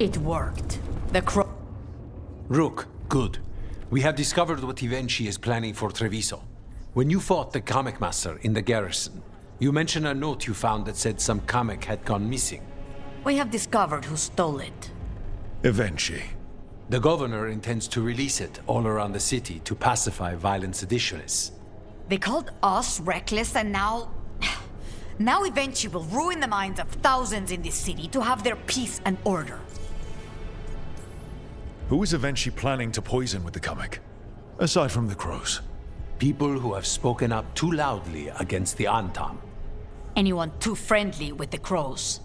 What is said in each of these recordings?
It worked. The crow... Rook, good. We have discovered what Ivenchi is planning for Treviso. When you fought the comic master in the garrison, you mentioned a note you found that said some comic had gone missing. We have discovered who stole it. Ivenchi. The governor intends to release it all around the city to pacify violent seditionists. They called us reckless and now... Now Ivenchi will ruin the minds of thousands in this city to have their peace and order. Who is Ivenchi planning to poison with the comic? Aside from the crows. People who have spoken up too loudly against the Antam. Anyone too friendly with the crows.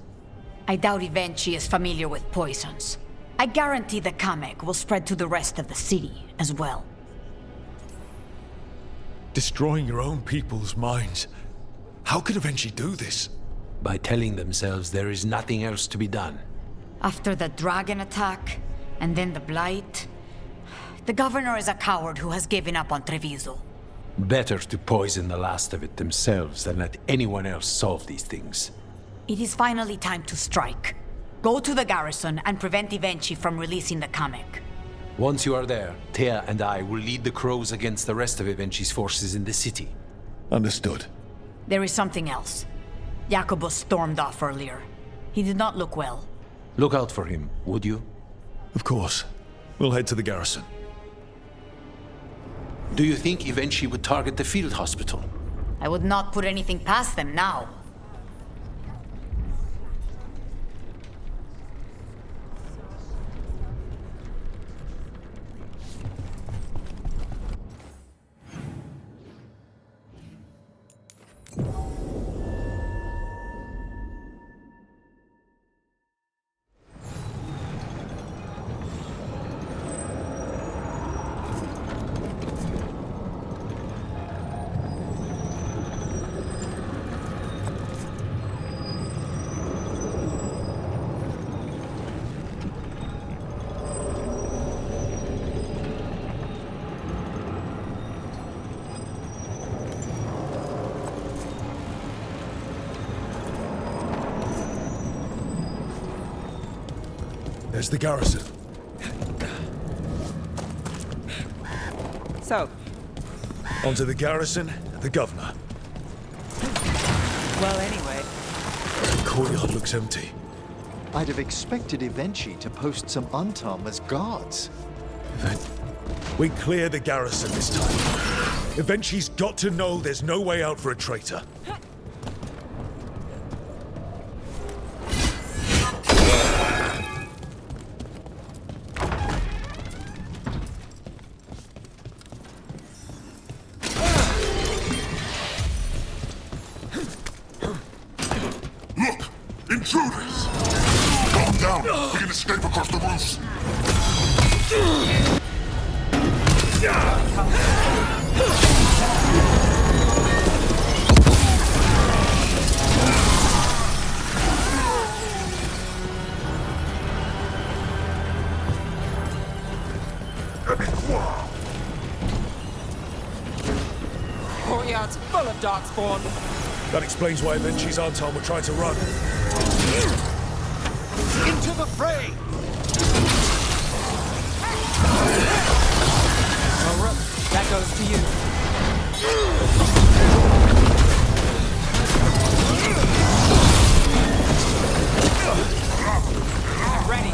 I doubt Ivenchi is familiar with poisons. I guarantee the comic will spread to the rest of the city as well. Destroying your own people's minds. How could Ivenchi do this? By telling themselves there is nothing else to be done. After the dragon attack, and then the blight, the governor is a coward who has given up on Treviso. Better to poison the last of it themselves than let anyone else solve these things. It is finally time to strike. Go to the garrison and prevent Ivenchi from releasing the comic. Once you are there, Thea and I will lead the crows against the rest of Ivenchi's forces in the city. Understood. There is something else. Jacobus stormed off earlier. He did not look well. Look out for him, would you? Of course. We'll head to the garrison. Do you think Ivenchi would target the field hospital? I would not put anything past them now. There's the garrison. So, Onto the garrison, the governor. well, anyway, The courtyard looks empty. I'd have expected Ivenchi to post some Antam as guards. We clear the garrison this time. Ivenchi's got to know there's no way out for a traitor. Look! Intruders! Calm down! We can escape across the roofs! courtyard's full of darkspawn. That explains why Ivenchi's Anton were trying to run. Into the fray! Well, Rook, that goes to you. Ready.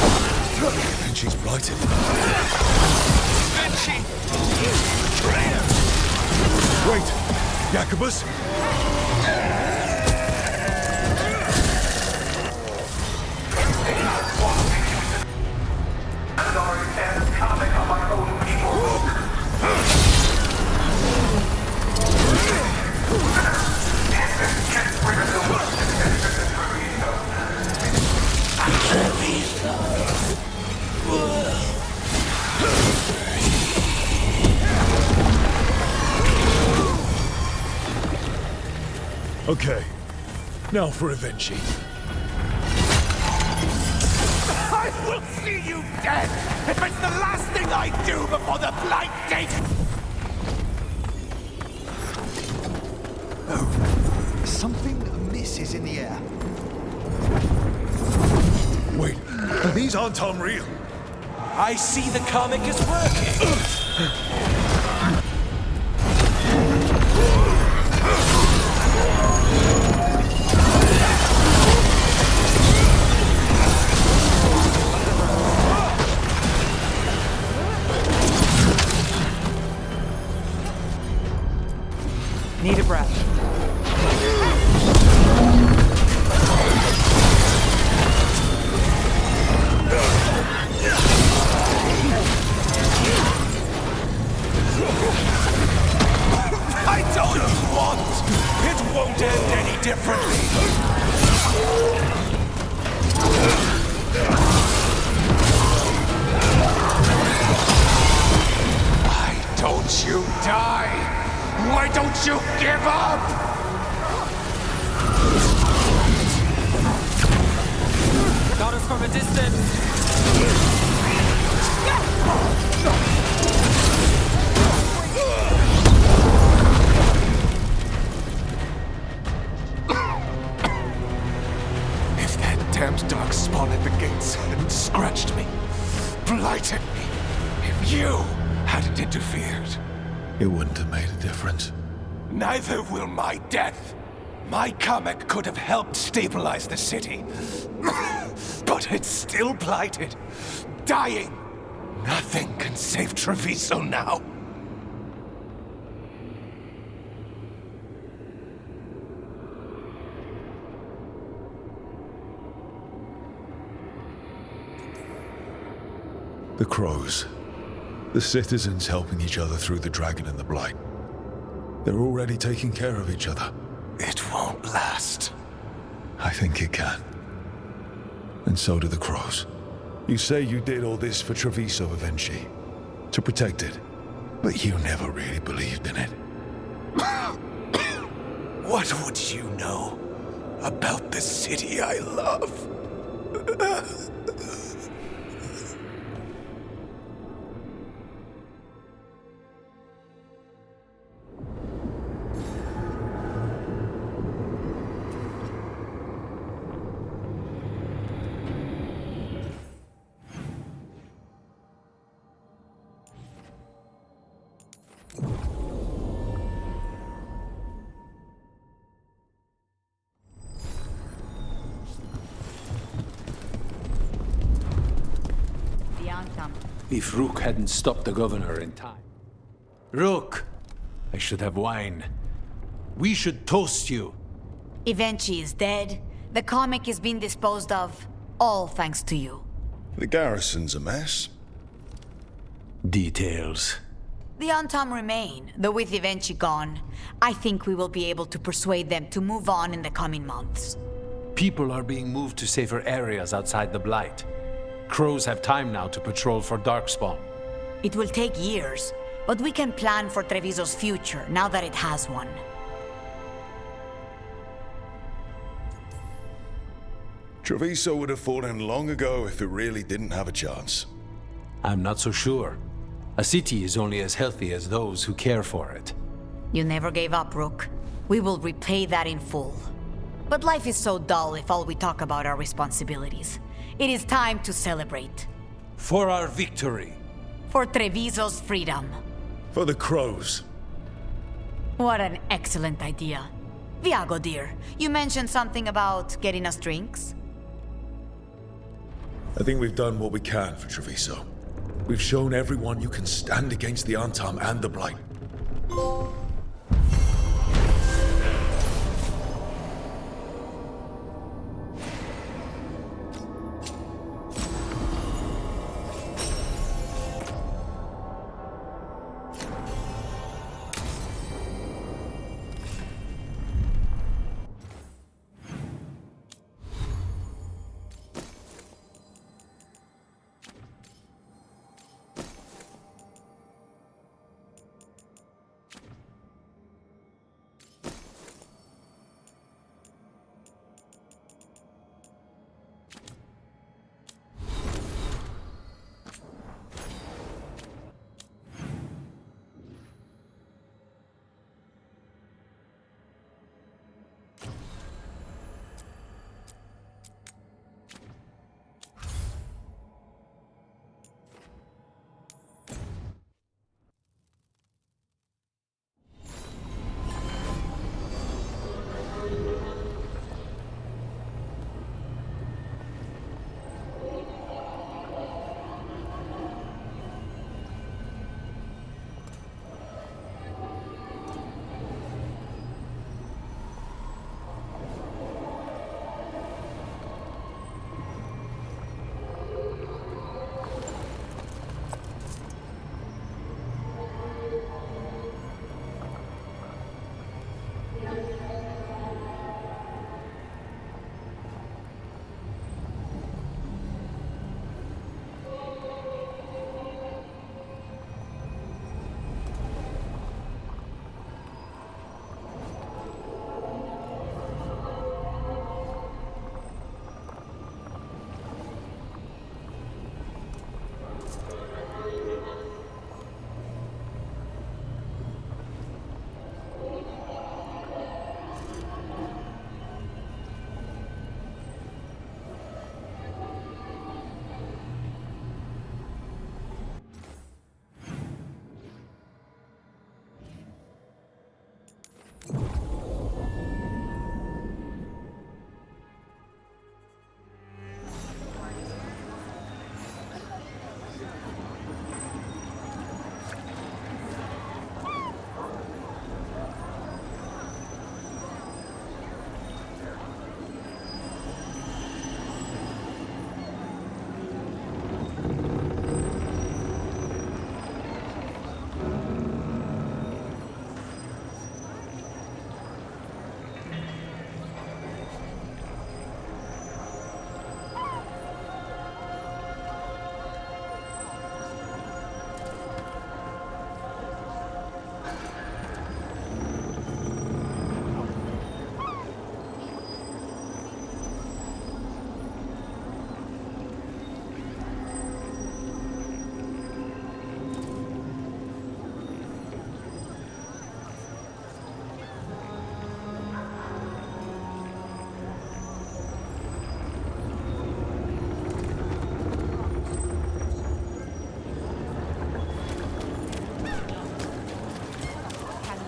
Ivenchi's blighted. Wait! Jacobus? Okay. Now for Evenchi. I will see you dead if it's the last thing I do before the Blight takes... Something amiss is in the air. Wait, these aren't unreal. I see the comic is working. Need a breath. I told you once, it won't end any differently. Why don't you die? Why don't you give up? Got us from a distance. If that damned dark spawn at the gates hadn't scratched me, blighted me, if you hadn't interfered, It wouldn't have made a difference. neither will my death. My comic could have helped stabilize the city. But it's still blighted, dying. Nothing can save Treviso now. The Crows. The citizens helping each other through the Dragon and the Blight. They're already taking care of each other. It won't last. I think it can. And so do the Crows. You say you did all this for Treviso Evenchi, to protect it, but you never really believed in it. What would you know about the city I love? If Rook hadn't stopped the governor in time. Rook! I should have wine. We should toast you. Evenchi is dead. The comic is being disposed of. All thanks to you. The garrison's a mess. Details. The Untom remain, though with Evenchi gone, I think we will be able to persuade them to move on in the coming months. People are being moved to safer areas outside the Blight. Crows have time now to patrol for Darkspawn. It will take years, but we can plan for Treviso's future now that it has one. Treviso would have fallen long ago if it really didn't have a chance. I'm not so sure. A city is only as healthy as those who care for it. You never gave up, Rook. We will repay that in full. But life is so dull if all we talk about are responsibilities. It is time to celebrate. For our victory. For Treviso's freedom. For the Crows. What an excellent idea. Viago, dear, you mentioned something about getting us drinks? I think we've done what we can for Treviso. We've shown everyone you can stand against the Untom and the Blight.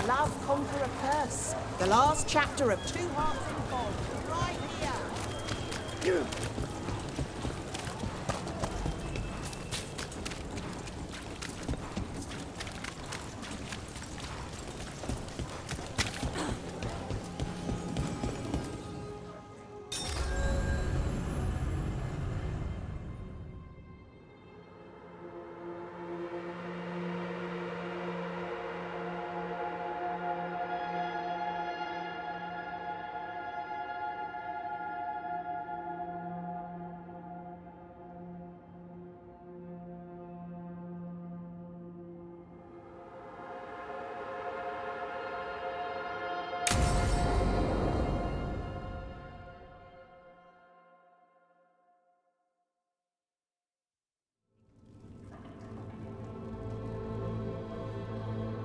Love Conqueror Curse. The last chapter of Two Hearts in Bond. Right here.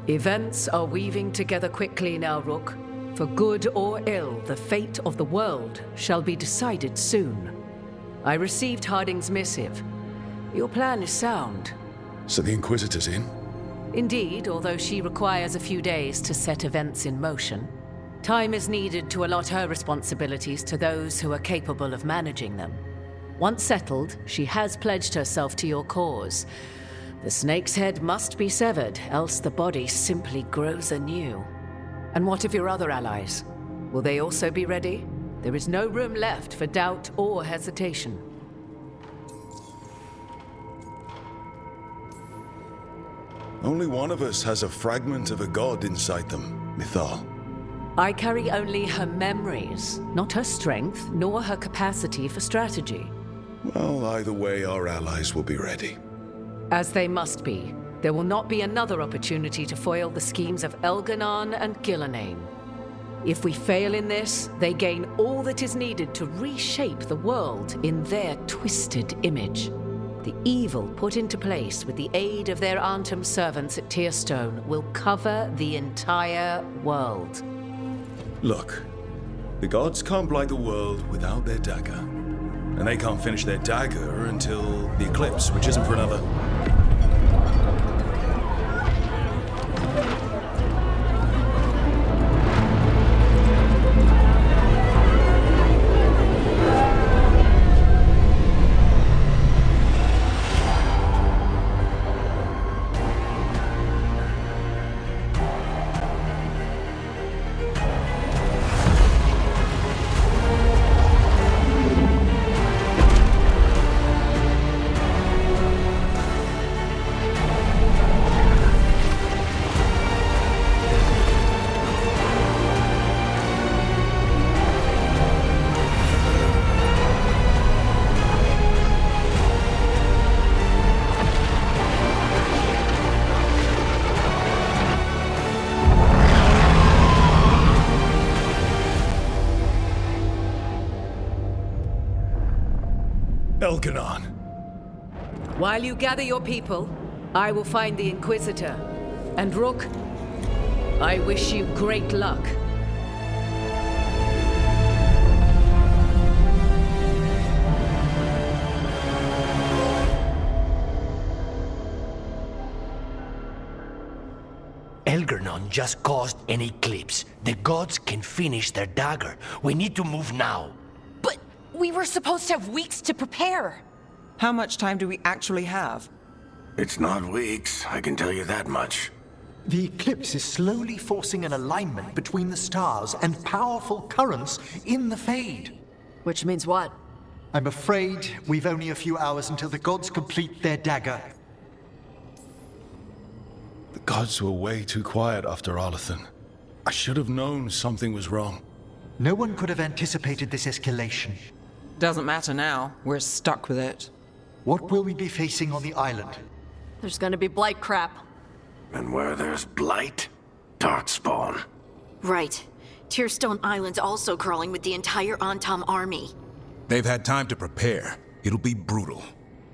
Events are weaving together quickly now, Rook. For good or ill, the fate of the world shall be decided soon. I received Harding's missive. Your plan is sound. So the Inquisitor's in? Indeed, although she requires a few days to set events in motion. Time is needed to allot her responsibilities to those who are capable of managing them. Once settled, she has pledged herself to your cause. The snake's head must be severed, else the body simply grows anew. And what of your other allies? Will they also be ready? There is no room left for doubt or hesitation. Only one of us has a fragment of a god inside them, Mythal. I carry only her memories, not her strength, nor her capacity for strategy. Well, either way, our allies will be ready. As they must be. There will not be another opportunity to foil the schemes of Elganon and Gillenane. If we fail in this, they gain all that is needed to reshape the world in their twisted image. The evil put into place with the aid of their Arnhem servants at Tearstone will cover the entire world. Look, the gods can't blight the world without their dagger. And they can't finish their dagger until the eclipse, which isn't for another. Elganon. While you gather your people, I will find the Inquisitor. And Rook, I wish you great luck. Elganon just caused an eclipse. The gods can finish their dagger. We need to move now. But we were supposed to have weeks to prepare. How much time do we actually have? It's not weeks, I can tell you that much. The eclipse is slowly forcing an alignment between the stars and powerful currents in the Fade. Which means what? I'm afraid we've only a few hours until the gods complete their dagger. The gods were way too quiet after Arlathan. I should have known something was wrong. No one could have anticipated this escalation. Doesn't matter now. We're stuck with it. What will we be facing on the island? There's gonna be blight crap. And where there's blight, darkspawn. Right. Tearstone Island's also crawling with the entire Antam army. They've had time to prepare. It'll be brutal.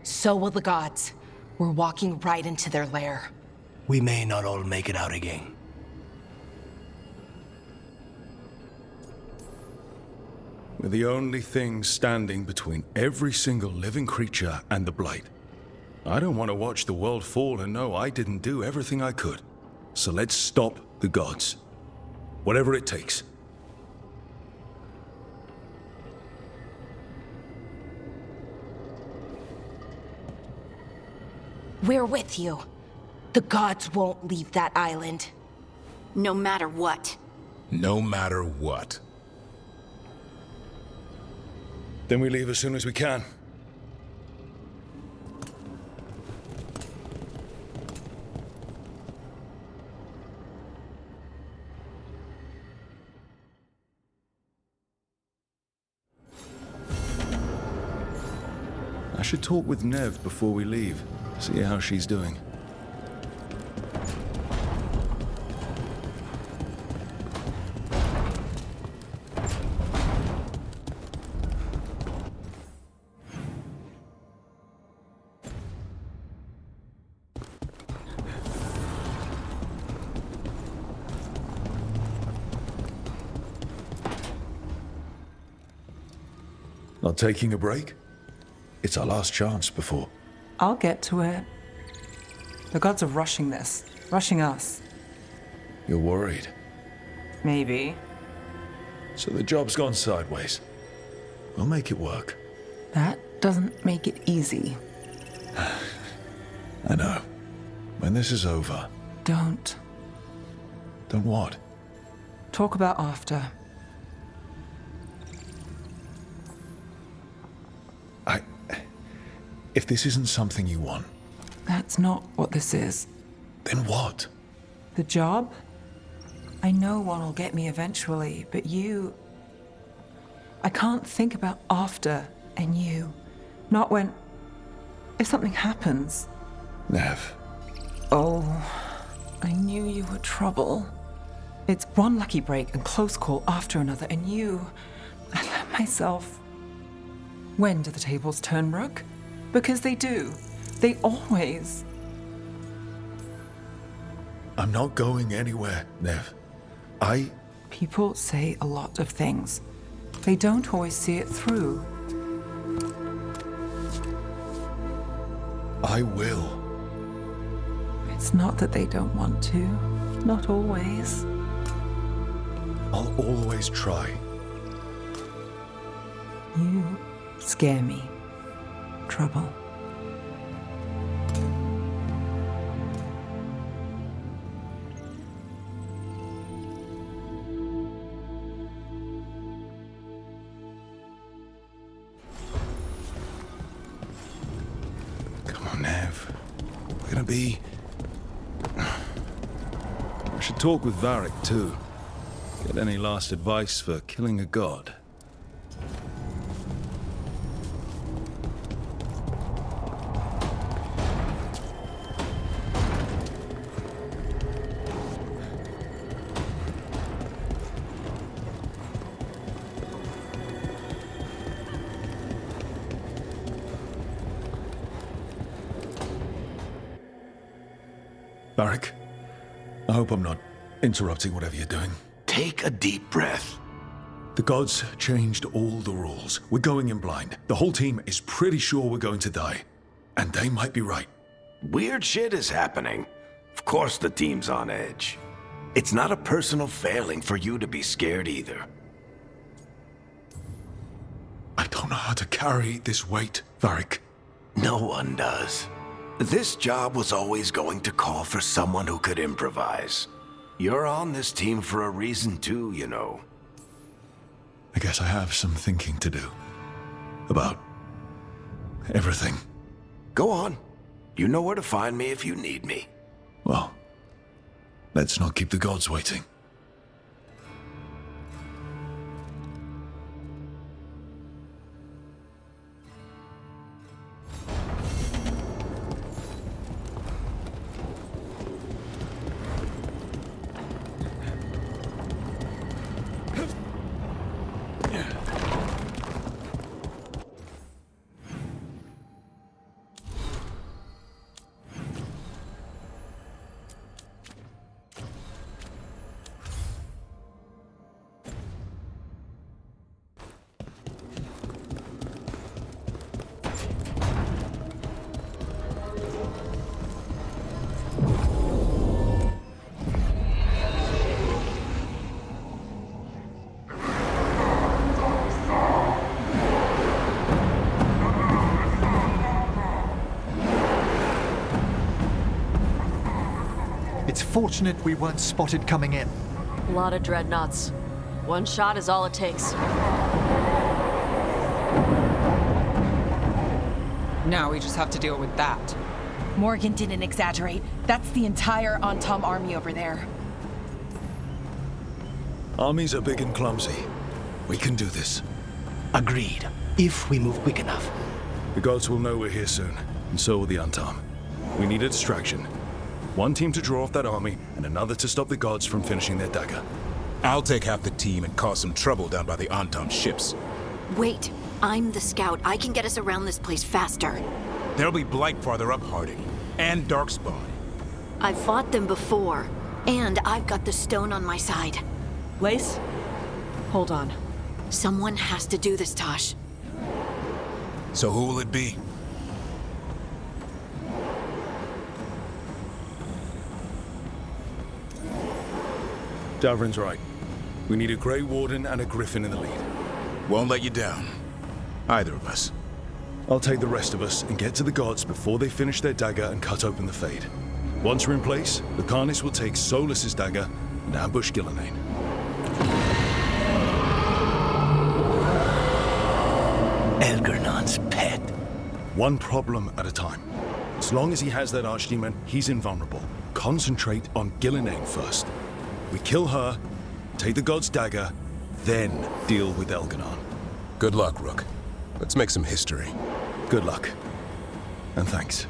So will the gods. We're walking right into their lair. We may not all make it out again. We're the only thing standing between every single living creature and the Blight. I don't want to watch the world fall and know I didn't do everything I could. So let's stop The gods. Whatever it takes. We're with you. The gods won't leave that island. No matter what. No matter what. Then we leave as soon as we can. I should talk with Nev before we leave, see how she's doing. Not taking a break? It's our last chance before. I'll get to it. The gods are rushing this. Rushing us. You're worried. Maybe. So the job's gone sideways. We'll make it work. That doesn't make it easy. I know. When this is over... Don't. Don't what? Talk about after. If this isn't something you want... That's not what this is. Then what? The job? I know one will get me eventually, but you... I can't think about after and you. Not when... If something happens. Nev. Oh, I knew you were trouble. It's one lucky break and close call after another, and you... I let myself... When do the tables turn, Rook? Because they do. They always. I'm not going anywhere, Nev. People say a lot of things. They don't always see it through. I will. It's not that they don't want to. Not always. I'll always try. You scare me. Trouble. Come on, Nev. We're gonna be... I should talk with Varric, too. Get any last advice for killing a god. Varric, I hope I'm not interrupting whatever you're doing. Take a deep breath. The gods changed all the rules. We're going in blind. The whole team is pretty sure we're going to die. And they might be right. Weird shit is happening. Of course the team's on edge. It's not a personal failing for you to be scared either. I don't know how to carry this weight, Varric. No one does. This job was always going to call for someone who could improvise. You're on this team for a reason too, you know. I guess I have some thinking to do. About... everything. Go on. You know where to find me if you need me. Well, let's not keep the gods waiting. It's fortunate we weren't spotted coming in. A lot of dreadnoughts. One shot is all it takes. Now we just have to deal with that. Morgan didn't exaggerate. That's the entire Antom army over there. Armies are big and clumsy. We can do this. Agreed. If we move quick enough. The gods will know we're here soon, and so will the Antom. We need a distraction. One team to draw off that army, and another to stop the gods from finishing their dagger. I'll take half the team and cause some trouble down by the Antom ships. Wait, I'm the scout. I can get us around this place faster. There'll be Blight farther up, Harding. And Darkspawn. I've fought them before, and I've got the stone on my side. Lace? Hold on. Someone has to do this, Tosh. So who will it be? Davrin's right. We need a Grey Warden and a Griffin in the lead. Won't let you down. Either of us. I'll take the rest of us and get to the gods before they finish their dagger and cut open the Fade. Once we're in place, Lucanus will take Solus's dagger and ambush Gillenane. Elgernon's pet. One problem at a time. As long as he has that archdemon, he's invulnerable. Concentrate on Gillenane first. We kill her, take the god's dagger, then deal with Elgernon. Good luck, Rook. Let's make some history. Good luck. And thanks.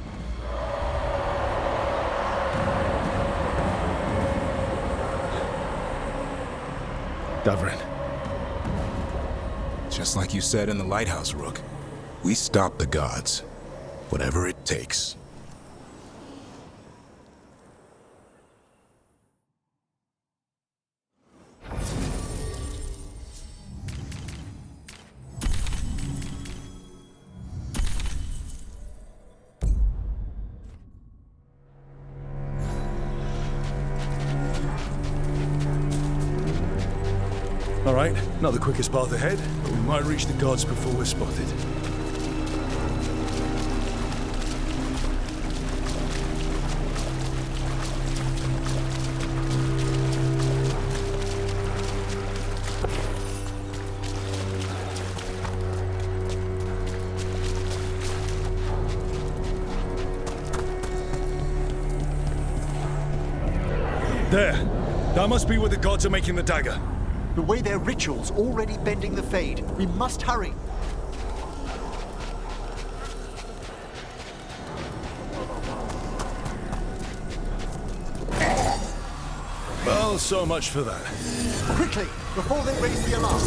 Davrin. Just like you said in the lighthouse, Rook. We stop the gods. Whatever it takes. All right, not the quickest path ahead, but we might reach the gods before we're spotted. There! That must be where the gods are making the dagger. The way their ritual's already bending the Fade. We must hurry. Well, so much for that. Quickly, before they raise the alarm.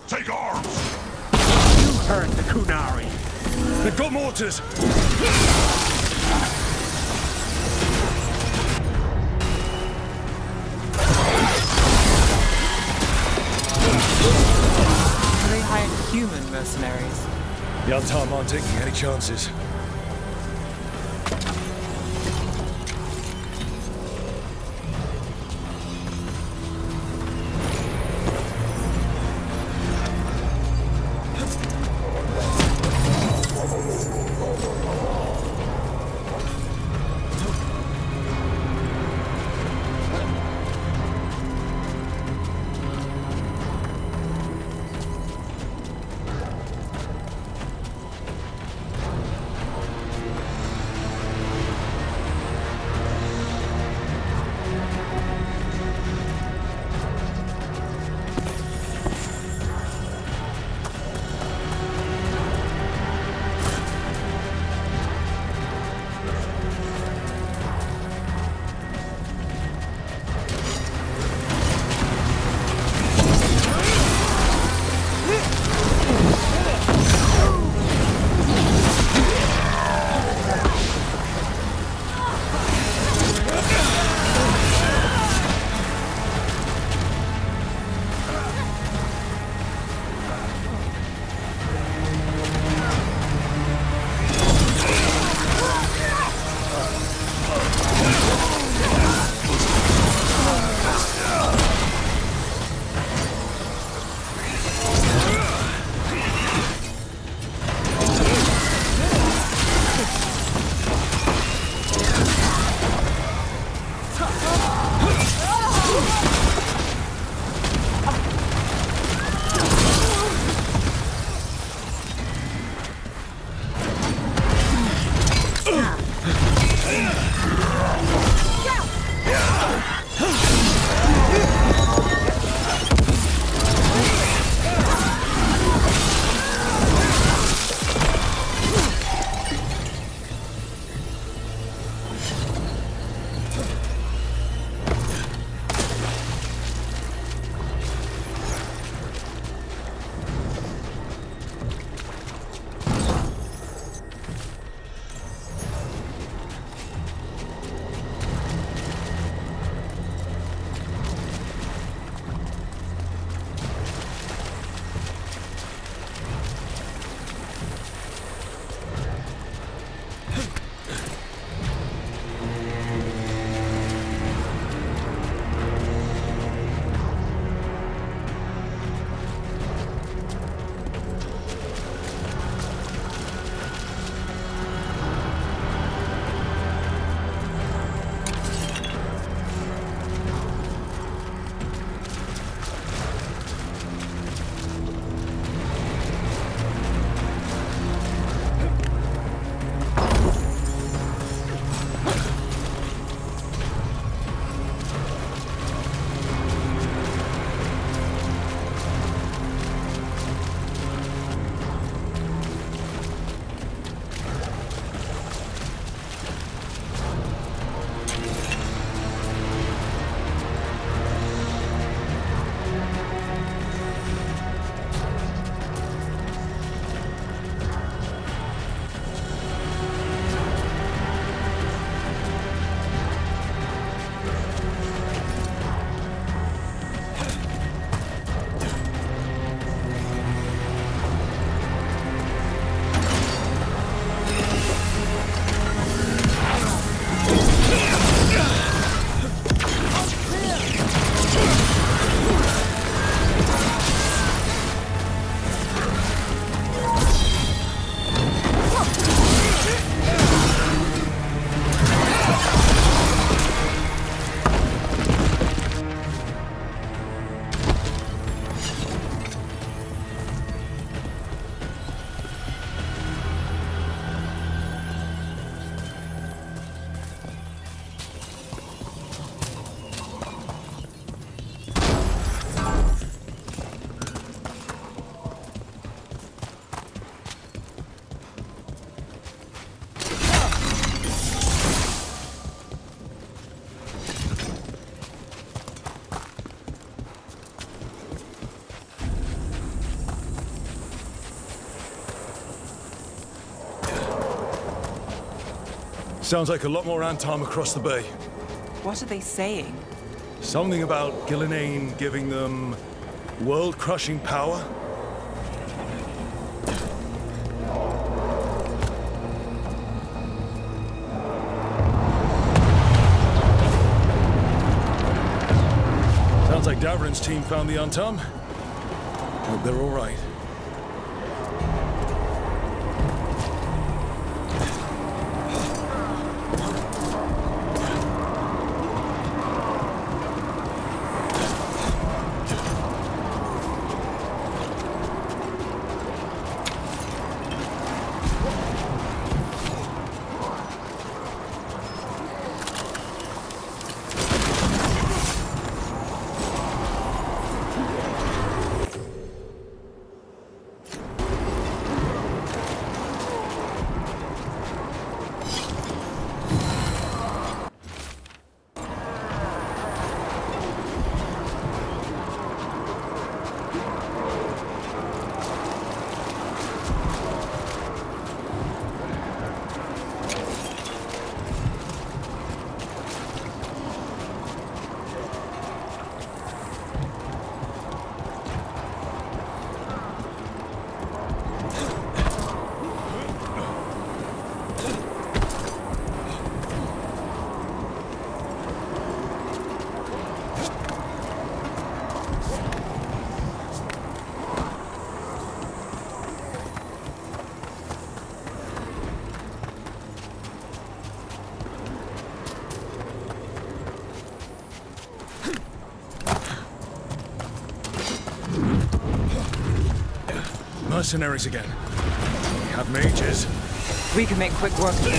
Take arms! You heard the Kunari. They've got mortars! They hired human mercenaries. The Antom aren't taking any chances. Sounds like a lot more Antom across the bay. What are they saying? Something about Gillinane giving them world-crushing power? Sounds like Davrin's team found the Antom. Hope they're all right. Mercenaries again. We have mages. We can make quick work of this.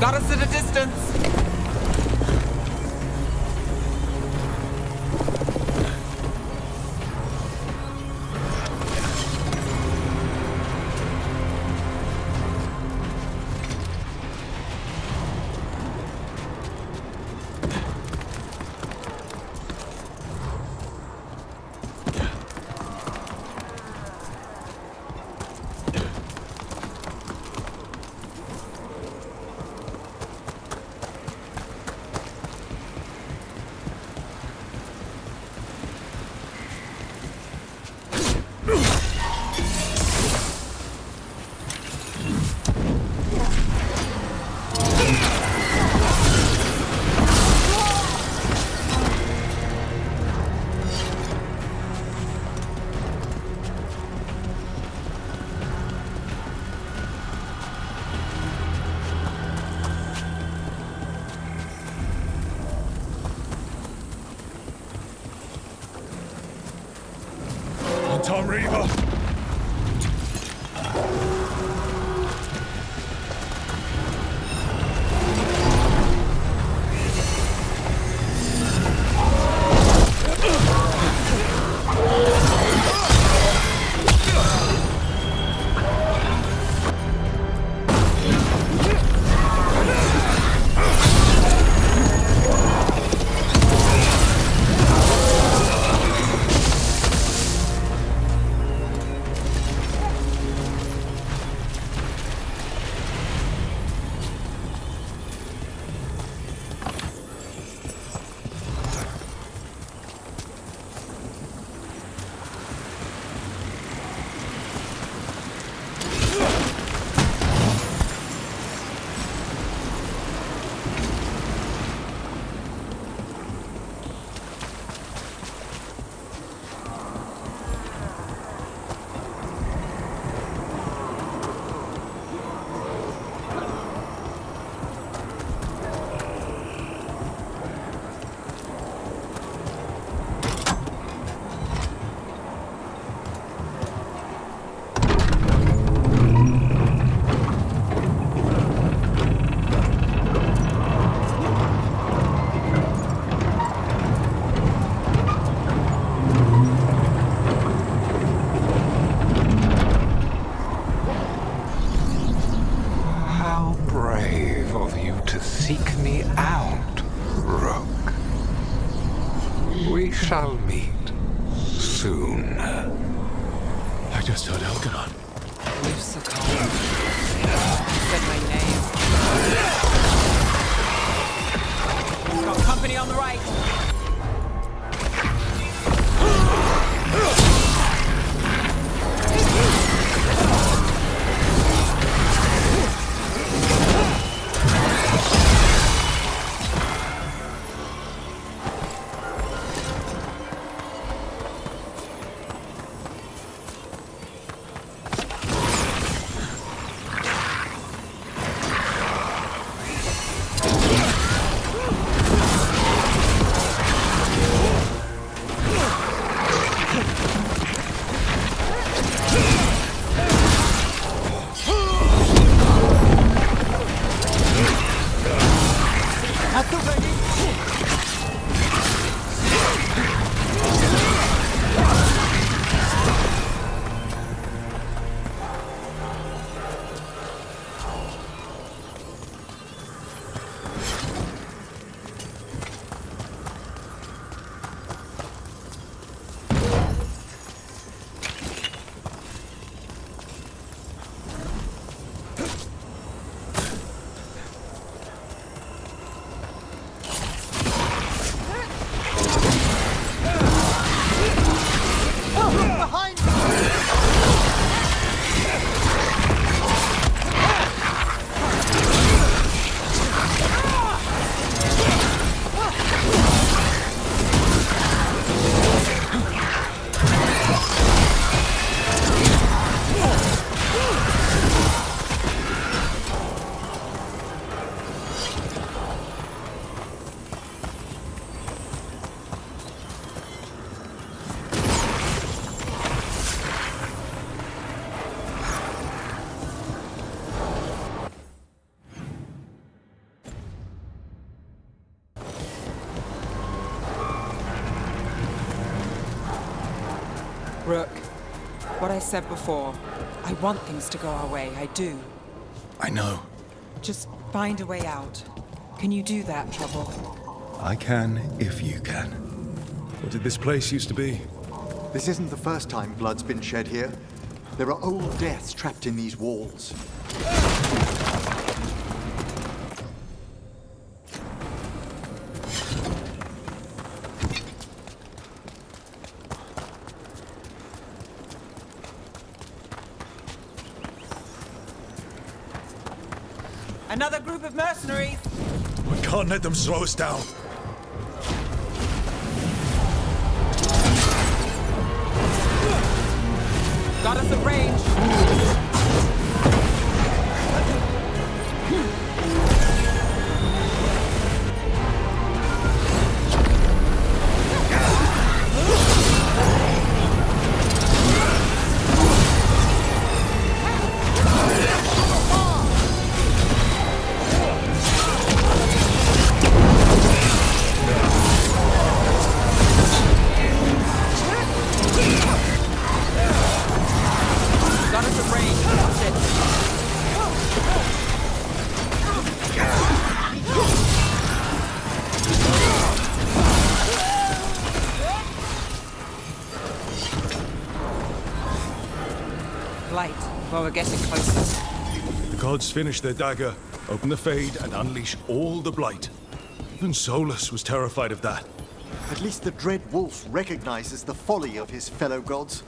Got us at a distance. Tom Reaver! to seek me out, Rook. We shall meet soon. I just heard Elgadon. We've succumbed. Said my name. Got company on the right. Rook, what I said before, I want things to go our way, I do. I know. Just find a way out. Can you do that, Trouble? I can if you can. What did this place used to be? This isn't the first time blood's been shed here. There are old deaths trapped in these walls. Another group of mercenaries! We can't let them slow us down. Got us at range! Well, we're getting closer. The gods finish their dagger, open the Fade, and unleash all the blight. Even Solus was terrified of that. At least the Dread Wolf recognizes the folly of his fellow gods.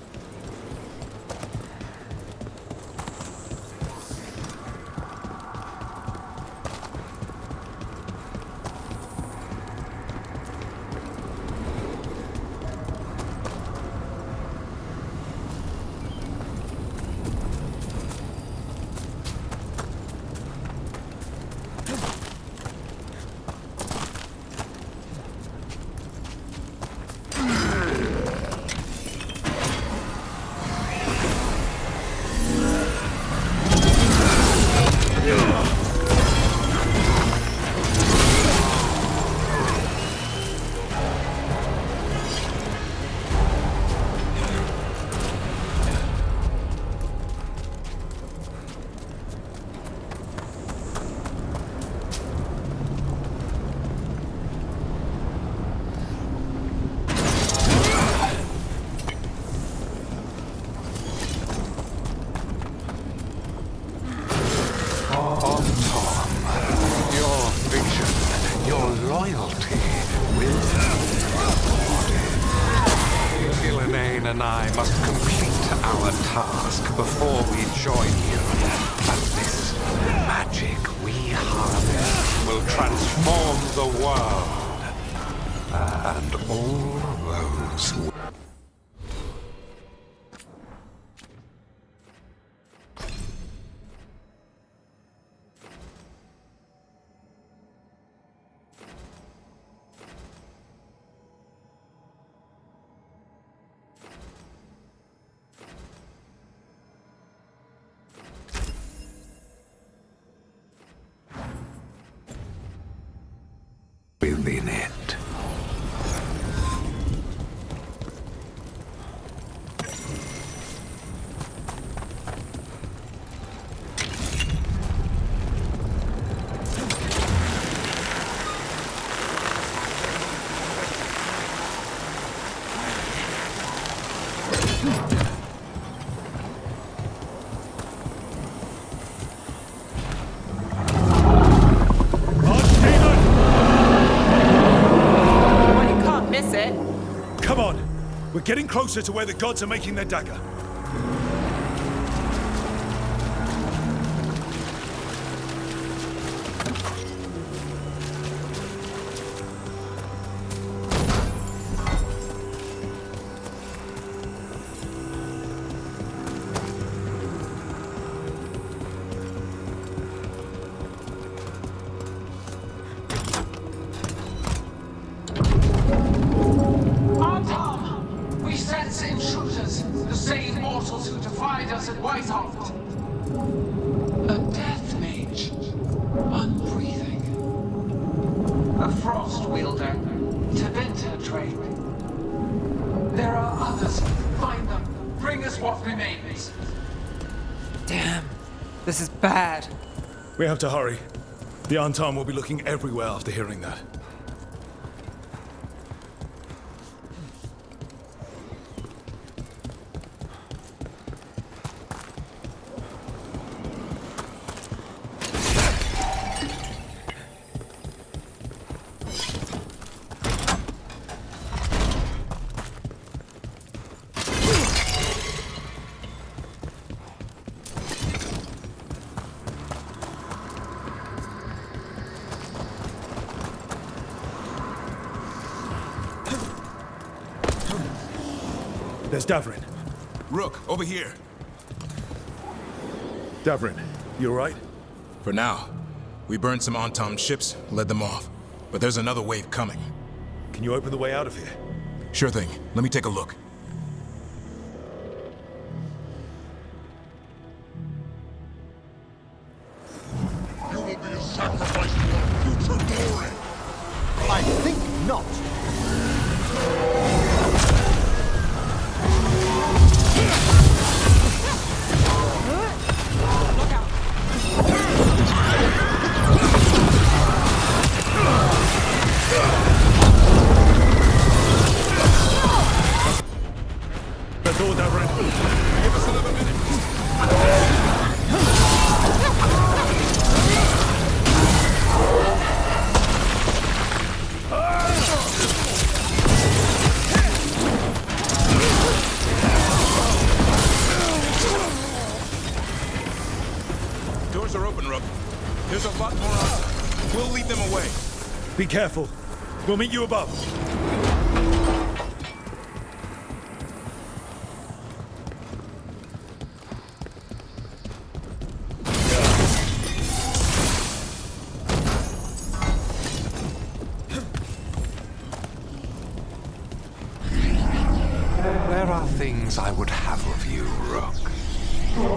and I must complete our task before we join you. And this magic we harness will transform the world. And all those who... within it. We're getting closer to where the gods are making their dagger. This is bad. We have to hurry. The Antam will be looking everywhere after hearing that. There's Davrin. Rook, over here. Davrin, you alright? For now. We burned some Antam ships, led them off. But there's another wave coming. Can you open the way out of here? Sure thing. Let me take a look. You will be a sacrifice to our future glory! I think not. That's all, Davrin. Give us another minute. Doors are open, Rook. There's a lot more on them. We'll lead them away. Be careful. We'll meet you above. There are things I would have of you, Rook.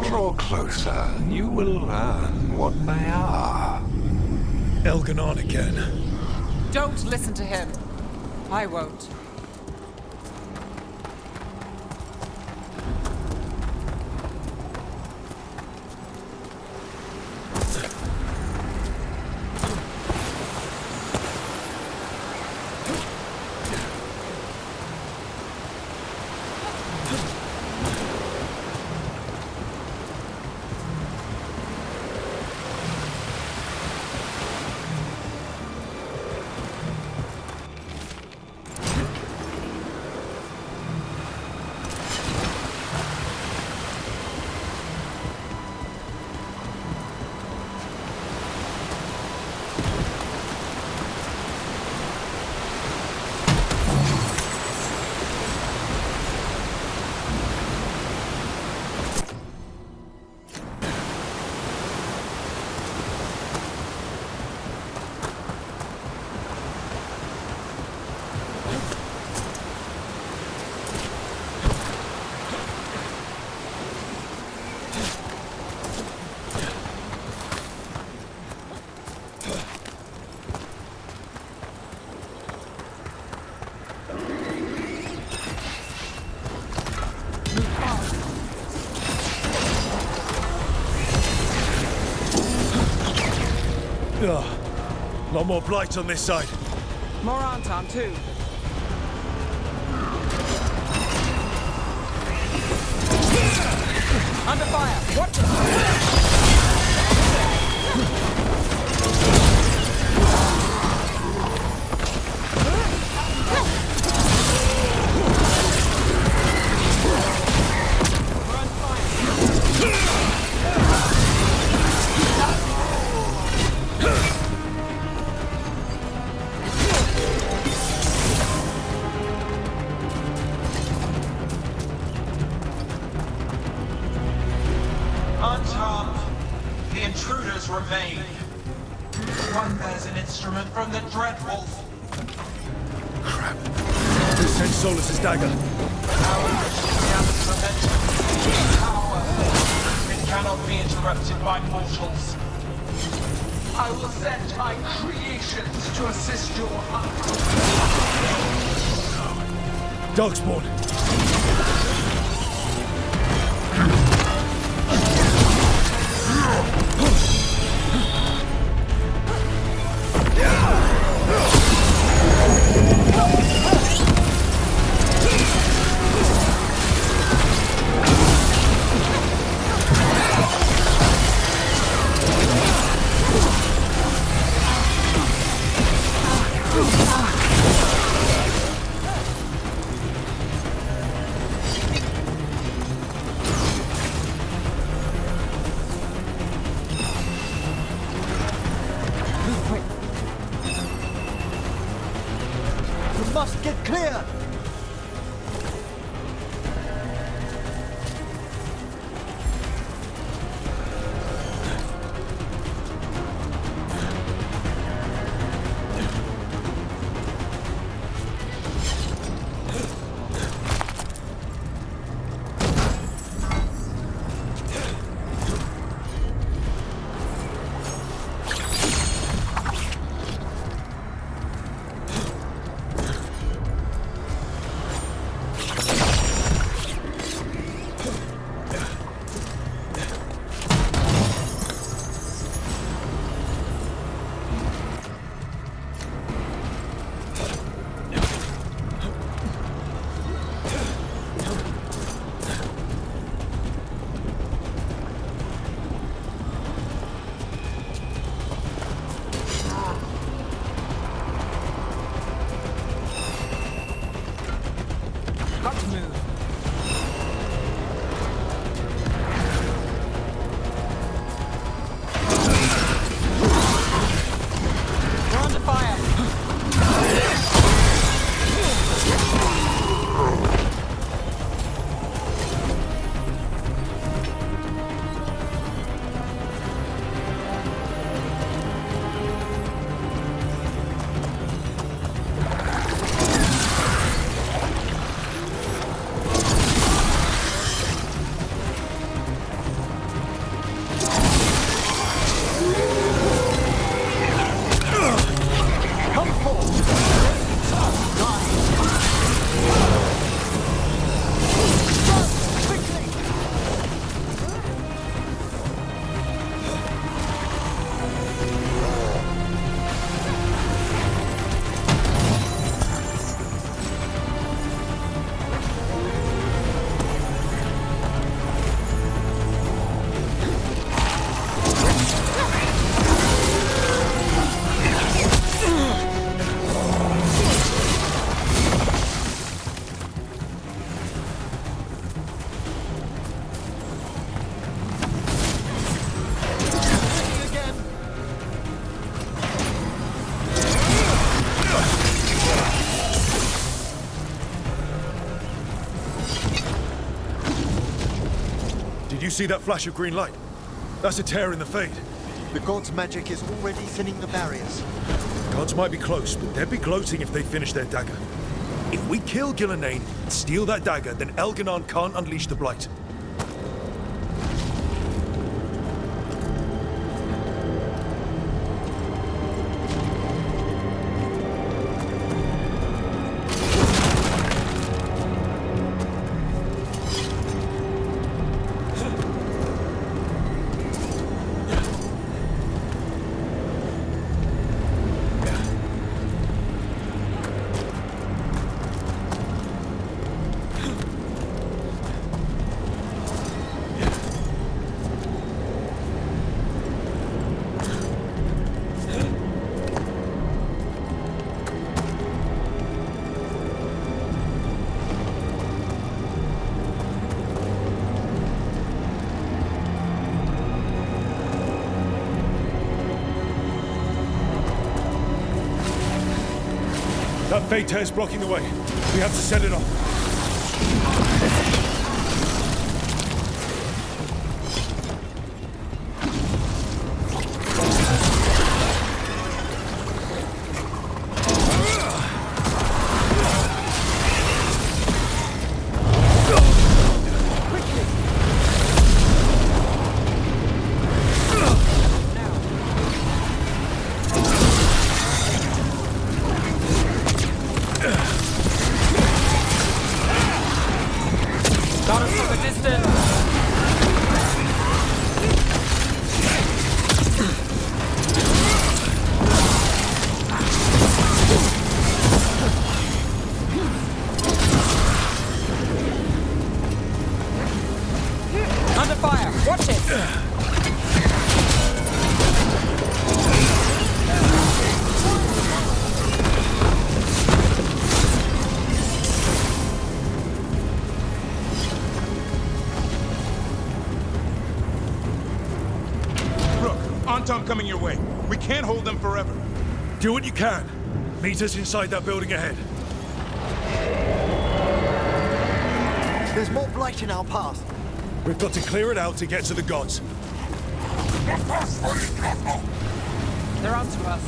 Draw closer, you will learn what they are. Elganon again. Don't listen to him. I won't. Ugh. Lot more blight on this side. More Anton, too. Under fire! What? Unharmed, the intruders remain. One bears an instrument from the Dreadwolf. Crap. Who sent Solus's dagger? Power it cannot be interrupted by mortals. I will send my creations to assist your hunt. Darkspawn. We must get clear! Got to move. We're under fire. Did you see that flash of green light? That's a tear in the Fade. The god's magic is already thinning the barriers. Gods might be close, but they'd be gloating if they finish their dagger. If we kill Gillenane, steal that dagger, then Elganon can't unleash the Blight. That Fate Tear's blocking the way. We have to set it off. Anton coming your way. We can't hold them forever. Do what you can. Meet us inside that building ahead. There's more blight in our path. We've got to clear it out to get to the gods. They're onto us.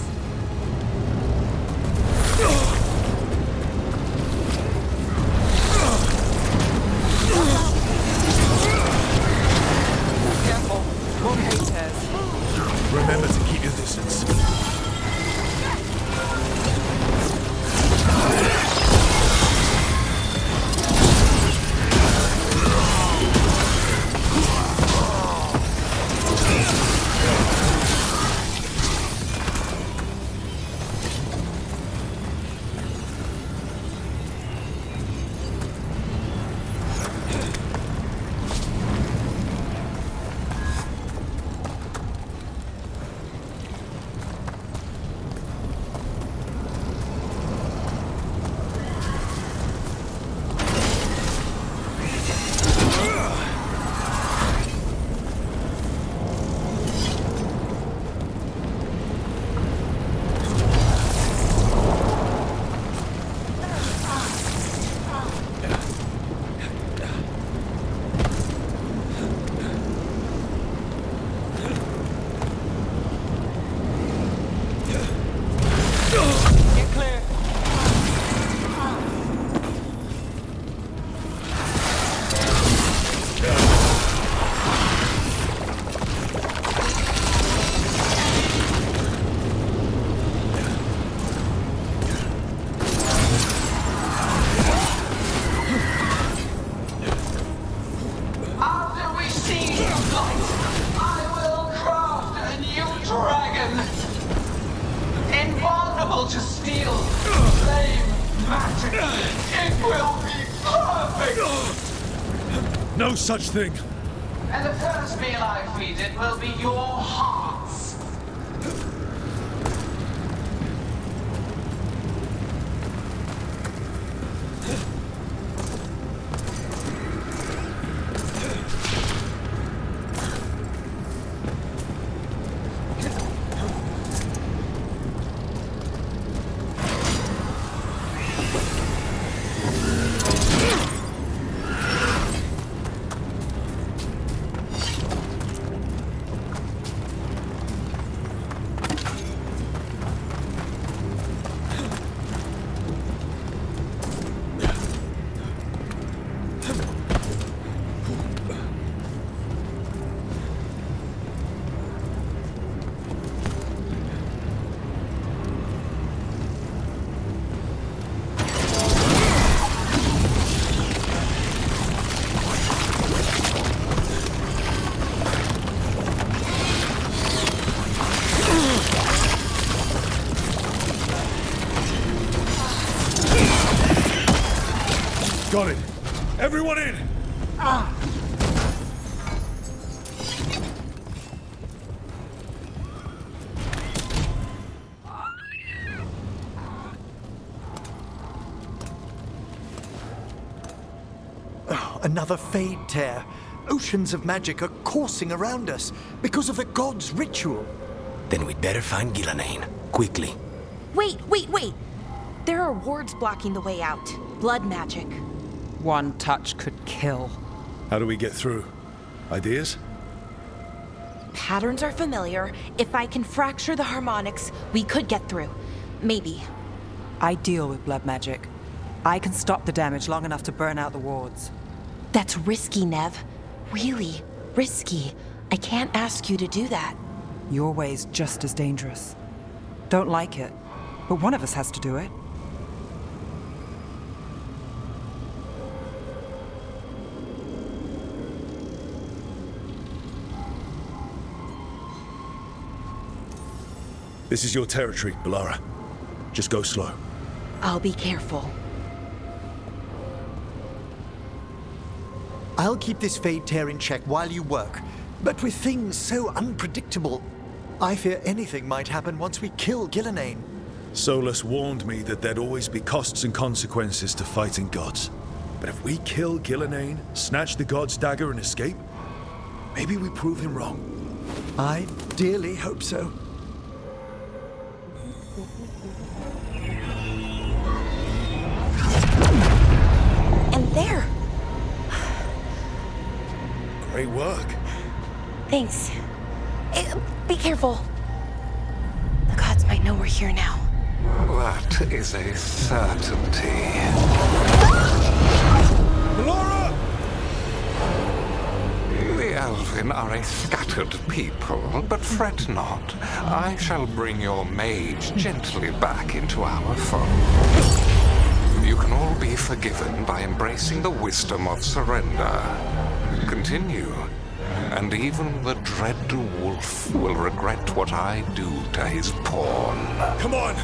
Careful. More Fate Tears. Remember to keep your distance. To steal, flame, magic. It will be perfect. No such thing. And the first meal I feed it will be your hearts. Got it. Everyone in! Oh, another Fade Tear. Oceans of magic are coursing around us because of the gods' ritual. Then we'd better find Gillanane. Quickly. Wait. There are wards blocking the way out. Blood magic. One touch could kill. How do we get through? Ideas? Patterns are familiar. If I can fracture the harmonics, we could get through. Maybe. I deal with blood magic. I can stop the damage long enough to burn out the wards. That's risky, Nev. Really risky. I can't ask you to do that. Your way's just as dangerous. Don't like it, but one of us has to do it. This is your territory, Balara. Just go slow. I'll be careful. I'll keep this Fade Tear in check while you work. But with things so unpredictable, I fear anything might happen once we kill Gillenane. Solus warned me that there'd always be costs and consequences to fighting gods. But if we kill Gillenane, snatch the god's dagger and escape, maybe we prove him wrong. I dearly hope so. And there! Great work. Thanks. Be careful. The gods might know we're here now. That is a certainty. Laura! The Elven are a scattered people, but fret not. I shall bring your mage gently back into our fold. You can all be forgiven by embracing the wisdom of surrender. Continue, and even the dread wolf will regret what I do to his pawn. Come on!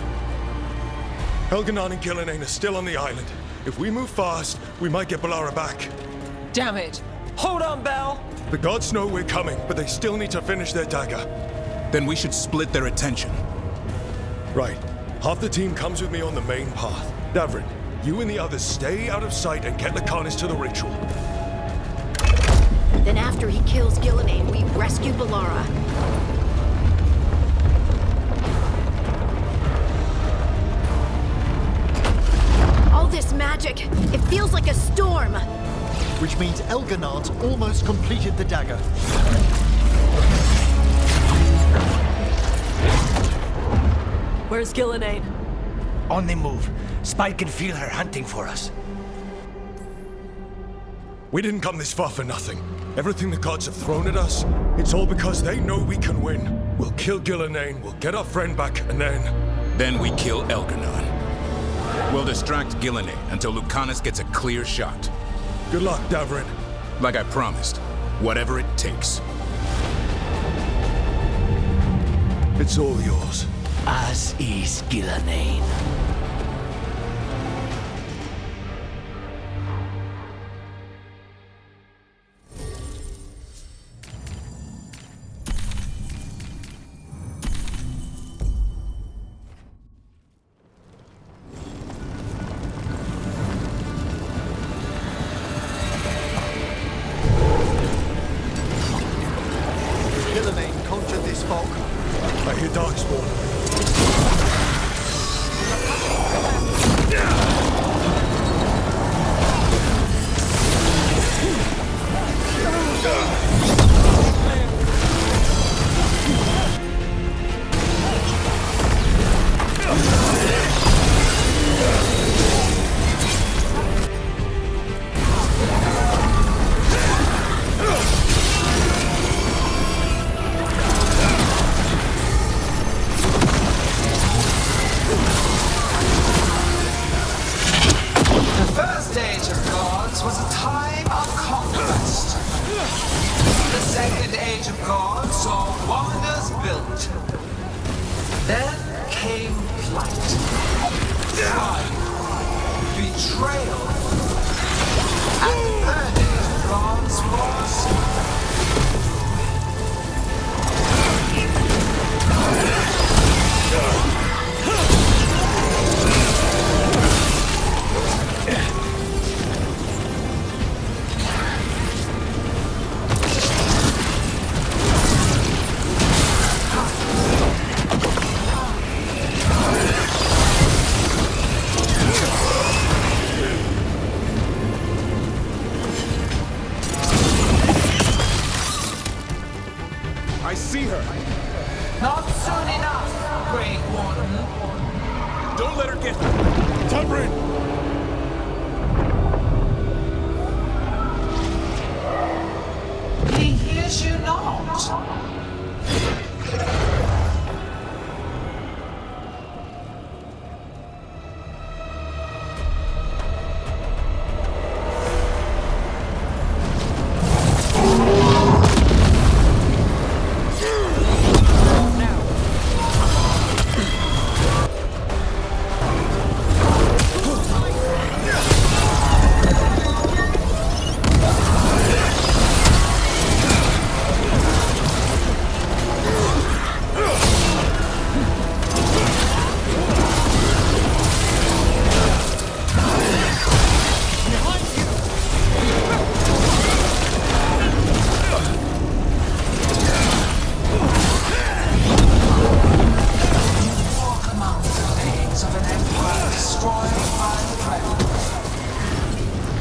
Elganon and Gillenane are still on the island. If we move fast, we might get Balara back. Damn it! Hold on, Belle! The gods know we're coming, but they still need to finish their dagger. Then we should split their attention. Right. Half the team comes with me on the main path. Davrin, you and the others stay out of sight and get Lakanis to the ritual. Then after he kills Gillenane, we rescue Balara. All this magic, it feels like a storm. Which means Elganon's almost completed the dagger. Where's Gillenane? On the move. Spike can feel her hunting for us. We didn't come this far for nothing. Everything the gods have thrown at us, it's all because they know we can win. We'll kill Gillenane, we'll get our friend back, and then... Then we kill Elganon. We'll distract Gillenane until Lucanus gets a clear shot. Good luck, Davrin. Like I promised, whatever it takes. It's all yours. As is Gillenane. Gillenane conjured this fog. I hear Darkspawn. Don't let her get... Tybrin! He hears you not.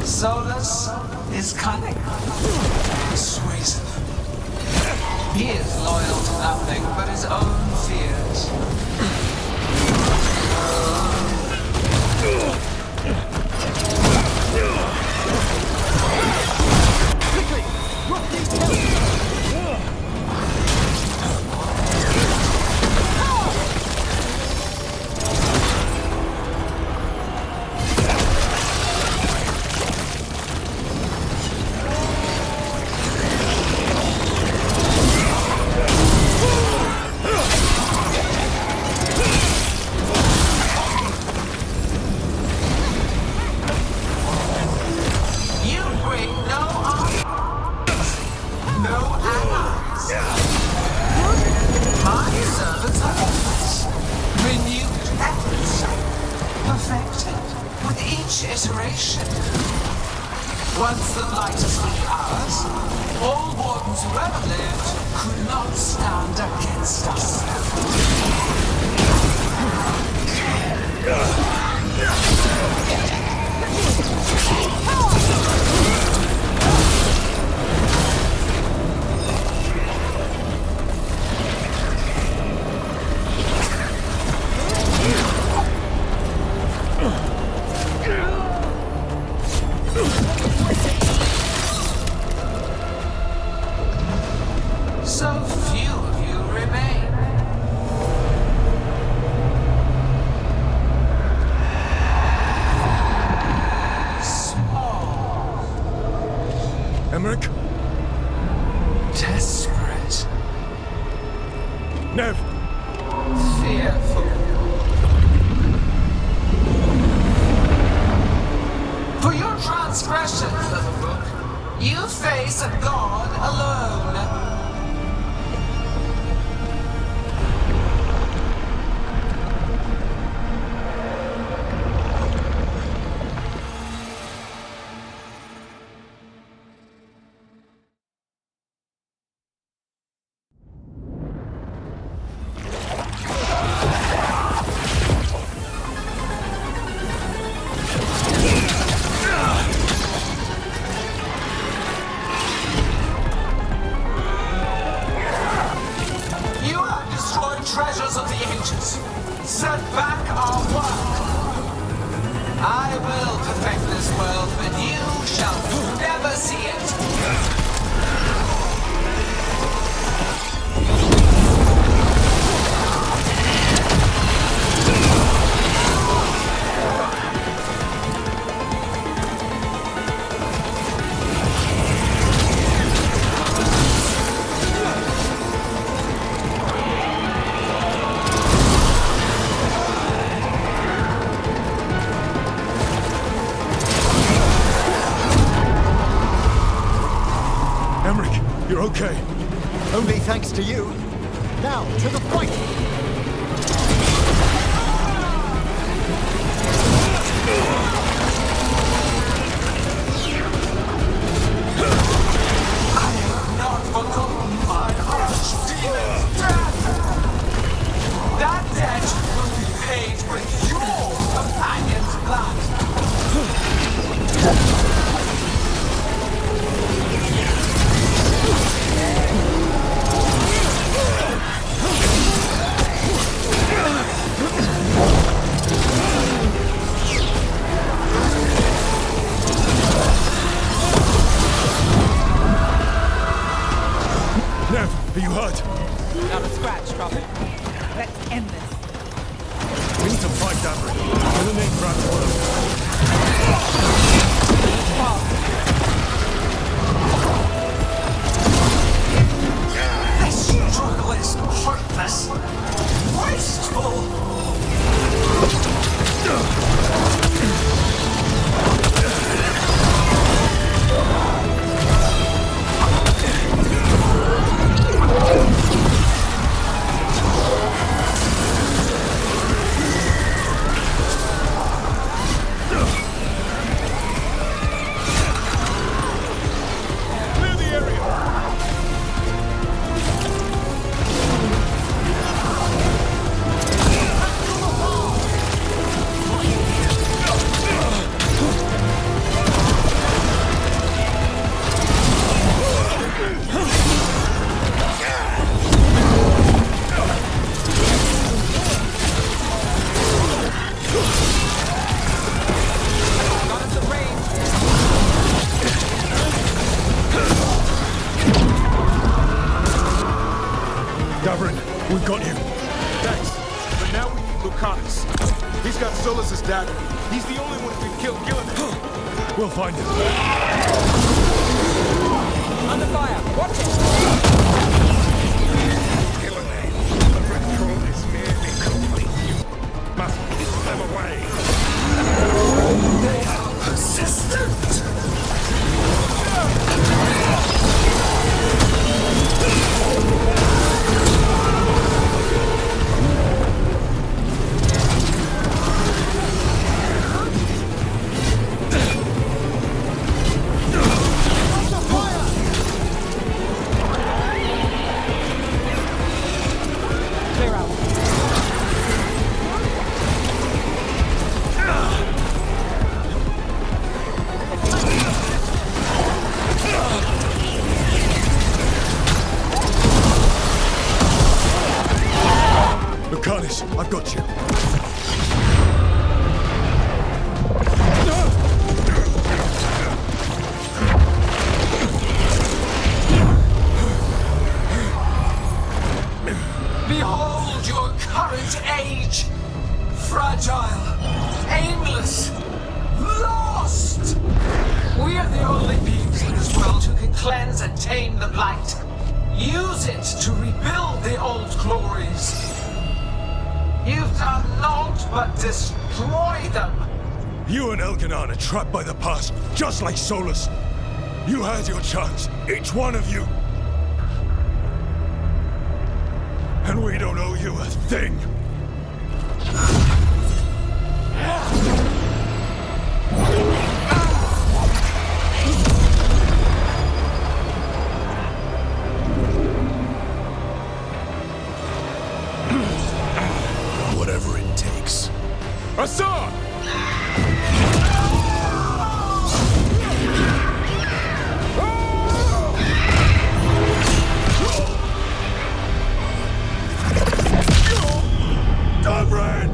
Solus is cunning, persuasive. He is loyal to nothing but his own fears. Quickly! Rook needs help! Iteration. Once the light is ours, all wardens who ever lived could not stand against us. So few of you remain. Small. Emmerich? Desperate. Nev! Fearful. For your transgressions, little book, you face a god alone. Treasures of the ages. Set back our work. I will perfect this world, but you shall never see it. You're okay. Only thanks to you. Now, to the fight! I have not forgotten my archdemon's death. That debt will be paid with your companion's blood. end this. We need to fight Davrin. Eliminate Brad's world. This struggle is hopeless. Wasteful. We've got you. Thanks. But now we need Lucanus. He's got Solus's dagger. He's the only one who can kill Gilliman. We'll find him. Under fire! Watch it! Gilliman, the ritual is nearly complete. You must keep them away. They are persistent. Lucanus, I've got you. Behold your current age. Fragile, aimless, lost. We are the only beings in this world who can cleanse and tame the blight. Use it to rebuild the old glories. You've done naught but destroy them. You and Elganon are trapped by the past, just like Solus. You had your chance, each one of you. And we don't owe you a thing. Whatever it takes. Assad! Davrin!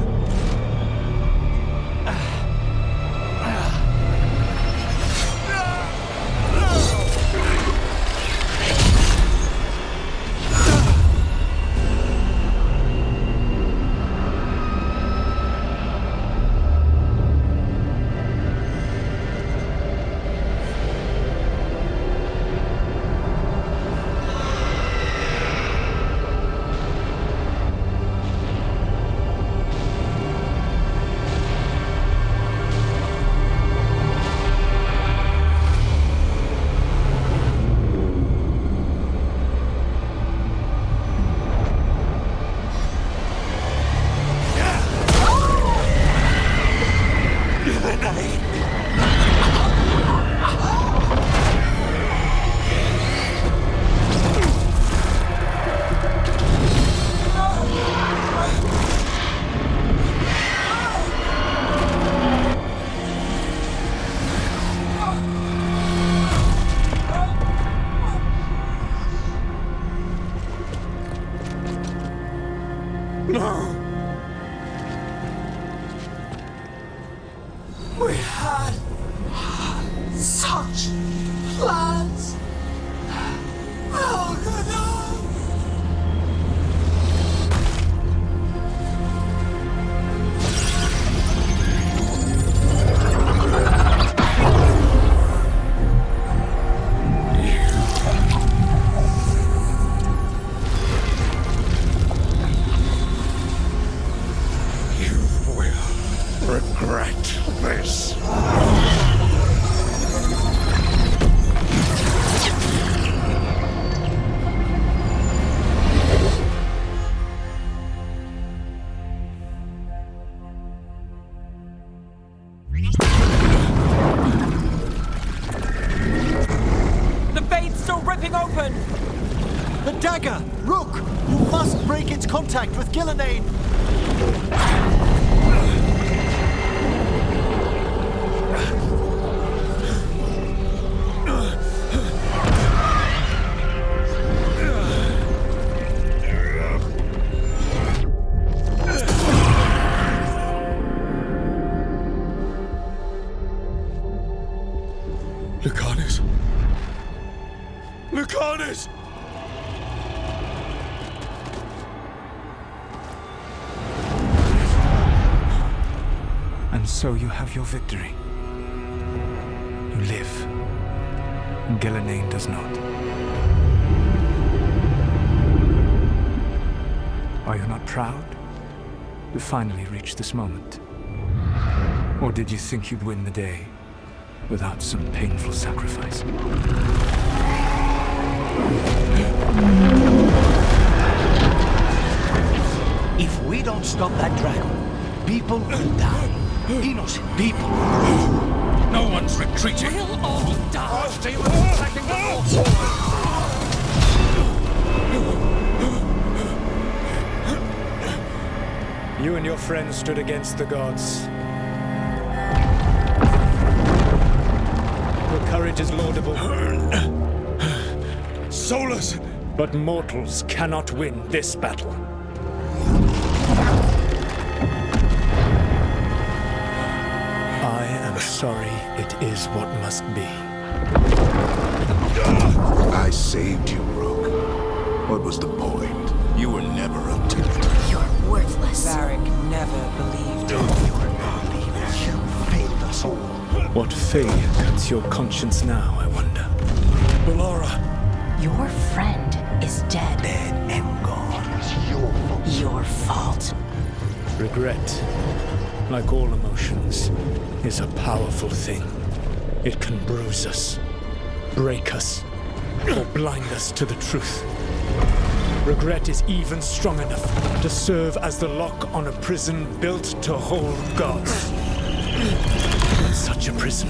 regret this. The fade's still ripping open! The dagger! Rook! You must break its contact with Gillenane! Lucanus! Lucanus! And so you have your victory. You live. Gillenane does not. Are you not proud to finally reach this moment? Or did you think you'd win the day without some painful sacrifice? If we don't stop that dragon, people will die. Innocent people. No one's retreating. We'll all die. Archdemons attacking the north. You and your friends stood against the gods. Your courage is laudable. Solus! But mortals cannot win this battle. I am sorry it is what must be. I saved you, Rook. What was the point? You were never up to it. You're worthless. Varric never believed You failed us all. What failure cuts your conscience now, I wonder? Bellara! Your friend is dead. Dead and gone. It was your fault. Your fault. Regret, like all emotions, is a powerful thing. It can bruise us, break us, or blind us to the truth. Regret is even strong enough to serve as the lock on a prison built to hold gods. But such a prison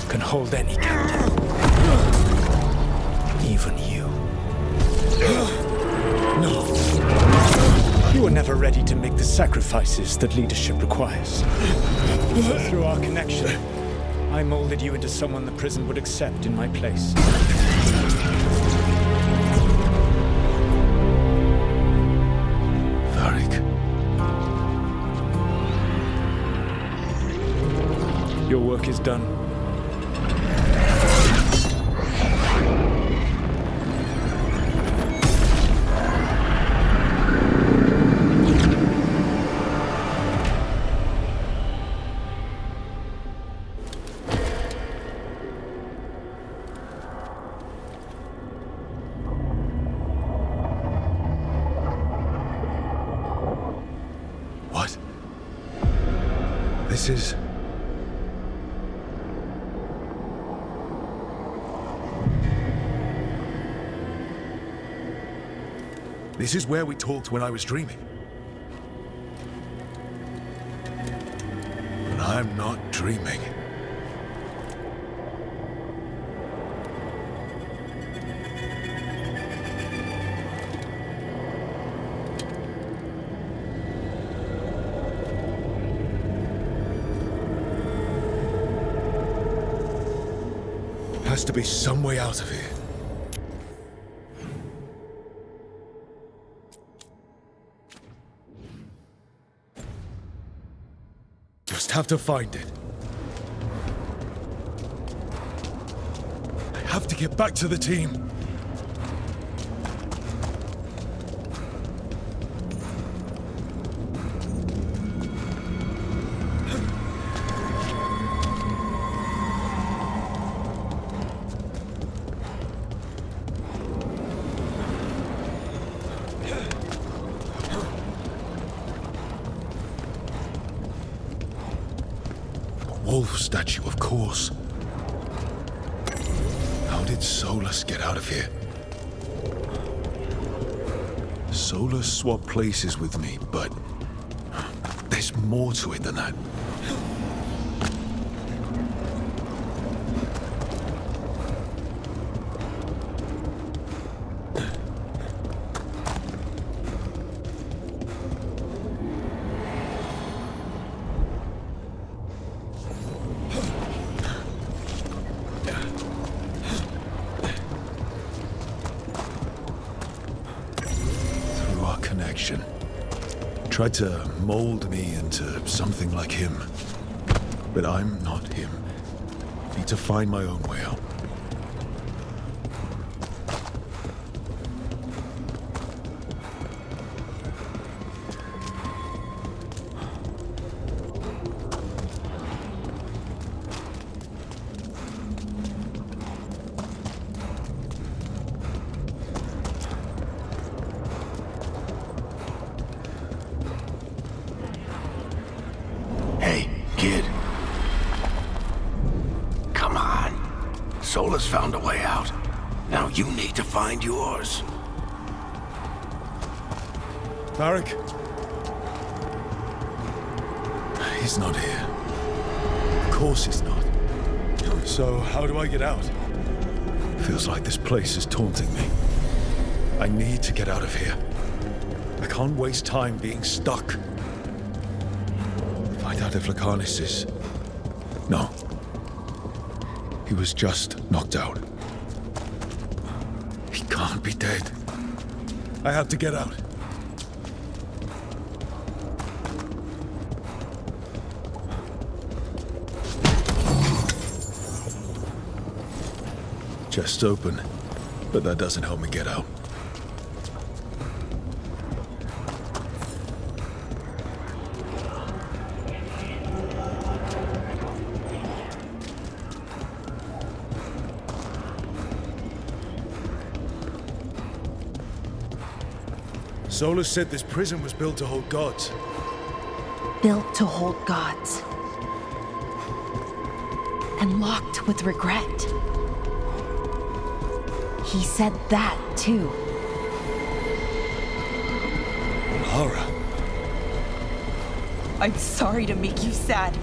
can hold any captive. Even you. No. You were never ready to make the sacrifices that leadership requires. Through our connection, I molded you into someone the prison would accept in my place. Varric. Your work is done. What? This is... This is where we talked when I was dreaming. But I'm not dreaming. Has to be some way out of here. Just have to find it. I have to get back to the team. wolf statue, of course. How did Solus get out of here? Solus swapped places with me, but there's more to it than that. Tried to mold me into something like him. But I'm not him. Need to find my own way out. Solus found a way out. Now you need to find yours. Varric? He's not here. Of course he's not. So how do I get out? Feels like this place is taunting me. I need to get out of here. I can't waste time being stuck. Find out if Lacanis is... No. He was just knocked out. He can't be dead. I have to get out. Chest's open, but that doesn't help me get out. Solus said this prison was built to hold gods. Built to hold gods. And locked with regret. He said that, too. Lara. I'm sorry to make you sad,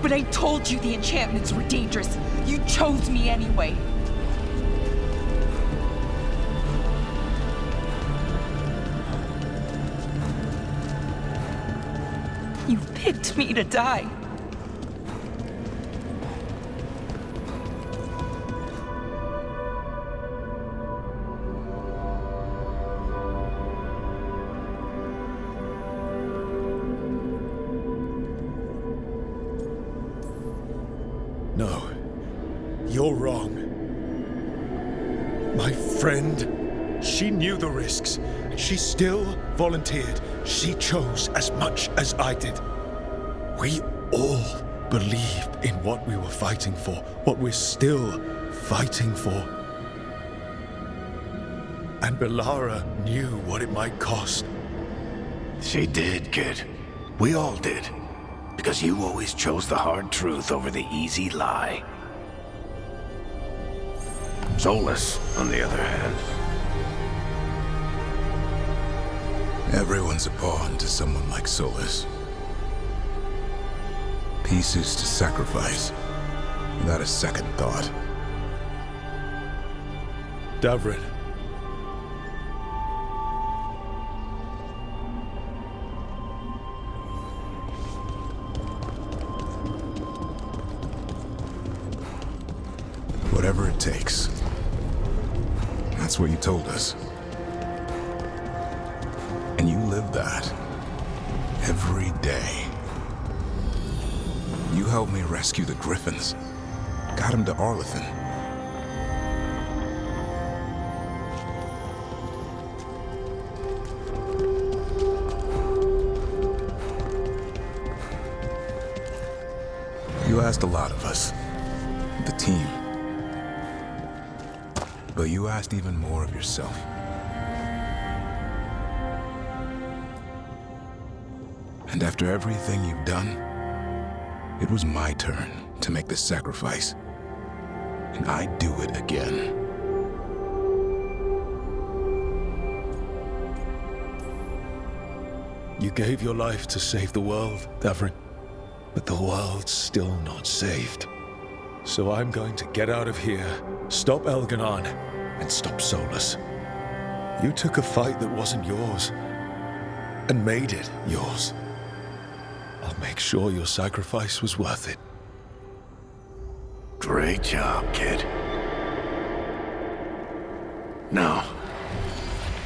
but I told you the enchantments were dangerous. You chose me anyway. You picked me to die. No, you're wrong. My friend, she knew the risks, and she still volunteered. She chose as much as I did. We all believed in what we were fighting for, what we're still fighting for. And Belara knew what it might cost. She did, kid. We all did. Because you always chose the hard truth over the easy lie. Solus, on the other hand. Everyone's a pawn to someone like Solus. Pieces to sacrifice, without a second thought. Davrin. Whatever it takes. That's what you told us. And you live that. Every day. You helped me rescue the Griffins. Got him to Arlethan. You asked a lot of us. The team. But you asked even more of yourself. And after everything you've done, It was my turn to make the sacrifice, and I'd do it again. You gave your life to save the world, Davrin, but the world's still not saved. So I'm going to get out of here, stop Elganon, and stop Solus. You took a fight that wasn't yours, and made it yours. I'll make sure your sacrifice was worth it. Great job, kid. Now,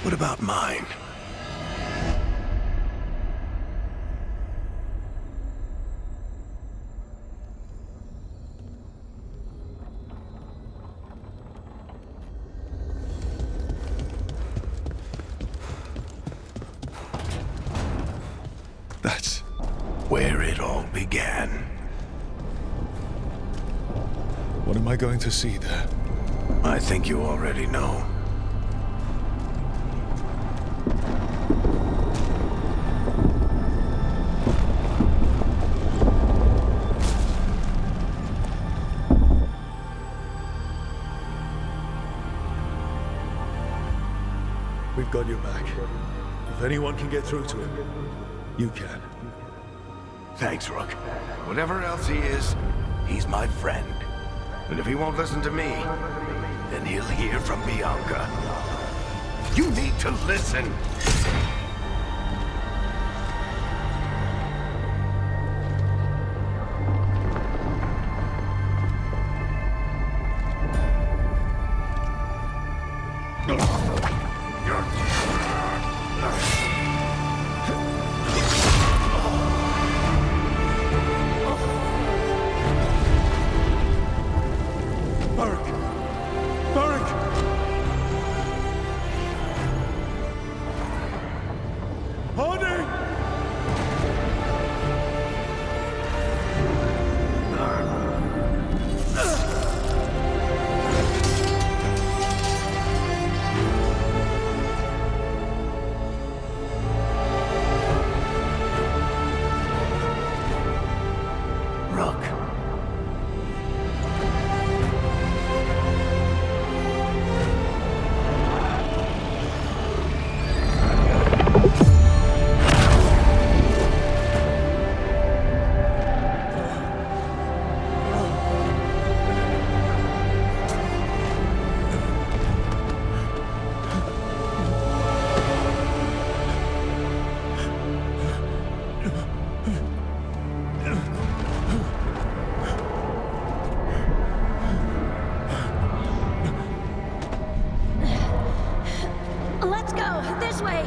what about mine? That's where it all began. What am I going to see there? I think you already know. We've got your back. If anyone can get through to him, you can. Thanks, Rook. Whatever else he is, he's my friend. And if he won't listen to me, then he'll hear from Bianca. You need to listen! Let's go! This way!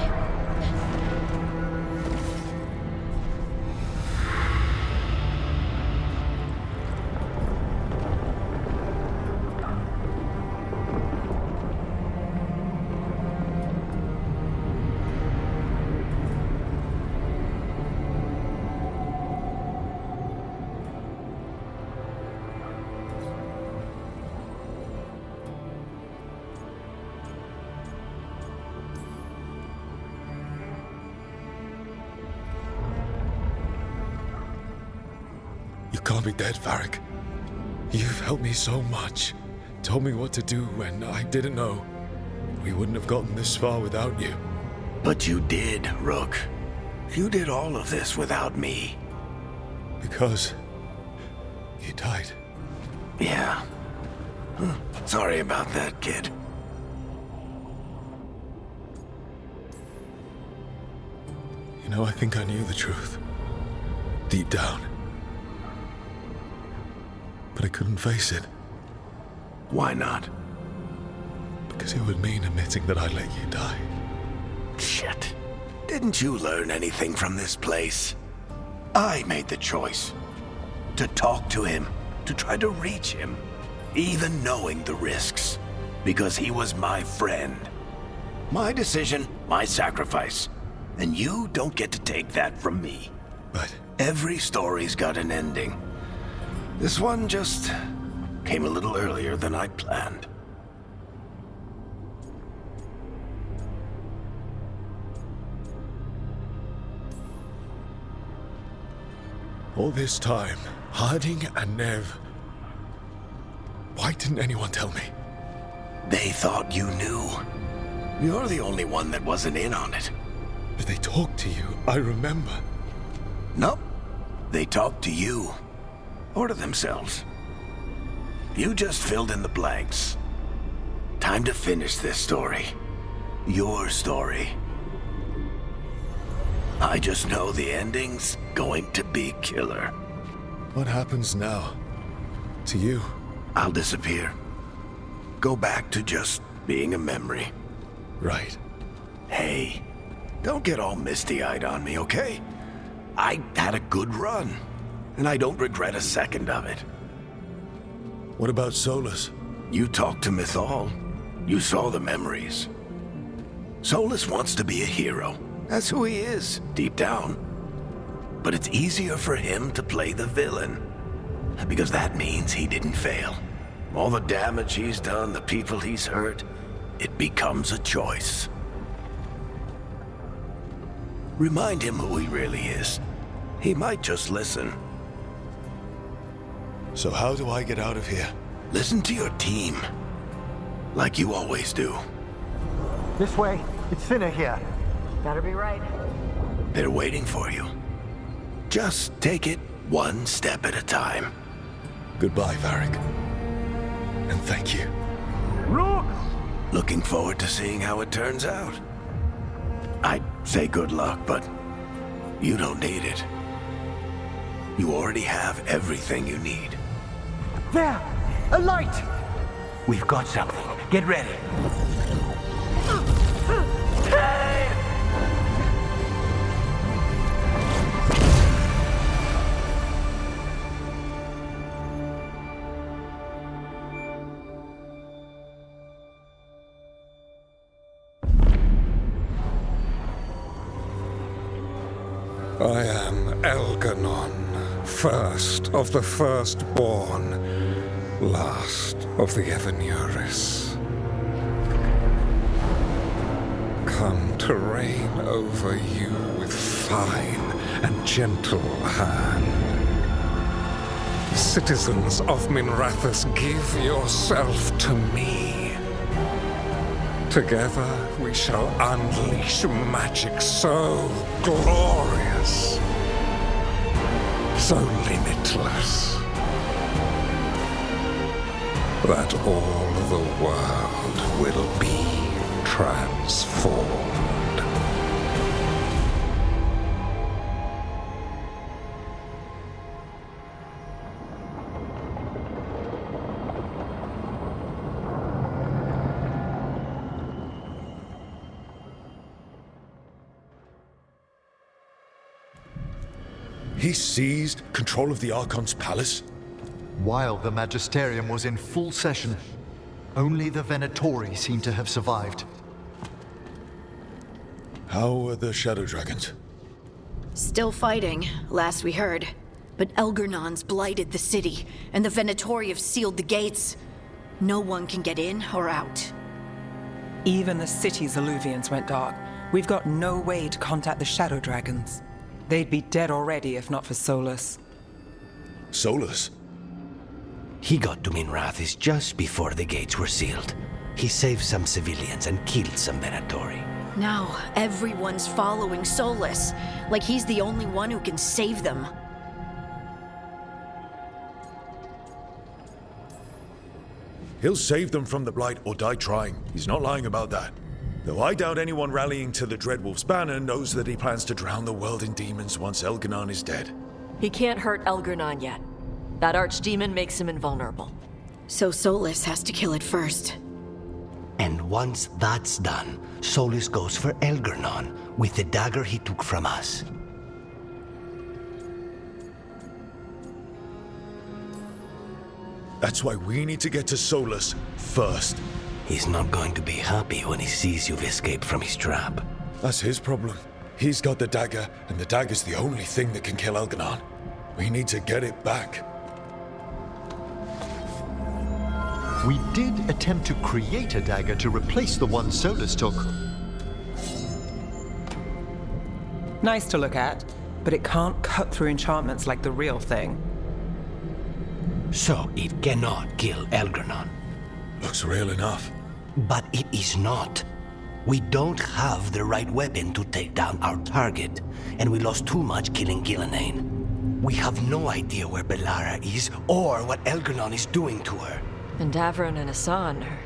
You can't be dead, Varric. You've helped me so much. Told me what to do when I didn't know. We wouldn't have gotten this far without you. But you did, Rook. You did all of this without me. Because you died. Yeah. Sorry about that, kid. You know, I think I knew the truth. Deep down. But I couldn't face it. Why not? Because it would mean admitting that I let you die. Shit. Didn't you learn anything from this place? I made the choice. To talk to him. To try to reach him. Even knowing the risks. Because he was my friend. My decision, my sacrifice. And you don't get to take that from me. But every story's got an ending. This one just came a little earlier than I'd planned. All this time, Harding and Nev... Why didn't anyone tell me? They thought you knew. You're the only one that wasn't in on it. But they talked to you, I remember. Nope. They talked to you. Or to themselves. You just filled in the blanks. Time to finish this story. Your story. I just know the ending's going to be killer. What happens now? To you? I'll disappear. Go back to just being a memory. Right. Hey, don't get all misty-eyed on me, okay? I had a good run, and I don't regret a second of it. What about Solus? You talked to Mythal. You saw the memories. Solus wants to be a hero. That's who he is, deep down. But it's easier for him to play the villain, because that means he didn't fail. All the damage he's done, the people he's hurt, it becomes a choice. Remind him who he really is. He might just listen. So how do I get out of here? Listen to your team. Like you always do. This way. It's thinner here. Better be right. They're waiting for you. Just take it one step at a time. Goodbye, Varric. And thank you. Look! Looking forward to seeing how it turns out. I'd say good luck, but you don't need it. You already have everything you need. There! A light! We've got something. Get ready. I am Elganon, first of the firstborn, last of the Evanuris. Come to reign over you with fine and gentle hand. Citizens of Minrathous, give yourself to me. Together we shall unleash magic so glorious, so limitless, that all the world will be transformed. He seized control of the Archon's palace? While the Magisterium was in full session, only the Venatori seem to have survived. How are the Shadow Dragons? Still fighting, last we heard. But Elgernon's blighted the city, and the Venatori have sealed the gates. No one can get in or out. Even the city's Illuvians went dark. We've got no way to contact the Shadow Dragons. They'd be dead already if not for Solus. Solus? He got to Minrathous just before the gates were sealed. He saved some civilians and killed some Venatori. Now, everyone's following Solus, like he's the only one who can save them. He'll save them from the Blight or die trying. He's not lying about that. Though I doubt anyone rallying to the Dreadwolf's banner knows that he plans to drown the world in demons once Elganon is dead. He can't hurt Elgernon yet. That archdemon makes him invulnerable. So Solus has to kill it first. And once that's done, Solus goes for Elgernon with the dagger he took from us. That's why we need to get to Solus first. He's not going to be happy when he sees you've escaped from his trap. That's his problem. He's got the dagger, and the dagger's the only thing that can kill Elganon. We need to get it back. We did attempt to create a dagger to replace the one Solus took. Nice to look at, but it can't cut through enchantments like the real thing. So it cannot kill Elgranon. Looks real enough. But it is not. We don't have the right weapon to take down our target, and we lost too much killing Gillenane. We have no idea where Belara is or what Elgranon is doing to her. And Davron and Hassan are...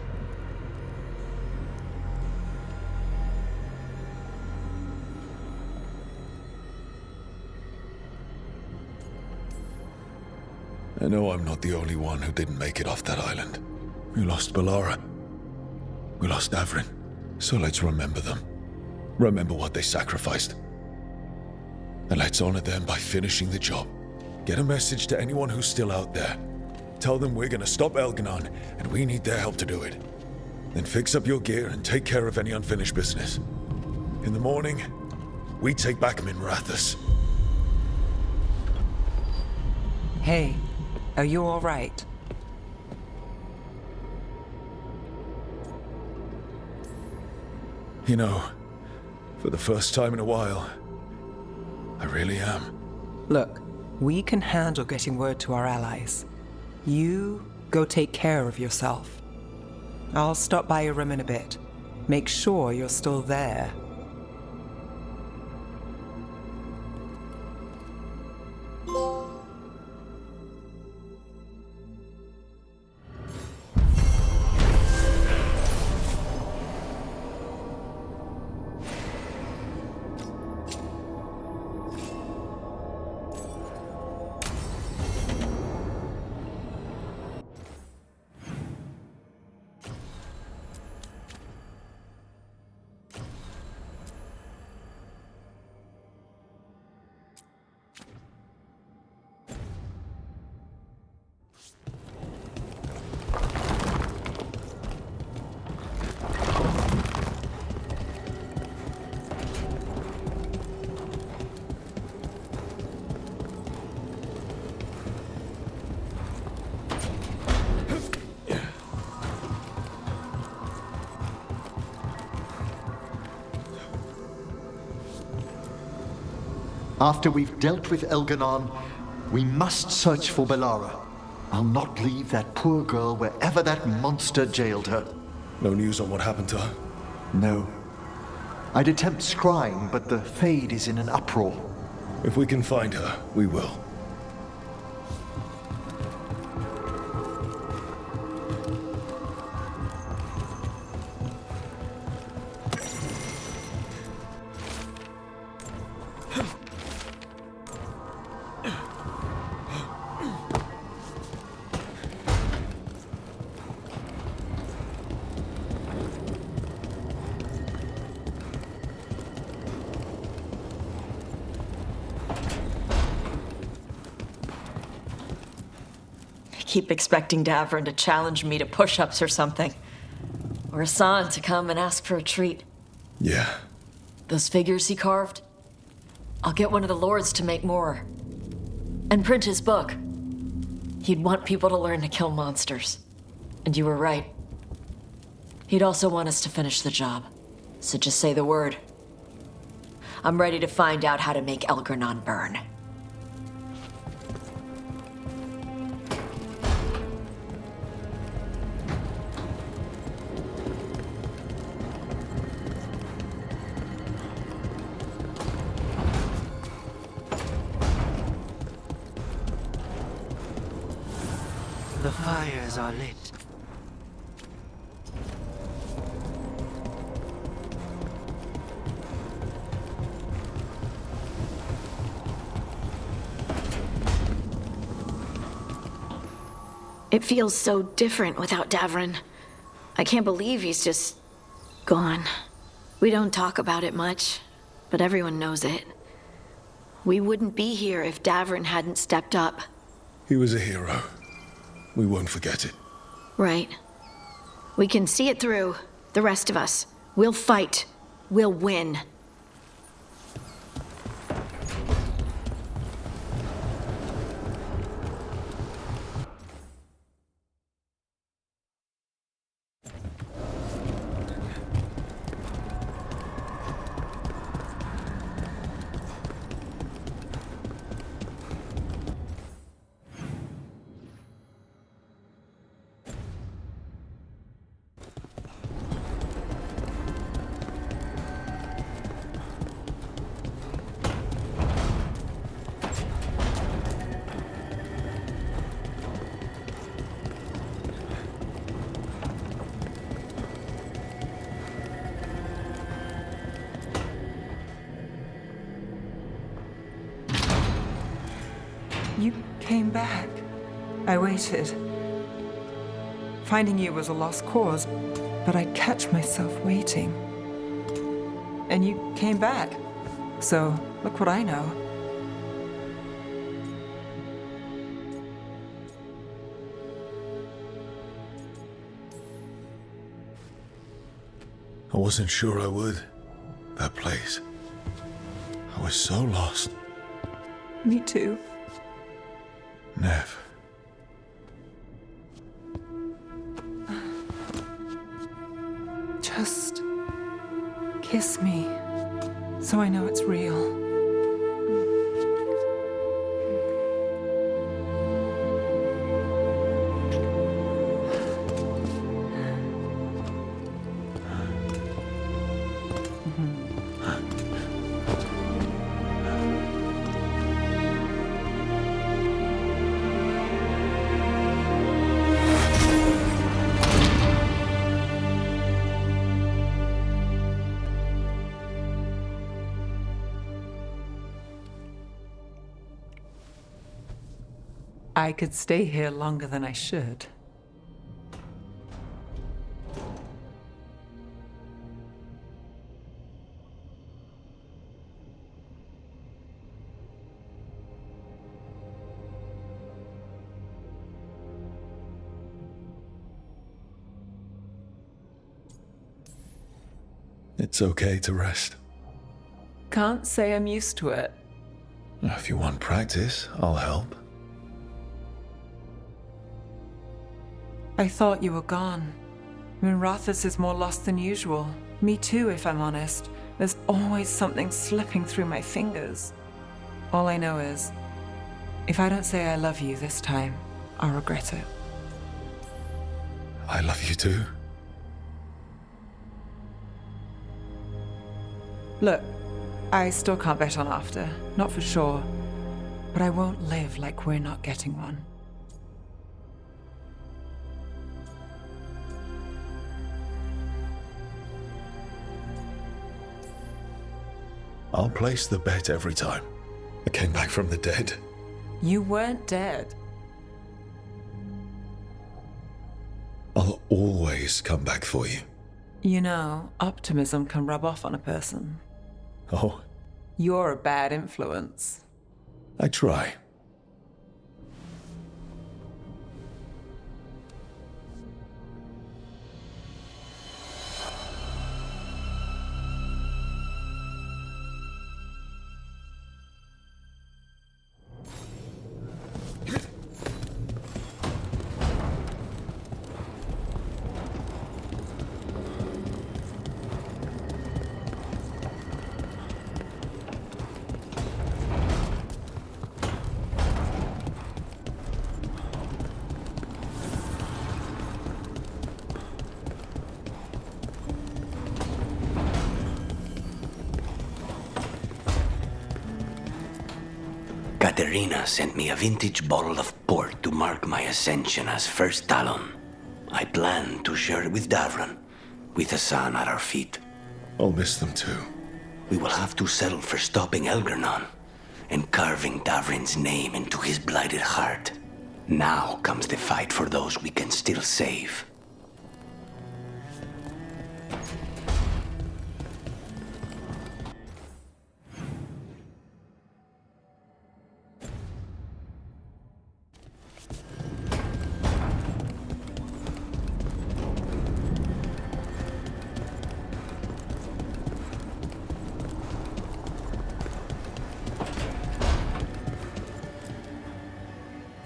I know I'm not the only one who didn't make it off that island. We lost Belara. We lost Davrin. So let's remember them. Remember what they sacrificed. And let's honor them by finishing the job. Get a message to anyone who's still out there. Tell them we're gonna stop Elganon, and we need their help to do it. Then fix up your gear and take care of any unfinished business. In the morning, we take back Minrathous. Hey, are you all right? You know, for the first time in a while, I really am. Look, we can handle getting word to our allies. You go take care of yourself. I'll stop by your room in a bit. Make sure you're still there. After we've dealt with Elganon, we must search for Belara. I'll not leave that poor girl wherever that monster jailed her. No news on what happened to her? No. I'd attempt scrying, but the Fade is in an uproar. If we can find her, we will. Keep expecting Davron to challenge me to push-ups or something. Or Hassan to come and ask for a treat. Yeah. Those figures he carved? I'll get one of the lords to make more. And print his book. He'd want people to learn to kill monsters. And you were right. He'd also want us to finish the job. So just say the word. I'm ready to find out how to make Elgranon burn. The fires are lit. It feels so different without Davron. I can't believe he's just gone. We don't talk about it much, but everyone knows it. We wouldn't be here if Davron hadn't stepped up. He was a hero. We won't forget it. Right. We can see it through, the rest of us. We'll fight. We'll win. You came back. I waited. Finding you was a lost cause, but I'd catch myself waiting. And you came back. So, look what I know. I wasn't sure I would. That place. I was so lost. Me too. Nev. Just kiss me, so I know it's real. I could stay here longer than I should. It's okay to rest. Can't say I'm used to it. If you want practice, I'll help. I thought you were gone. Minrathous is more lost than usual. Me too, if I'm honest. There's always something slipping through my fingers. All I know is, if I don't say I love you this time, I'll regret it. I love you too. Look, I still can't bet on after, not for sure. But I won't live like we're not getting one. I'll place the bet every time. I came back from the dead. You weren't dead. I'll always come back for you. You know, optimism can rub off on a person. Oh? You're a bad influence. I try. Katerina sent me a vintage bottle of port to mark my ascension as First Talon. I plan to share it with Davran, with the sun at our feet. I'll miss them too. We will have to settle for stopping Elgernon and carving Davrin's name into his blighted heart. Now comes the fight for those we can still save.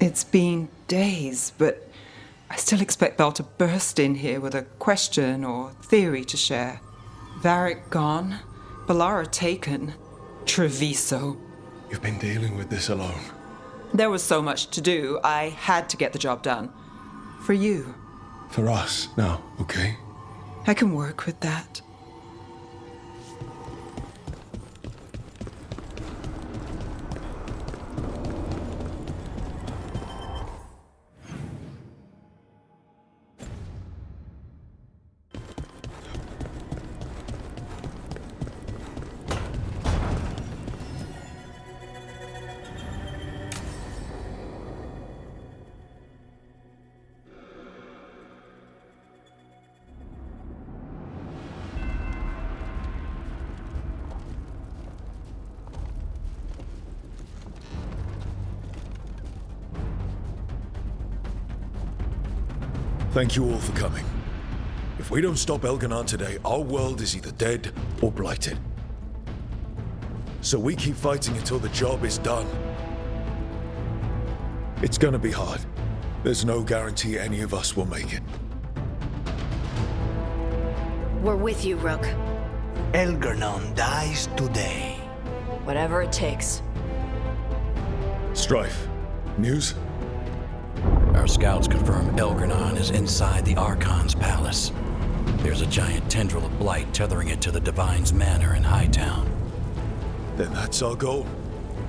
It's been days, but I still expect Belle to burst in here with a question or theory to share. Varric gone, Bellara taken, Treviso. You've been dealing with this alone. There was so much to do, I had to get the job done. For you. For us, now, okay? I can work with that. Thank you all for coming. If we don't stop Elganon today, our world is either dead or blighted. So we keep fighting until the job is done. It's gonna be hard. There's no guarantee any of us will make it. We're with you, Rook. Elganon dies today. Whatever it takes. Strife, news? Our scouts confirm Elganon is inside the Archon's palace. There's a giant tendril of blight tethering it to the Divine's manor in Hightown. Then that's our goal.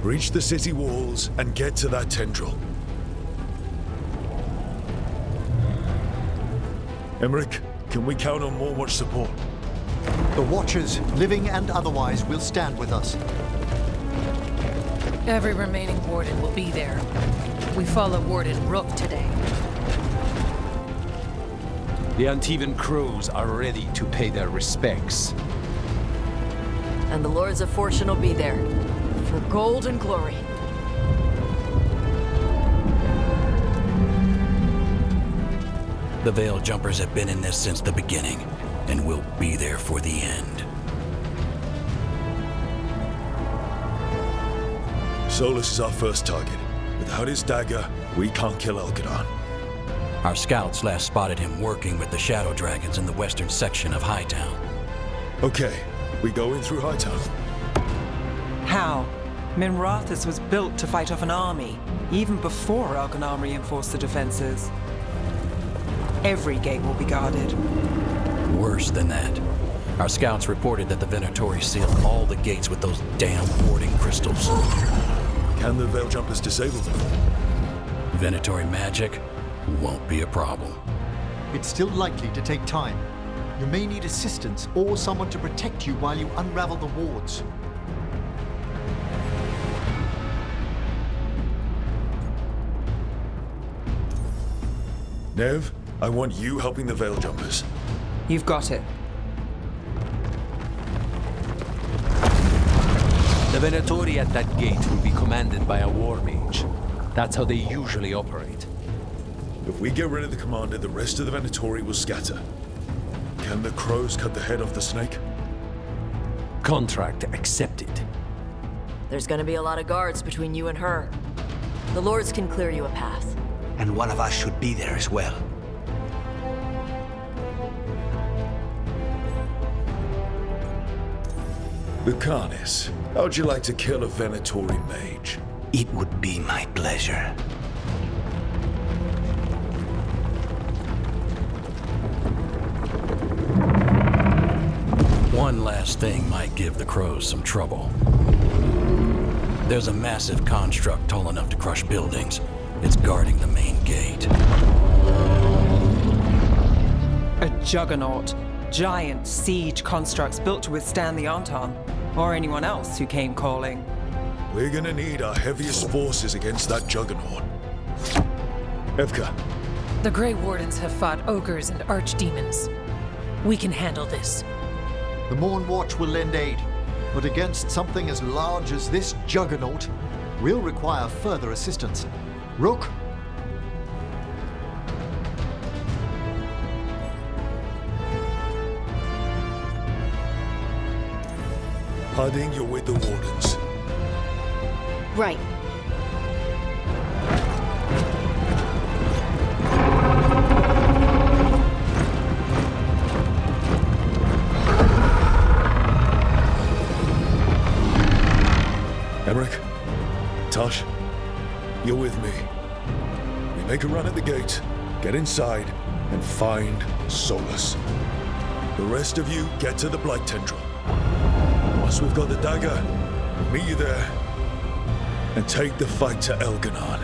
Breach the city walls and get to that tendril. Emmerich, can we count on more much support? The Watchers, living and otherwise, will stand with us. Every remaining Warden will be there. We follow Warden Rook today. The Antivan Crows are ready to pay their respects. And the Lords of Fortune will be there. For gold and glory. The Veil Jumpers have been in this since the beginning, and will be there for the end. Solus is our first target. Without his dagger, we can't kill Elganon. Our scouts last spotted him working with the Shadow Dragons in the western section of Hightown. Okay, we go in through Hightown. How? Minrathus was built to fight off an army, even before Elganon reinforced the defenses. Every gate will be guarded. Worse than that. Our scouts reported that the Venatori sealed all the gates with those damn warding crystals. Can the Veil Jumpers disable them? Venatori magic won't be a problem. It's still likely to take time. You may need assistance or someone to protect you while you unravel the wards. Nev, I want you helping the Veil Jumpers. You've got it. The Venatori at that gate will be commanded by a war mage. That's how they usually operate. If we get rid of the commander, the rest of the Venatori will scatter. Can the crows cut the head off the snake? Contract accepted. There's gonna be a lot of guards between you and her. The Lords can clear you a path. And one of us should be there as well. Lucanis, how'd you like to kill a Venatori mage? It would be my pleasure. One last thing might give the crows some trouble. There's a massive construct tall enough to crush buildings. It's guarding the main gate. A juggernaut. Giant siege constructs built to withstand the Anton, or anyone else who came calling. We're gonna need our heaviest forces against that juggernaut. Evka. The Grey Wardens have fought ogres and archdemons. We can handle this. The Morn Watch will lend aid, but against something as large as this juggernaut, we'll require further assistance. Rook? Harding, you're with the Wardens. Right. Emmerich, Tosh, you're with me. We make a run at the gate, get inside, and find Solus. The rest of you get to the Blight Tendril. Once we've got the dagger, we'll meet you there and take the fight to Elganon.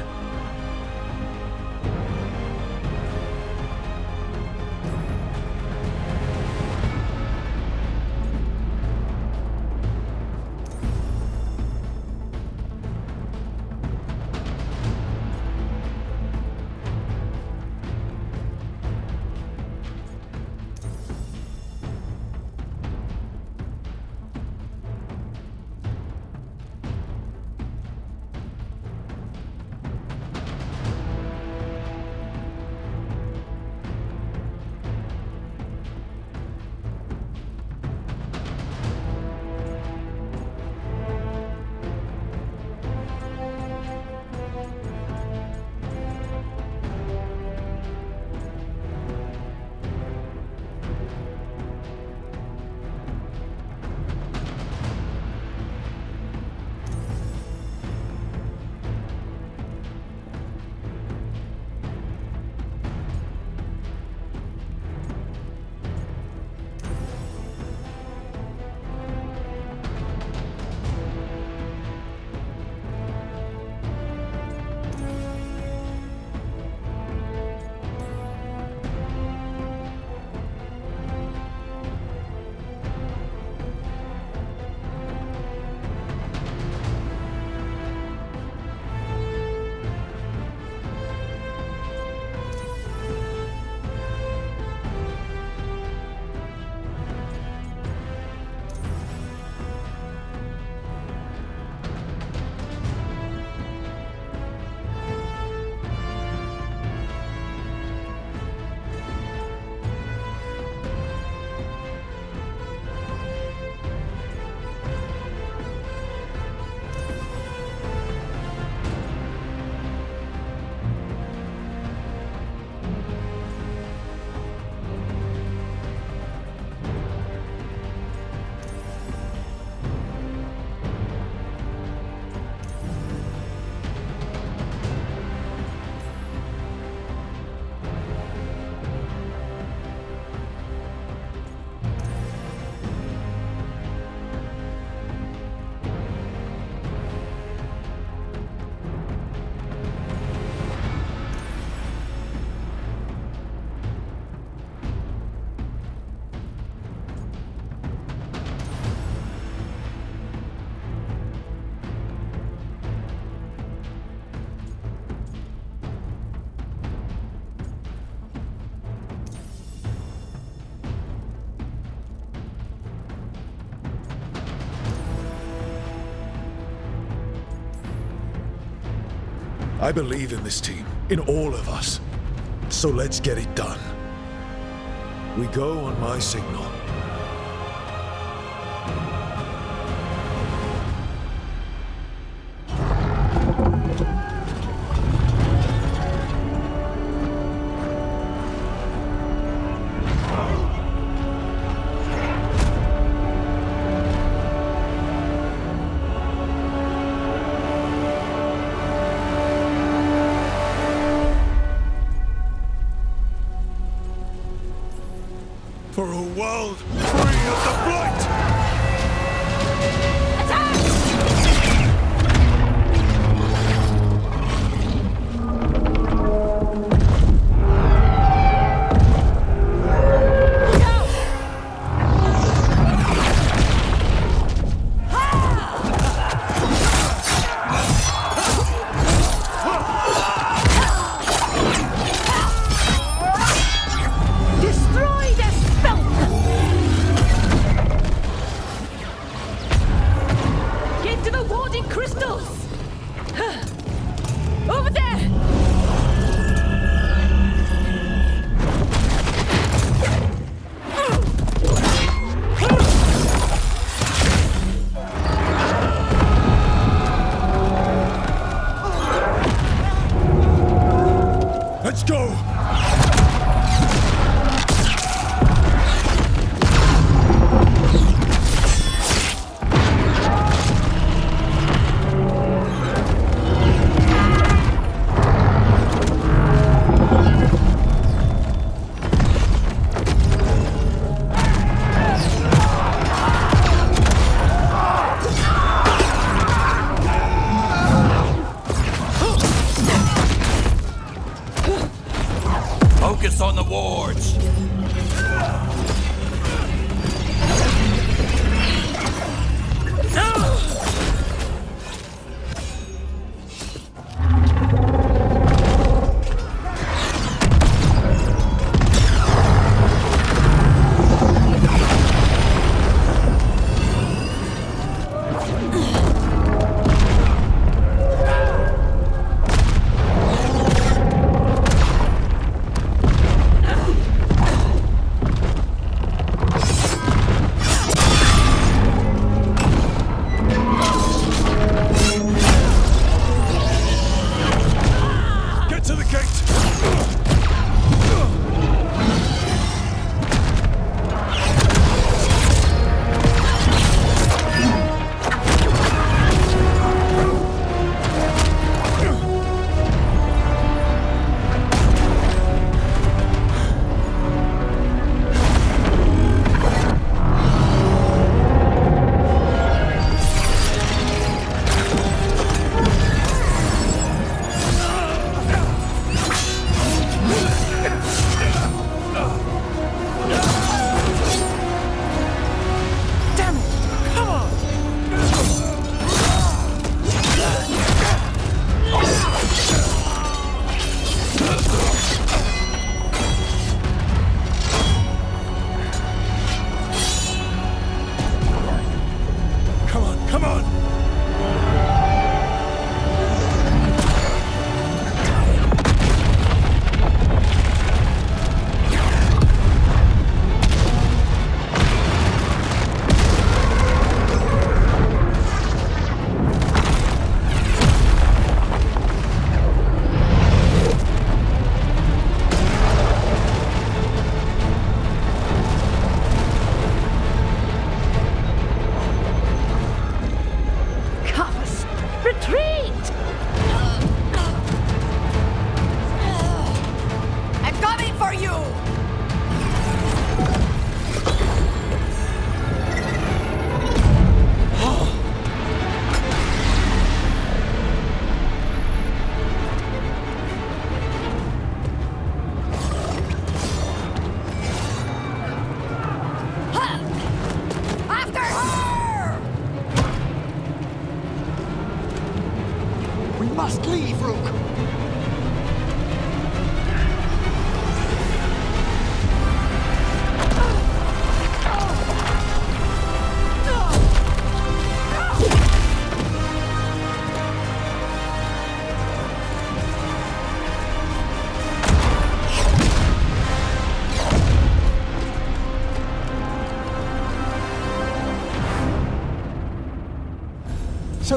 I believe in this team, in all of us. So let's get it done. We go on my signal. For a world free of the Blight! Let's go! Focus on the wards.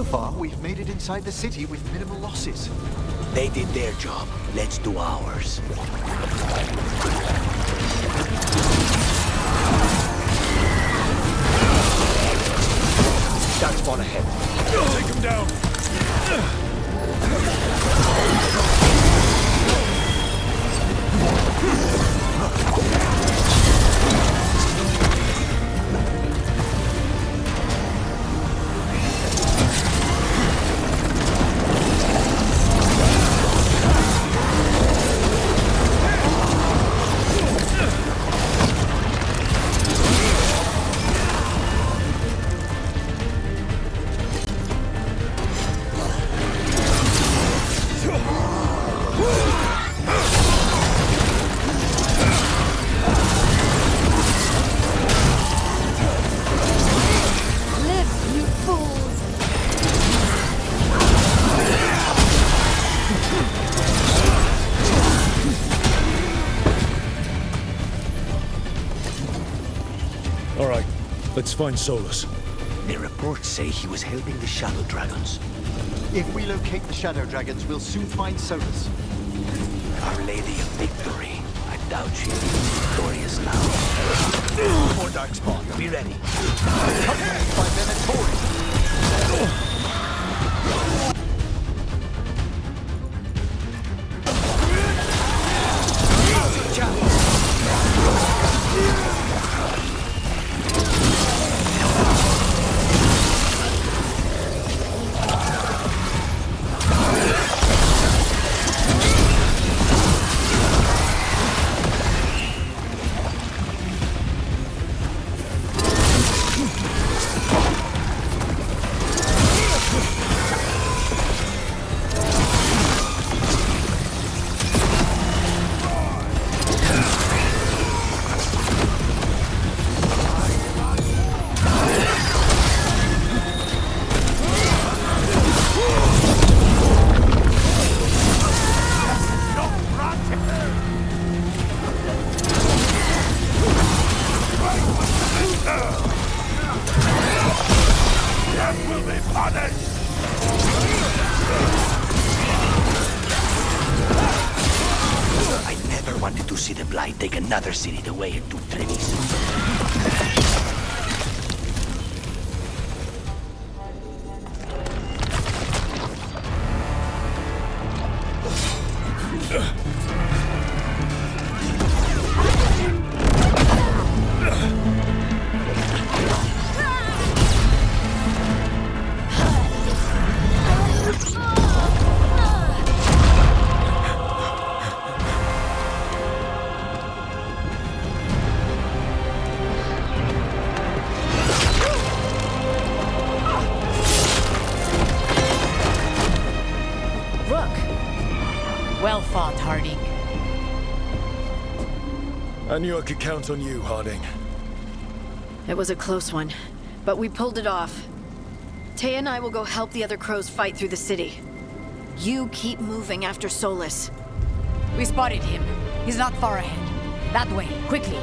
So far, we've made it inside the city with minimal losses. They did their job. Let's do ours. That's one ahead. Take him down. All right, let's find Solus. The reports say he was helping the Shadow Dragons. If we locate the Shadow Dragons, we'll soon find Solus. Our Lady of Victory. I doubt she'll be victorious now. More Darkspawn, be ready. Accompanied by Venatori. I never wanted to see the Blight take another city the way it took Treviso. Well fought, Harding. I knew I could count on you, Harding. It was a close one, but we pulled it off. Tay and I will go help the other crows fight through the city. You keep moving after Solus. We spotted him. He's not far ahead. That way, quickly.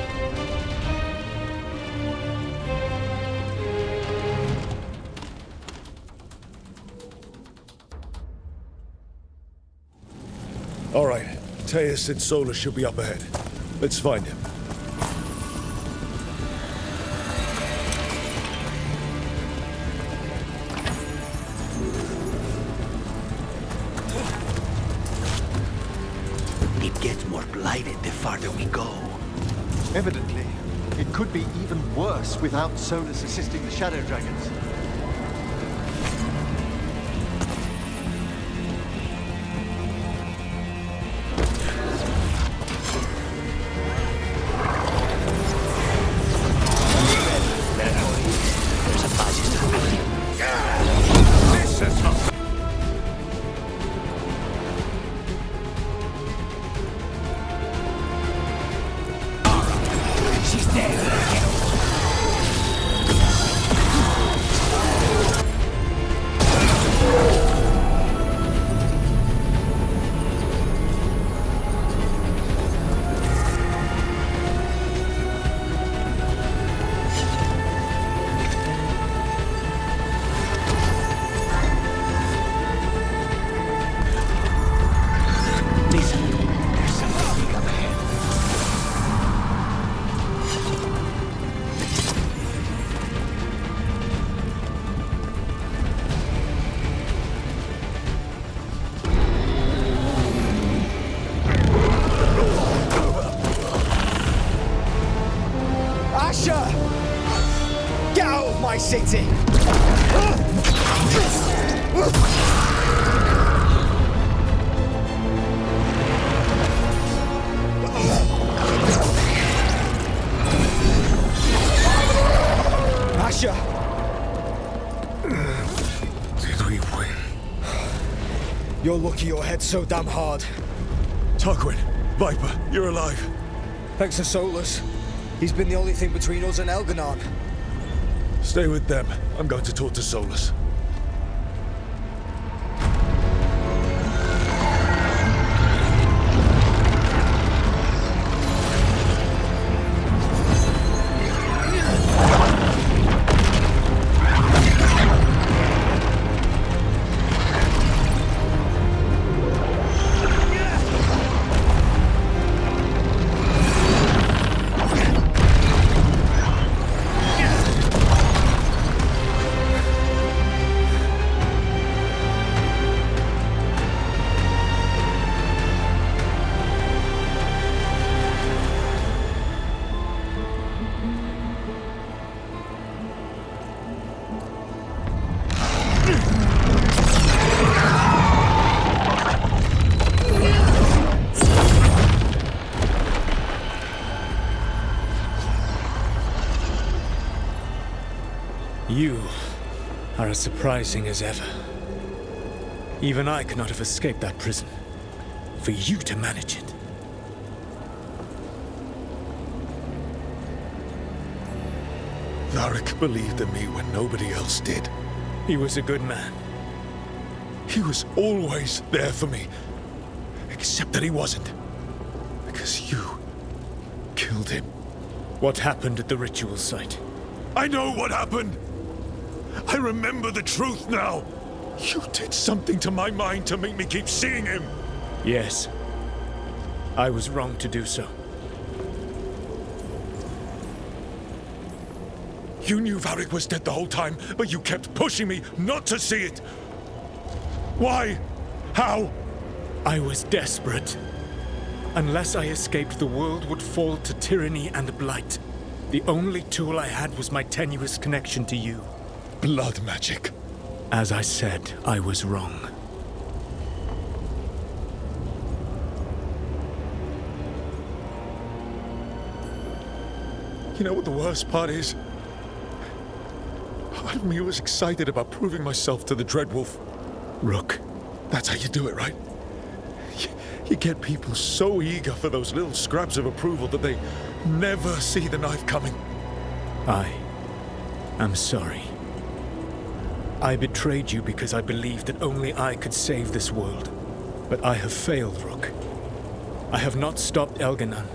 All right, Taya said Solus should be up ahead. Let's find him. It gets more blighted the farther we go. Evidently, it could be even worse without Solus assisting the Shadow Dragons. city! Asher! Did we win? You're lucky your head's so damn hard. Tarquin, Viper, you're alive. Thanks to Solus. He's been the only thing between us and Elganon. Stay with them. I'm going to talk to Solus. You are as surprising as ever. Even I could not have escaped that prison. For you to manage it. Varric believed in me when nobody else did. He was a good man. He was always there for me. Except that he wasn't. Because you killed him. What happened at the ritual site? I know what happened! I remember the truth now! You did something to my mind to make me keep seeing him! Yes. I was wrong to do so. You knew Varric was dead the whole time, but you kept pushing me not to see it! Why? How? I was desperate. Unless I escaped, the world would fall to tyranny and blight. The only tool I had was my tenuous connection to you. Blood magic. As I said, I was wrong. You know what the worst part is? Part of me was excited about proving myself to the Dreadwolf. Rook. That's how you do it, right? You get people so eager for those little scraps of approval that they never see the knife coming. I am sorry. I betrayed you because I believed that only I could save this world. But I have failed, Rook. I have not stopped Elganon.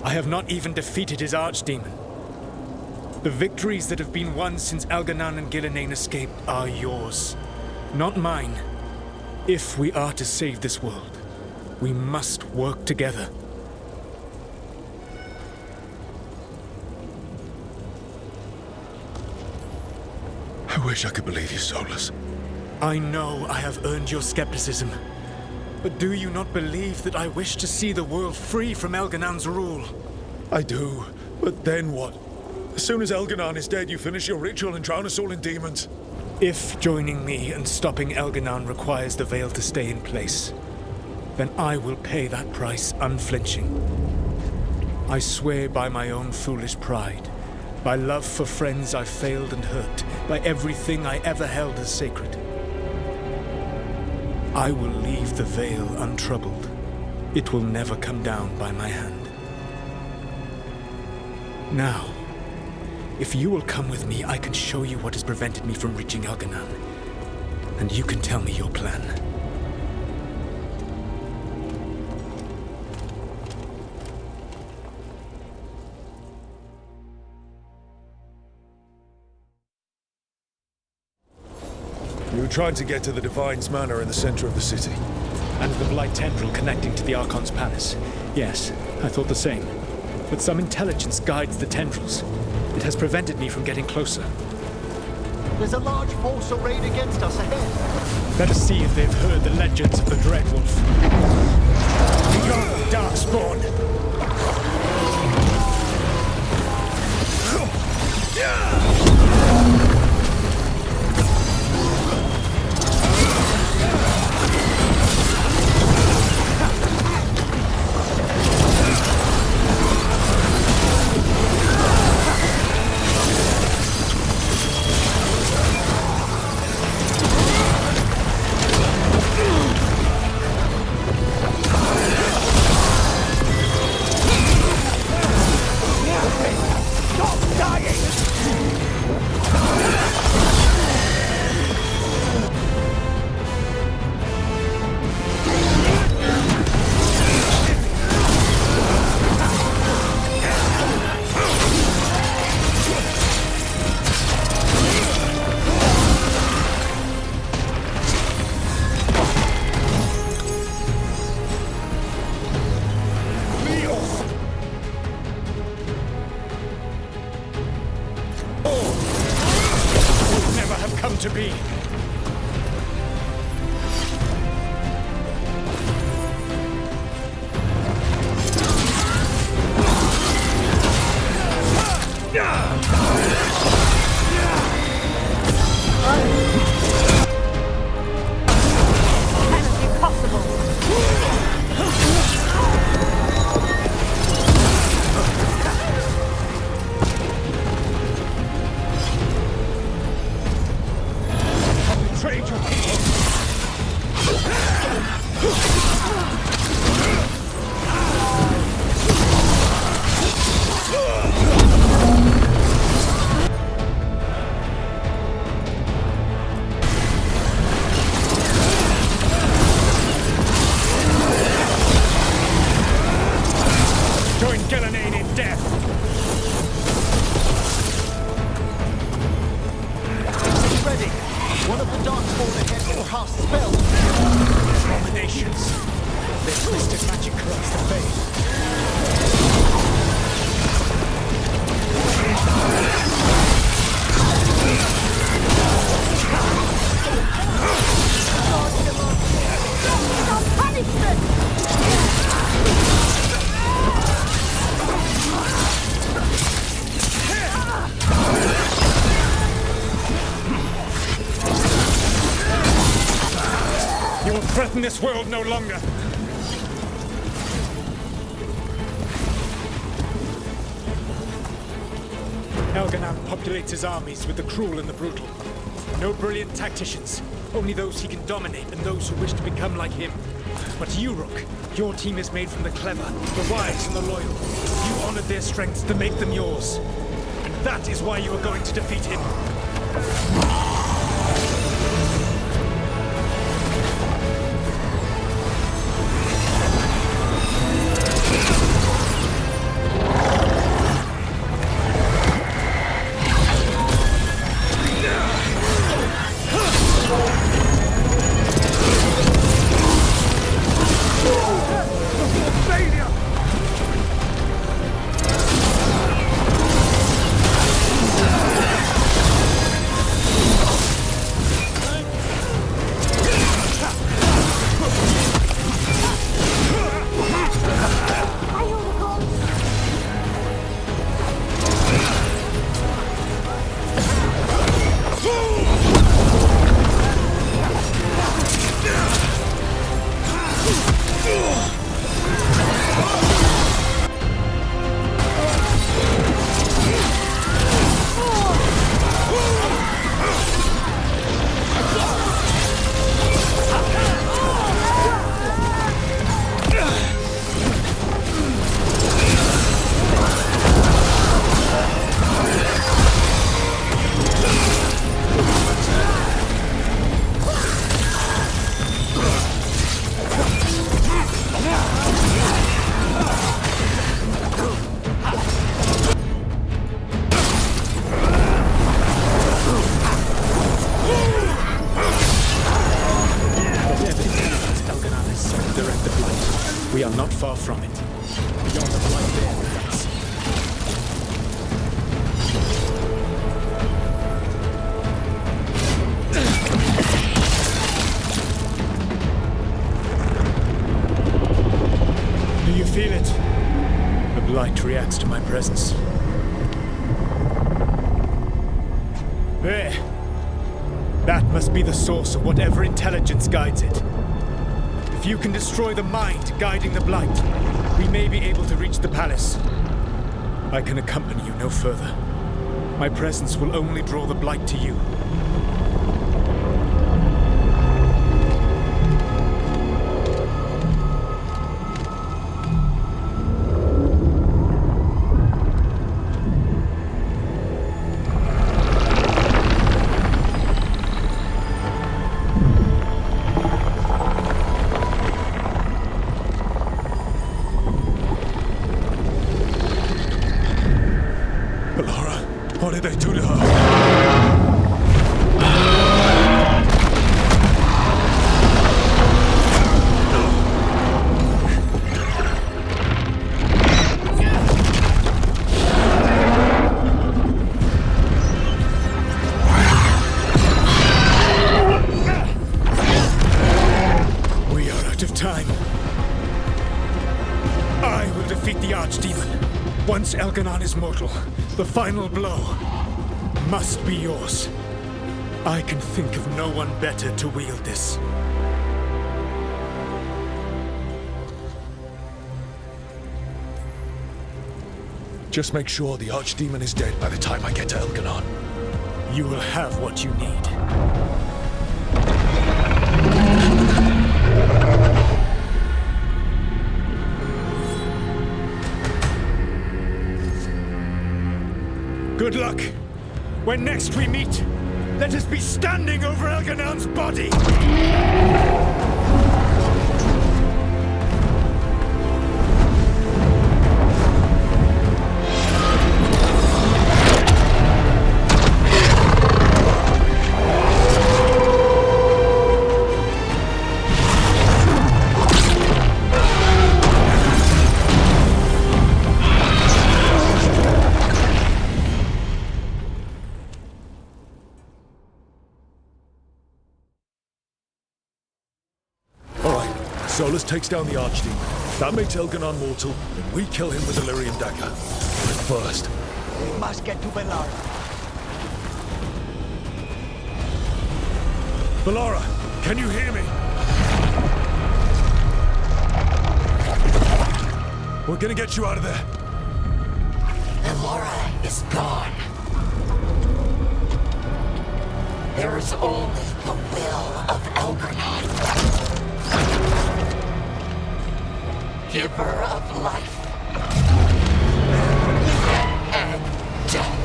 I have not even defeated his archdemon. The victories that have been won since Elganon and Gillenane escaped are yours, not mine. If we are to save this world, we must work together. I wish I could believe you, Solus. I know I have earned your skepticism. But do you not believe that I wish to see the world free from Elganon's rule? I do, but then what? As soon as Elganon is dead, you finish your ritual and drown us all in demons. If joining me and stopping Elganon requires the veil to stay in place, then I will pay that price unflinching. I swear by my own foolish pride, by love for friends I failed and hurt, by everything I ever held as sacred. I will leave the veil untroubled. It will never come down by my hand. Now, if you will come with me, I can show you what has prevented me from reaching Elganon. And you can tell me your plan. You were trying to get to the Divine's Manor in the center of the city. And the Blight Tendril connecting to the Archon's Palace. Yes, I thought the same. But some intelligence guides the tendrils. It has prevented me from getting closer. There's a large force arrayed against us ahead. Let us see if they've heard the legends of the Dreadwolf. Begone, Darkspawn! Yeah! threaten this world no longer. Elganon populates his armies with the cruel and the brutal. No brilliant tacticians, only those he can dominate and those who wish to become like him. But you, Rook, your team is made from the clever, the wise, and the loyal. You honored their strengths to make them yours. And that is why you are going to defeat him. We are not far from it. Beyond the blight there that's... Do you feel it? The blight reacts to my presence. There. That must be the source of whatever intelligence guides it. If you can destroy the mind guiding the blight, we may be able to reach the palace. I can accompany you no further. My presence will only draw the blight to you. What did they do to her? We are out of time. I will defeat the Archdemon. Once Elganon is mortal, the final blow must be yours. I can think of no one better to wield this. Just make sure the Archdemon is dead by the time I get to Elganon. You will have what you need. Good luck. When next we meet, let us be standing over Elganon's body! Solus takes down the Archdemon. That makes Elganon mortal, and we kill him with the Lyrian dagger. But first, we must get to Veilguard. Velara, can you hear me? We're gonna get you out of there. Bellara is gone. There is only the will of Elgranon. Giver of life and death.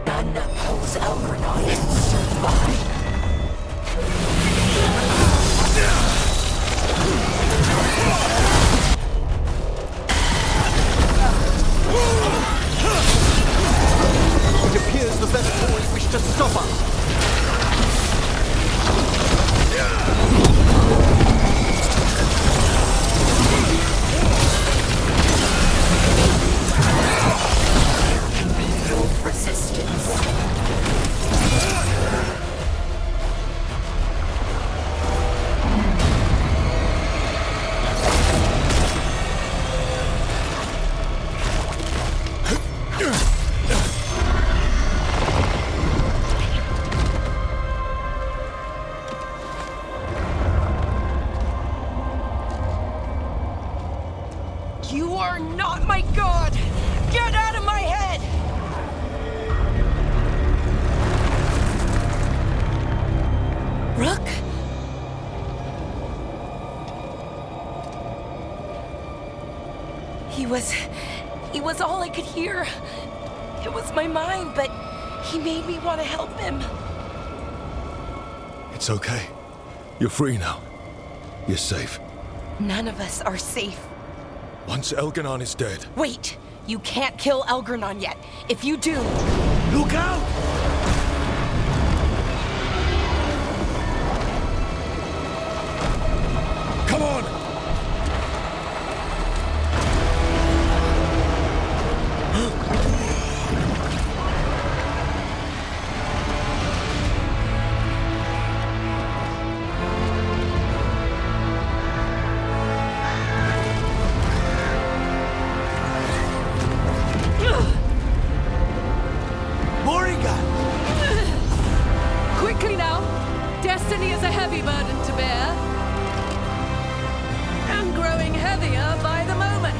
None oppose Elgranon and survive. It appears the Veilguard wish to stop us. There can be no resistance. You are not my god! Get out of my head! Rook? He was all I could hear. It was my mind, but he made me want to help him. It's okay. You're free now. You're safe. None of us are safe. Once Elgranon is dead. Wait! You can't kill Elgranon yet. If you do... Look out! Come on! Quickly now! Destiny is a heavy burden to bear. And growing heavier by the moment.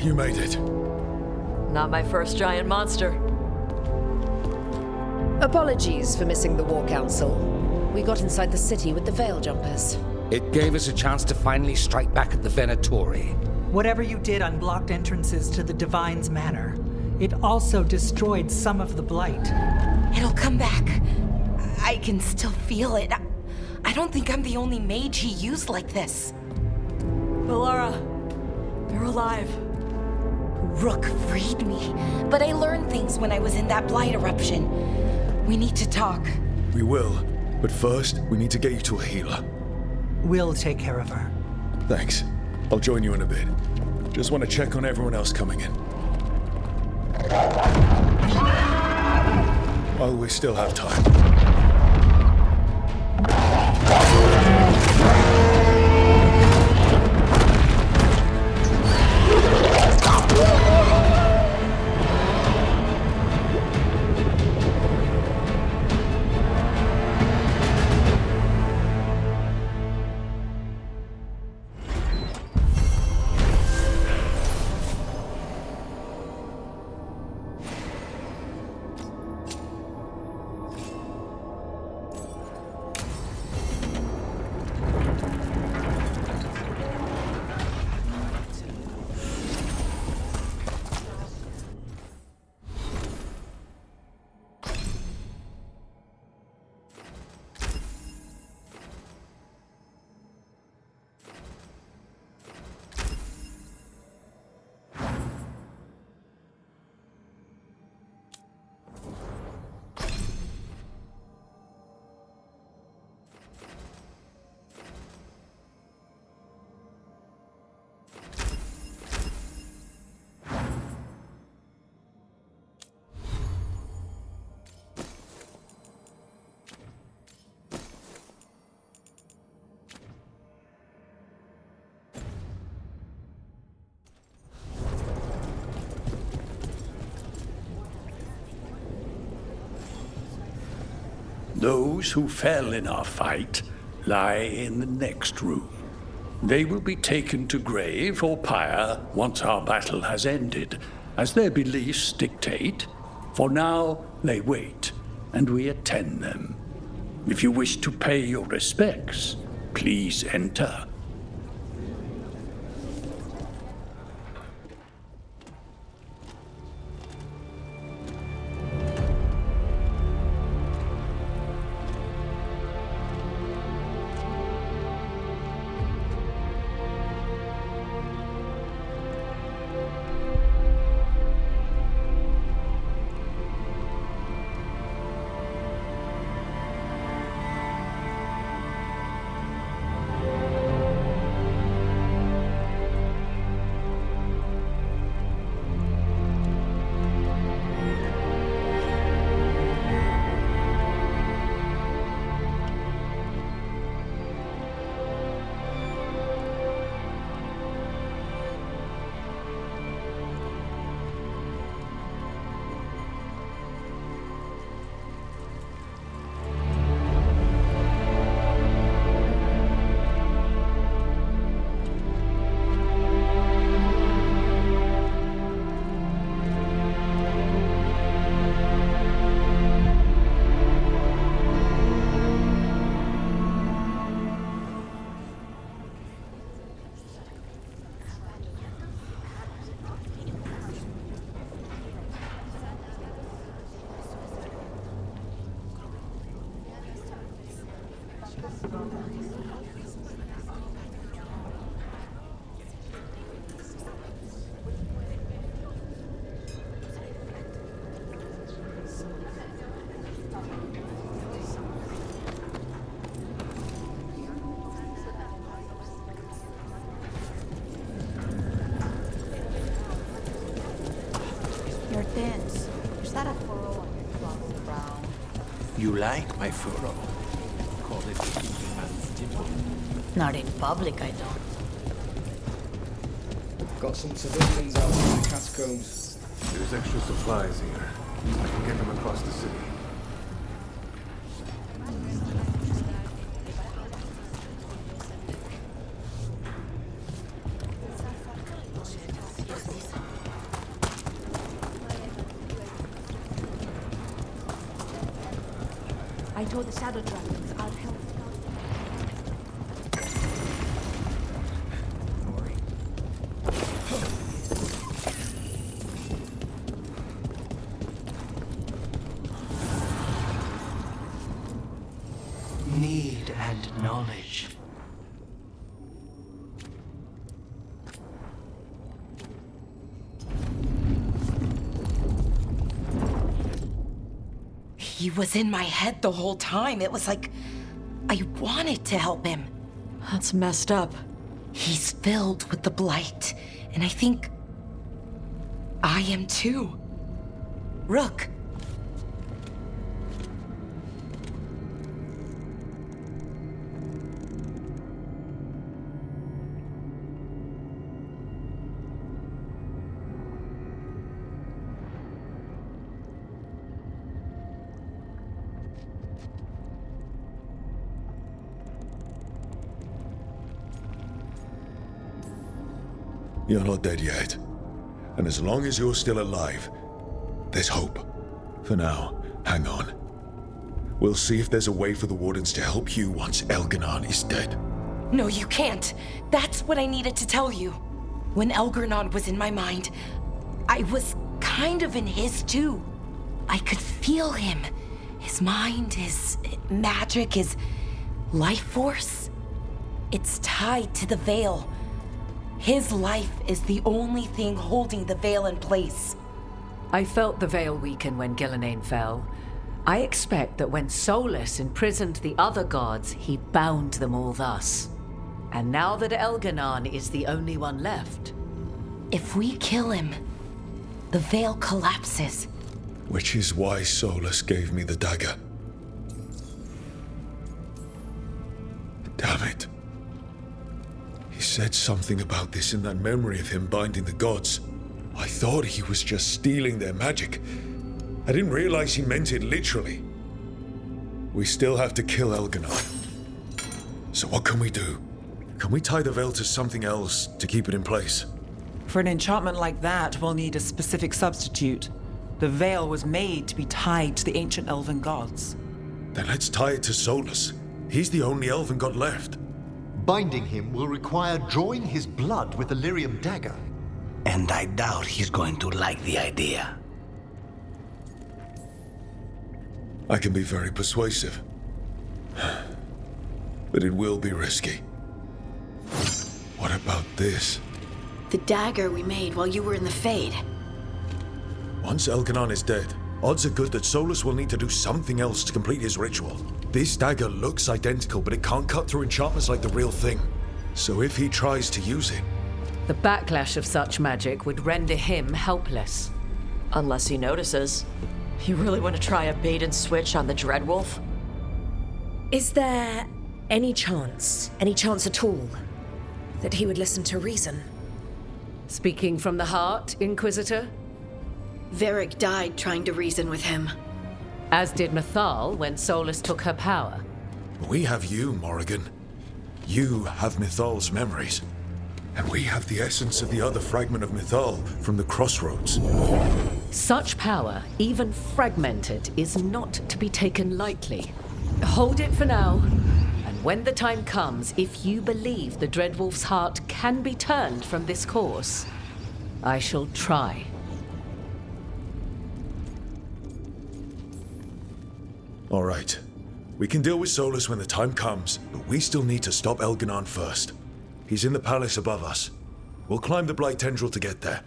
You made it. Not my first giant monster. Apologies for missing the War Council. We got inside the city with the Veil Jumpers. It gave us a chance to finally strike back at the Venatori. Whatever you did unblocked entrances to the Divine's Manor. It also destroyed some of the Blight. It'll come back. I can still feel it. I don't think I'm the only mage he used like this. Bellara, you're alive. Rook freed me, but I learned things when I was in that blight eruption. We need to talk. We will. But first, we need to get you to a healer. We'll take care of her. Thanks. I'll join you in a bit. Just want to check on everyone else coming in. While we still have time. Those who fell in our fight lie in the next room. They will be taken to grave or pyre once our battle has ended, as their beliefs dictate. For now, they wait, and we attend them. If you wish to pay your respects, please enter. You're dense. Is that a furrow on your cloth brown? You like my furrow? Call it a man's dimple. Not in public, I don't. Got some civilians out in the catacombs. There's extra supplies here. I can get them across the city. I told the Shadow Dragons I'd help. Need and knowledge. He was in my head the whole time. It was like I wanted to help him. That's messed up. He's filled with the blight, and I think I am too. Rook. You're not dead yet. And as long as you're still alive, there's hope. For now, hang on. We'll see if there's a way for the Wardens to help you once Elganon is dead. No, you can't. That's what I needed to tell you. When Elgarnon was in my mind, I was kind of in his too. I could feel him. His mind, his magic, his life force. It's tied to the Veil. His life is the only thing holding the Veil in place. I felt the Veil weaken when Gillenane fell. I expect that when Solus imprisoned the other gods, he bound them all thus. And now that Elganon is the only one left... If we kill him, the Veil collapses. Which is why Solus gave me the dagger. Damn it. He said something about this in that memory of him binding the gods. I thought he was just stealing their magic. I didn't realize he meant it literally. We still have to kill Elganon. So what can we do? Can we tie the veil to something else to keep it in place? For an enchantment like that, we'll need a specific substitute. The veil was made to be tied to the ancient elven gods. Then let's tie it to Solus. He's the only elven god left. Binding him will require drawing his blood with the lyrium dagger. And I doubt he's going to like the idea. I can be very persuasive. But it will be risky. What about this? The dagger we made while you were in the Fade. Once Elganon is dead, odds are good that Solus will need to do something else to complete his ritual. This dagger looks identical, but it can't cut through enchantments like the real thing. So if he tries to use it... The backlash of such magic would render him helpless. Unless he notices. You really want to try a bait and switch on the Dreadwolf? Is there any chance at all, that he would listen to reason? Speaking from the heart, Inquisitor? Varric died trying to reason with him. As did Mythal when Solus took her power. We have you, Morrigan. You have Mythal's memories. And we have the essence of the other fragment of Mythal from the Crossroads. Such power, even fragmented, is not to be taken lightly. Hold it for now. And when the time comes, if you believe the Dreadwolf's heart can be turned from this course, I shall try. All right. We can deal with Solus when the time comes, but we still need to stop Elganon first. He's in the palace above us. We'll climb the Blight Tendril to get there.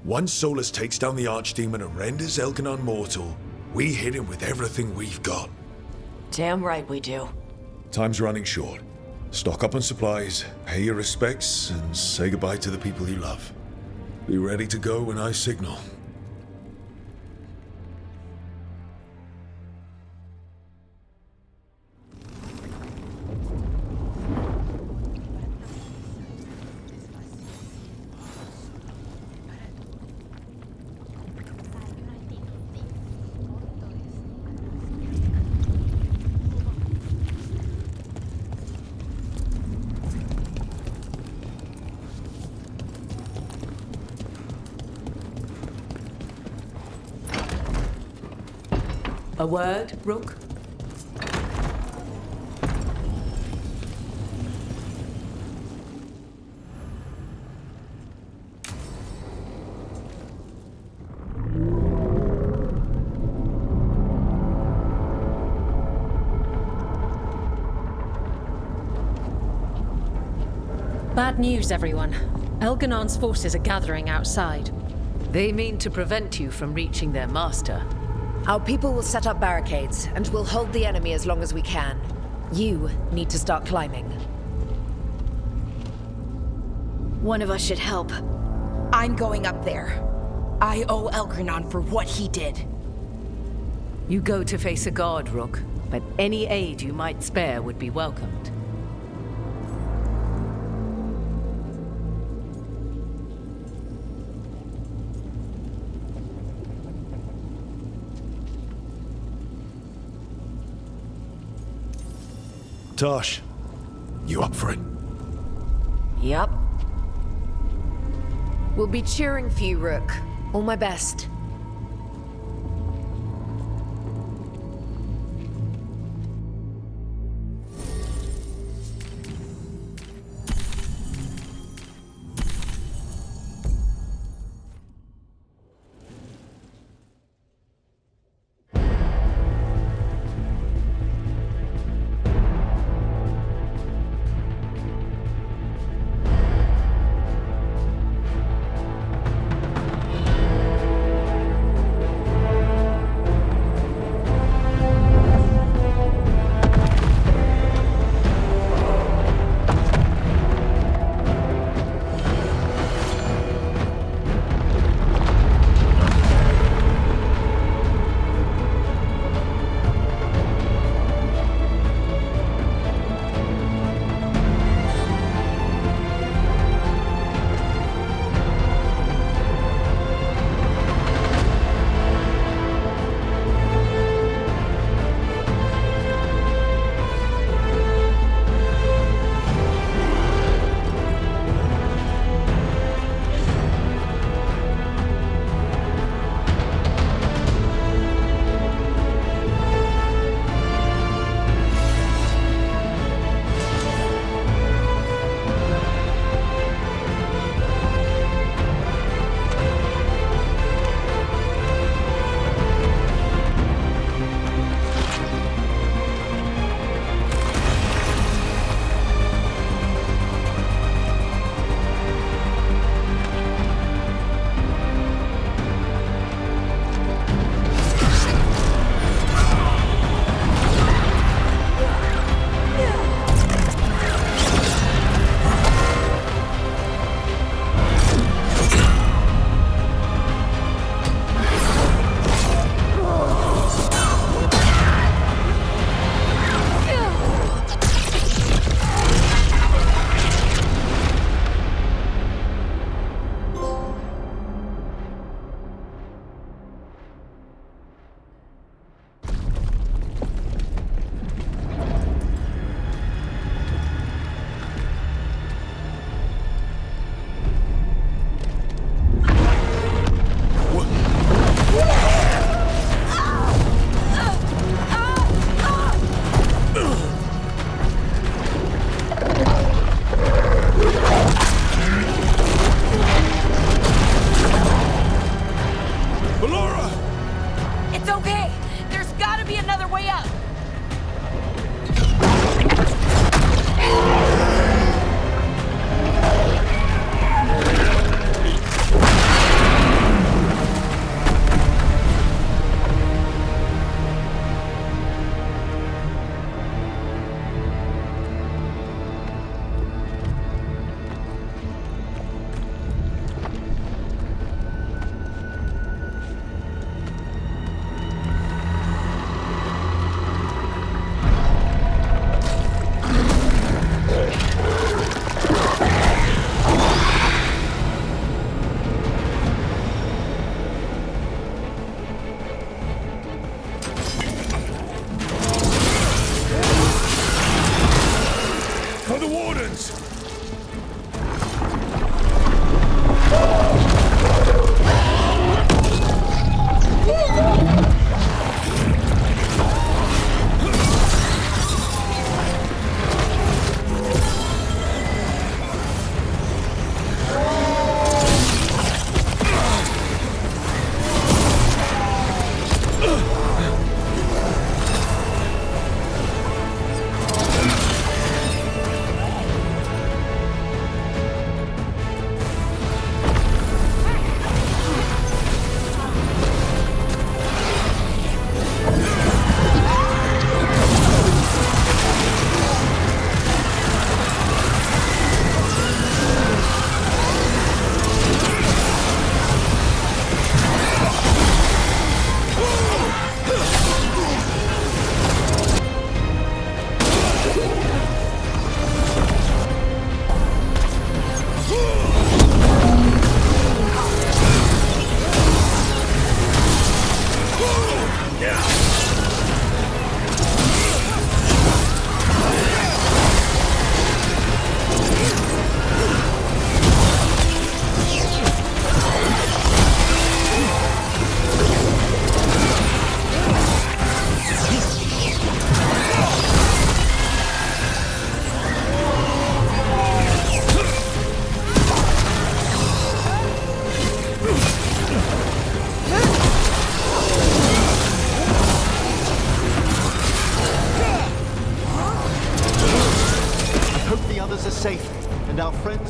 Once Solus takes down the Archdemon and renders Elganon mortal, we hit him with everything we've got. Damn right we do. Time's running short. Stock up on supplies, pay your respects, and say goodbye to the people you love. Be ready to go when I signal. A word, Rook? Bad news, everyone. Elganon's forces are gathering outside. They mean to prevent you from reaching their master. Our people will set up barricades, and we'll hold the enemy as long as we can. You need to start climbing. One of us should help. I'm going up there. I owe Elganon for what he did. You go to face a guard, Rook, but any aid you might spare would be welcomed. Tosh, you up for it? Yup. We'll be cheering for you, Rook. All my best.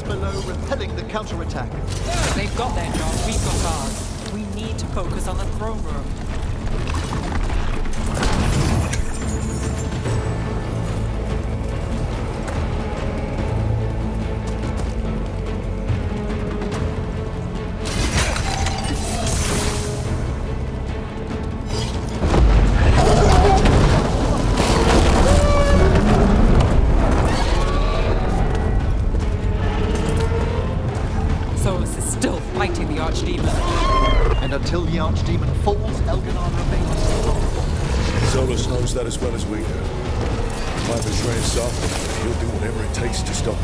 guards below repelling the counterattack. They've got their job, we've got ours. We need to focus on the throne room. Until the Archdemon falls, Elganon remains. Solus knows that as well as we do. By betraying soft, he'll do whatever it takes to stop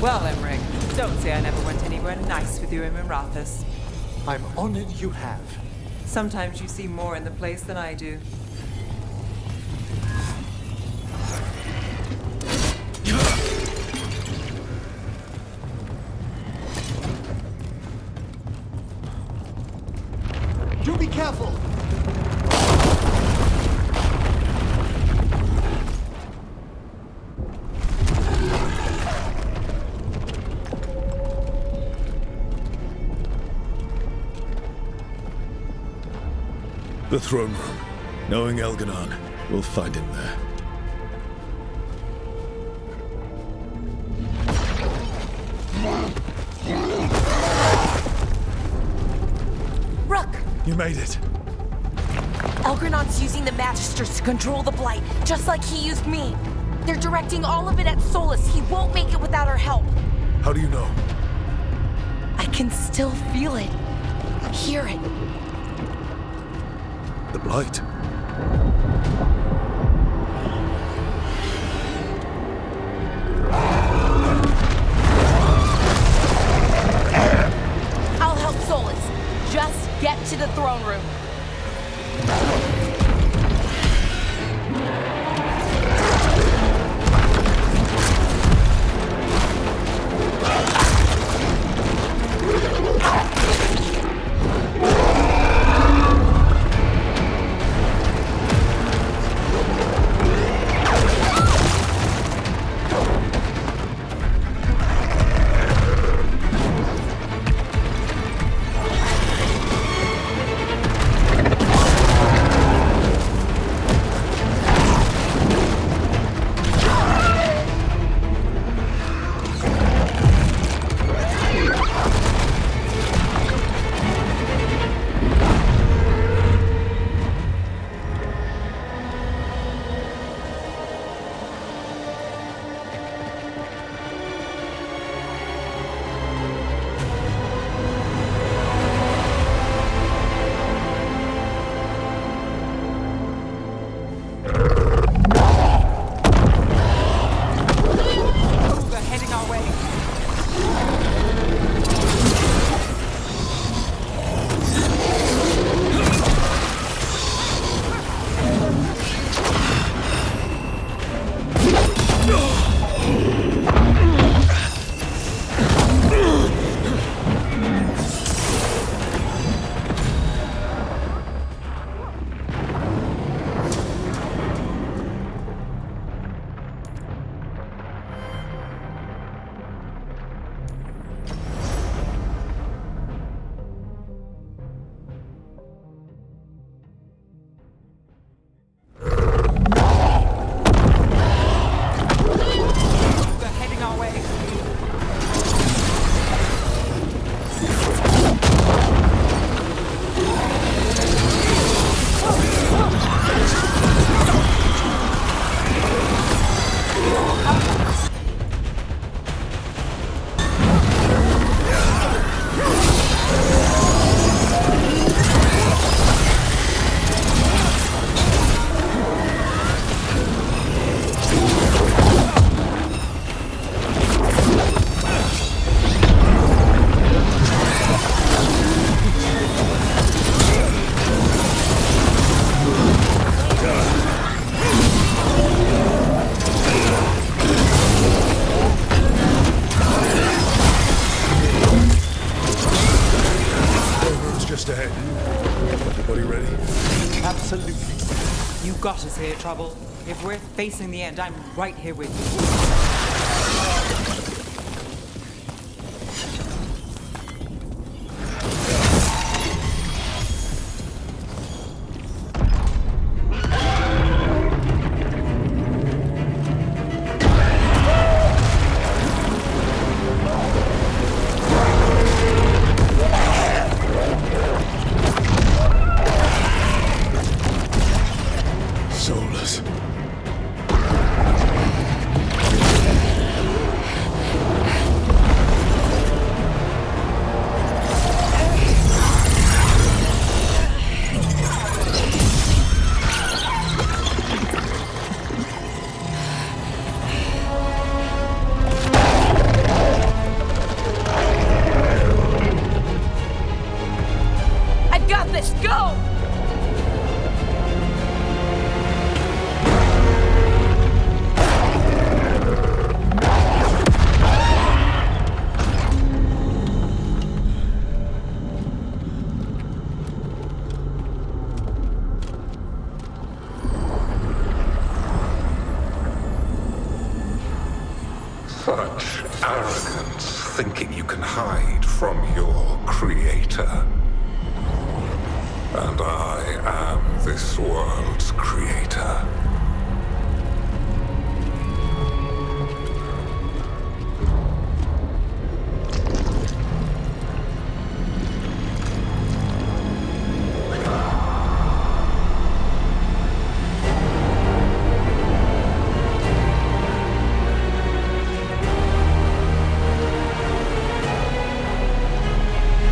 Well, Emmerich, don't say I never went anywhere nice with you in Mirathus. I'm honored you have. Sometimes you see more in the place than I do. Do be careful! The throne room. Knowing Elganon, we'll find him there. Rook! You made it. Elgranon's using the Magisters to control the Blight, just like he used me. They're directing all of it at Solus. He won't make it without our help. How do you know? I can still feel it. Hear it. The Blight. I'll help Solus. Just get to the throne room. You've got us here, Trouble. If we're facing the end, I'm right here with you. Soulless. I've got this! Go! Such arrogance, thinking you can hide from your creator. And I am this world's creator.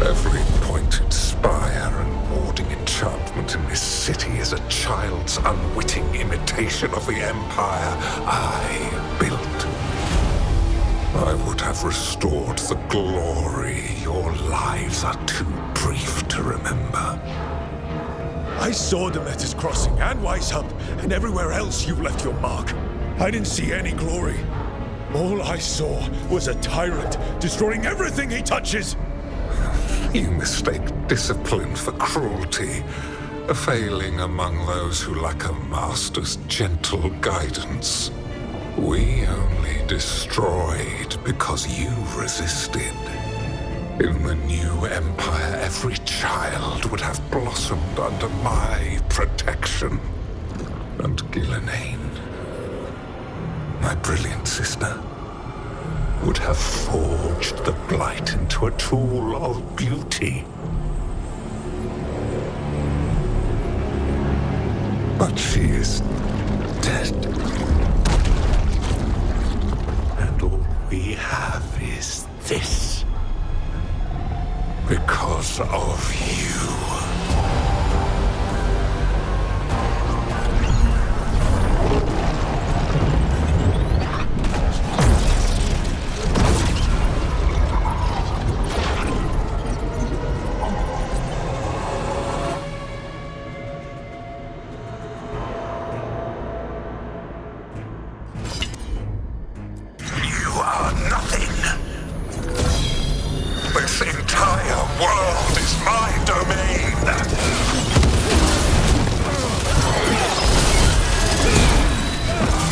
Every pointed spire and warding enchantment in this city is a child's unwitting imitation of the empire I built. I would have restored the glory. Your lives are too brief to remember. I saw Demeter's Crossing and Weishaupt, and everywhere else you left your mark. I didn't see any glory. All I saw was a tyrant destroying everything he touches. You mistake discipline for cruelty, a failing among those who lack a master's gentle guidance. We only destroyed because you resisted. In the new empire, every child would have blossomed under my protection. And Gillenane, my brilliant sister, would have forged the blight into a tool of beauty. But she is dead. And all we have is this. Because of you. This entire world is my domain!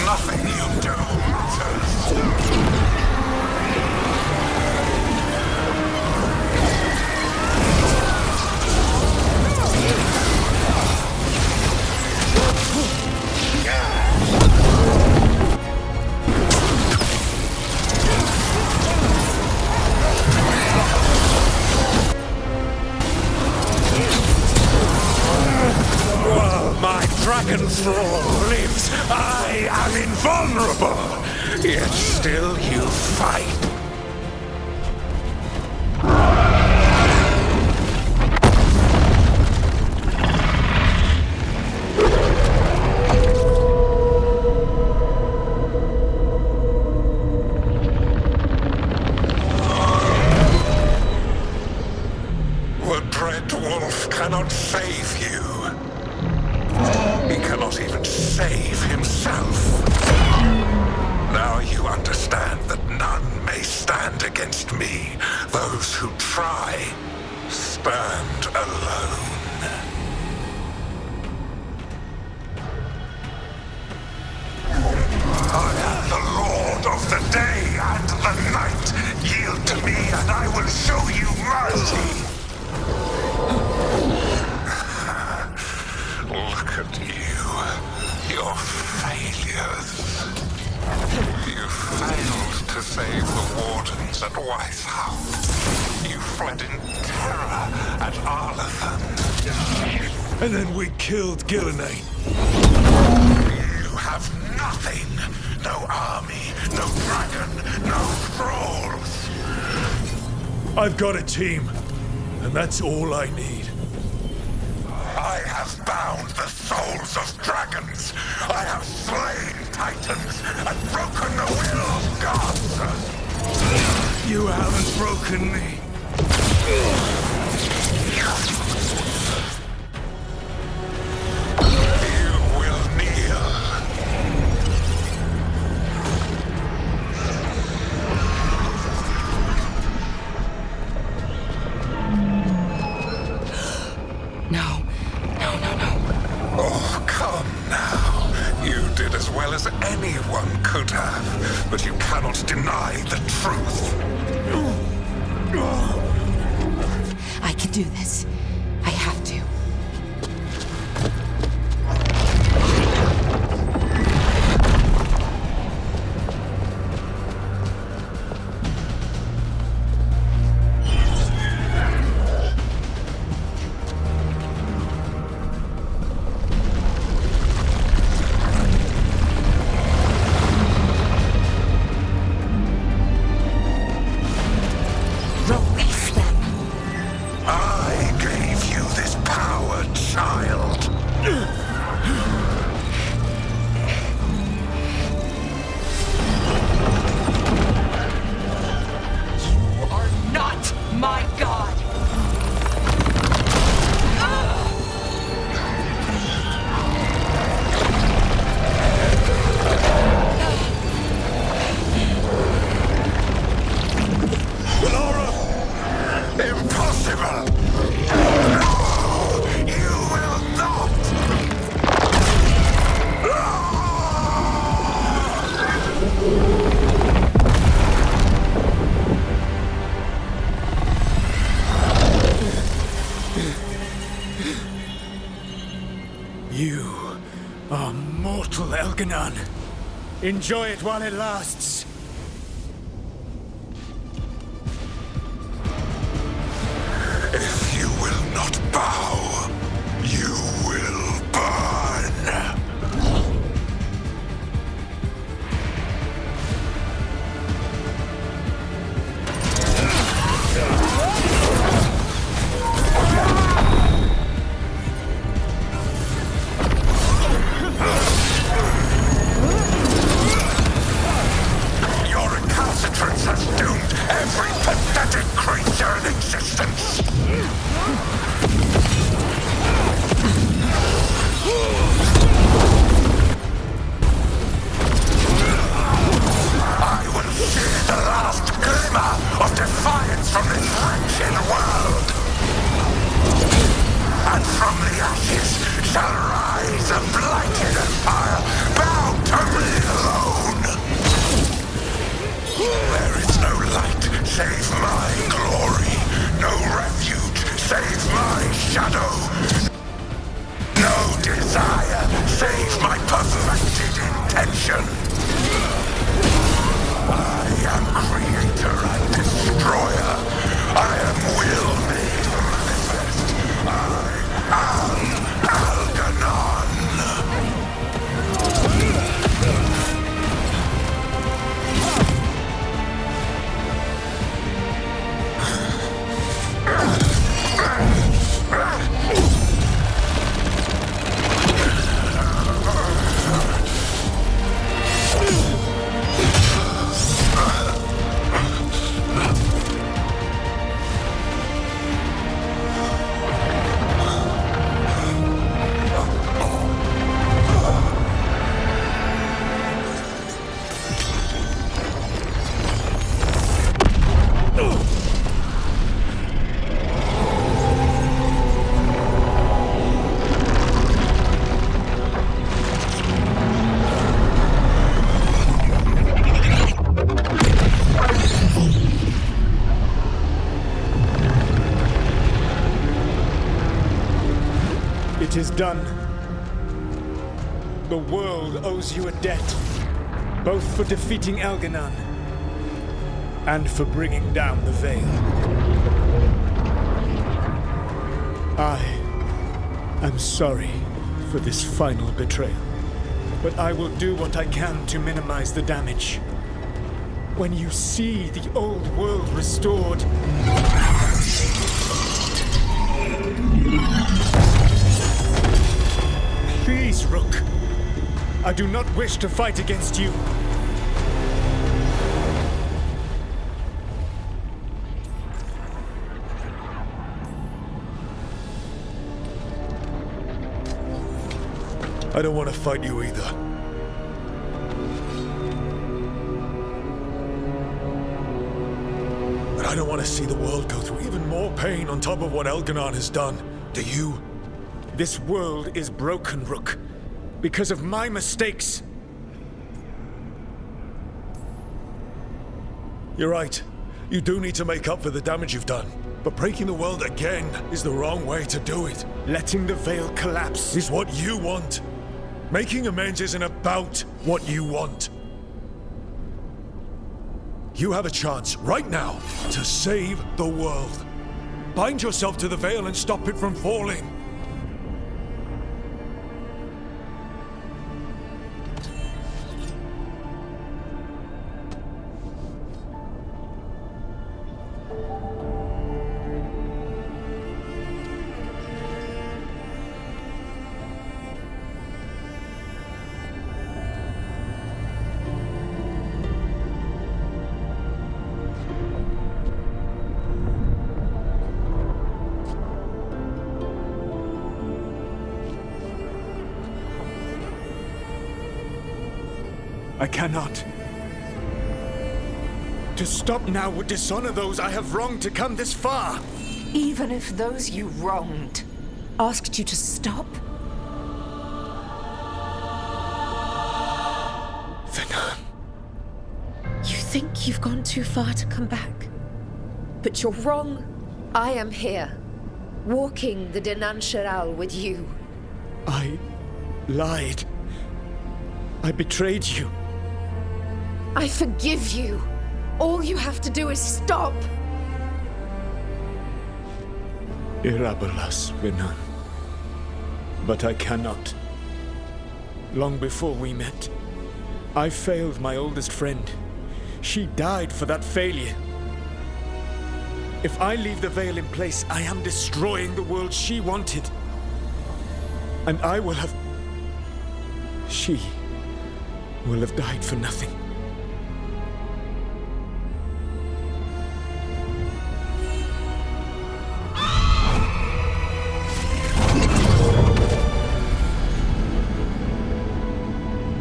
Nothing you do matters! My dragon thrall lives. I am invulnerable. Yet still you fight. The dread wolf cannot save you. He cannot even save himself. Now you understand that none may stand against me. Those who try stand alone. humanity. Look at you. Your failures. You failed to save the wardens at Weishaupt. You fled in terror at Arlathan. And then we killed Gillenane. You have nothing. No army, no dragon, no thralls. I've got a team, and that's all I need. I have bound the souls of dragons. I have slain titans and broken the will of gods. You haven't broken me. You will kneel. No. Oh, come now. You did as well as anyone could have, but you cannot deny the truth. I can do this. I have to. Release them. I gave you this power, child. You are not my god. Impossible! No! You will not! You are mortal, Elganon. Enjoy it while it lasts. If you will not bow, you will burn. Your recalcitrance has doomed every pathetic creature in existence. I will shear the last glimmer of defiance from this wretched world. And from the ashes shall rise a blighted empire bound to me alone. There is no light save my glory, no refuge save my shadow, no desire save my perfected intention. I am creator and destroyer. I am will made manifest. I am Algernon. done. The world owes you a debt, both for defeating Elganon and for bringing down the Veil. I am sorry for this final betrayal, but I will do what I can to minimize the damage. When you see the old world restored, please, Rook. I do not wish to fight against you. I don't want to fight you either. But I don't want to see the world go through even more pain on top of what Elganon has done. Do you? This world is broken, Rook, because of my mistakes. You're right. You do need to make up for the damage you've done. But breaking the world again is the wrong way to do it. Letting the Veil collapse is what you want. Making amends isn't about what you want. You have a chance right now to save the world. Bind yourself to the Veil and stop it from falling. I cannot. To stop now would dishonor those I have wronged to come this far. Even if those you wronged asked you to stop? Venan. You think you've gone too far to come back? But you're wrong. I am here, walking the Denan Sheral with you. I lied. I betrayed you. I forgive you. All you have to do is stop. Irabolas, Venan. But I cannot. Long before we met, I failed my oldest friend. She died for that failure. If I leave the Veil in place, I am destroying the world she wanted. And I will have... She will have died for nothing.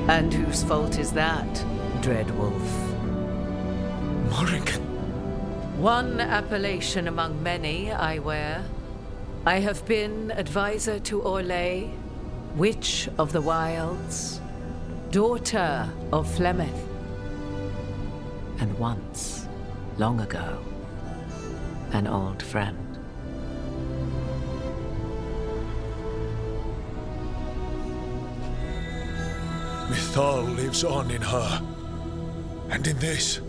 And whose fault is that, Dread Wolf? Morrigan. One appellation among many I wear. I have been advisor to Orlais, Witch of the Wilds, daughter of Flemeth, and once, long ago, an old friend. Mythal lives on in her, and in this.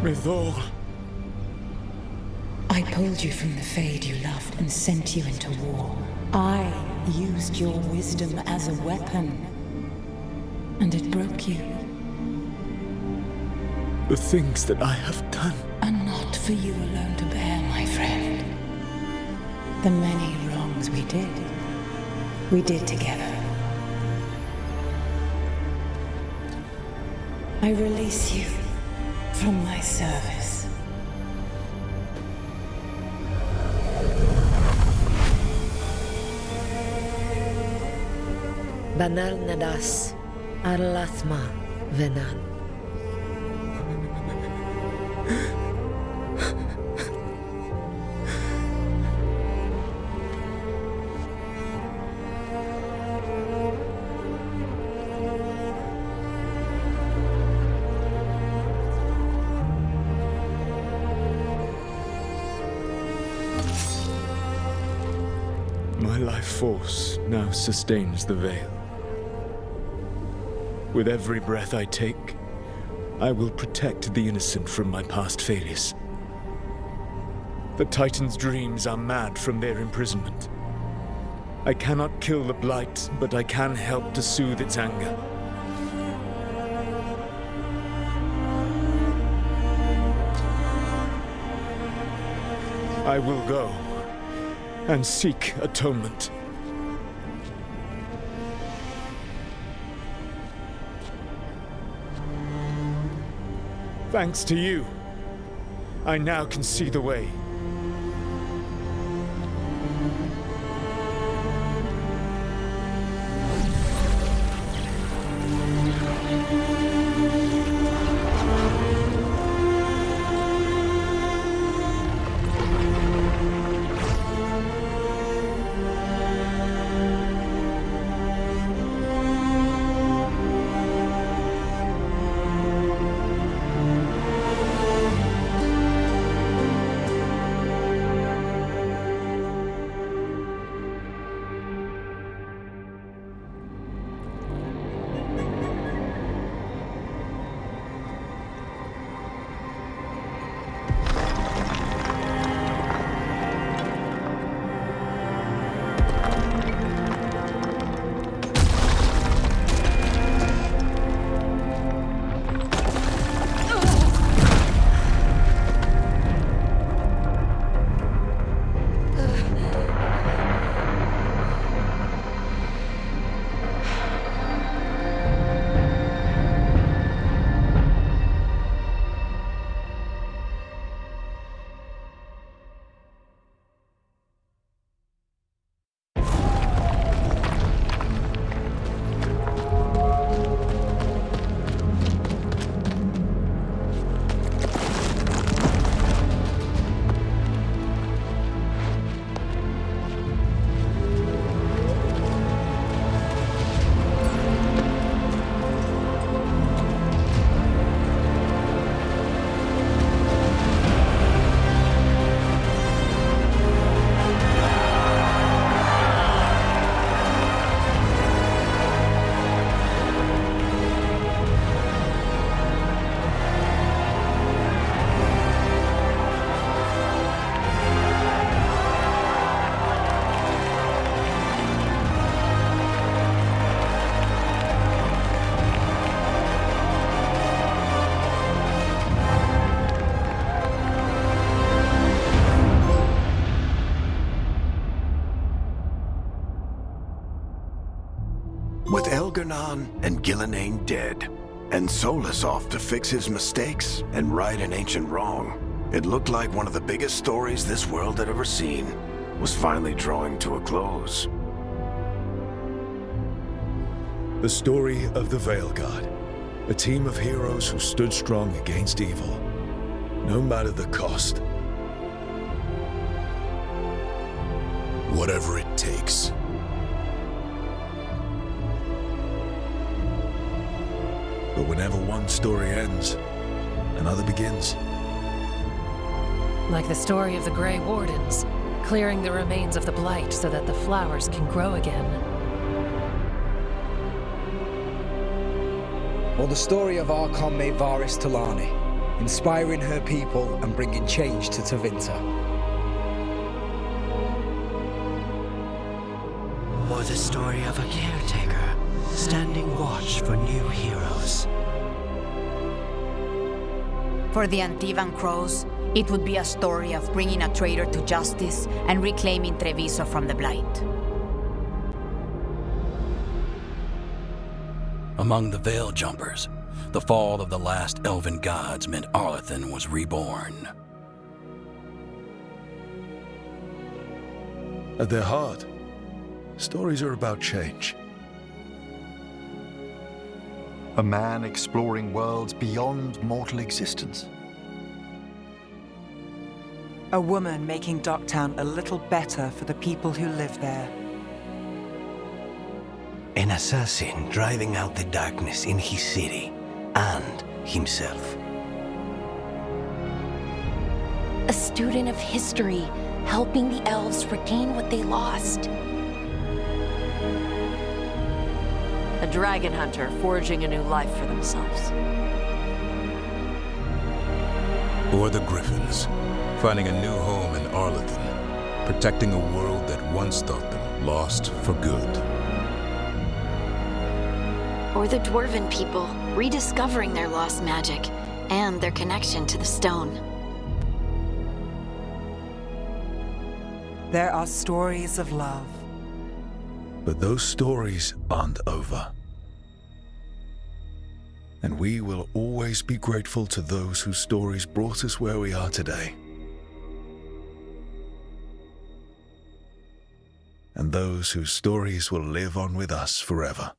Mythal. I pulled you from the Fade you loved and sent you into war. I used your wisdom as a weapon, and it broke you. The things that I have done are not for you alone to bear, my friend. The many wrongs we did together. I release you from my service. Banal Nadas, Arlathma, Venan. My life force now sustains the Veil. With every breath I take, I will protect the innocent from my past failures. The Titan's dreams are mad from their imprisonment. I cannot kill the Blight, but I can help to soothe its anger. I will go and seek atonement. Thanks to you, I now can see the way. With Elgar'nan and Gillenane dead, and Solus off to fix his mistakes and right an ancient wrong, it looked like one of the biggest stories this world had ever seen was finally drawing to a close. The story of the Veilguard, a team of heroes who stood strong against evil, no matter the cost. Whatever it takes. But whenever one story ends, another begins. Like the story of the Grey Wardens, clearing the remains of the Blight so that the flowers can grow again. Or the story of Archon Maid Varys Talani, inspiring her people and bringing change to Tevinter. Or the story of a caretaker, standing watch for new heroes. For the Antivan Crows, it would be a story of bringing a traitor to justice and reclaiming Treviso from the Blight. Among the Veil Jumpers, the fall of the last elven gods meant Arlathan was reborn. At their heart, stories are about change. A man exploring worlds beyond mortal existence. A woman making Docktown a little better for the people who live there. An assassin driving out the darkness in his city and himself. A student of history, helping the elves regain what they lost. A dragon hunter forging a new life for themselves. Or the Griffins, finding a new home in Arlington, protecting a world that once thought them lost for good. Or the Dwarven people, rediscovering their lost magic and their connection to the stone. There are stories of love. But those stories aren't over. And we will always be grateful to those whose stories brought us where we are today. And those whose stories will live on with us forever.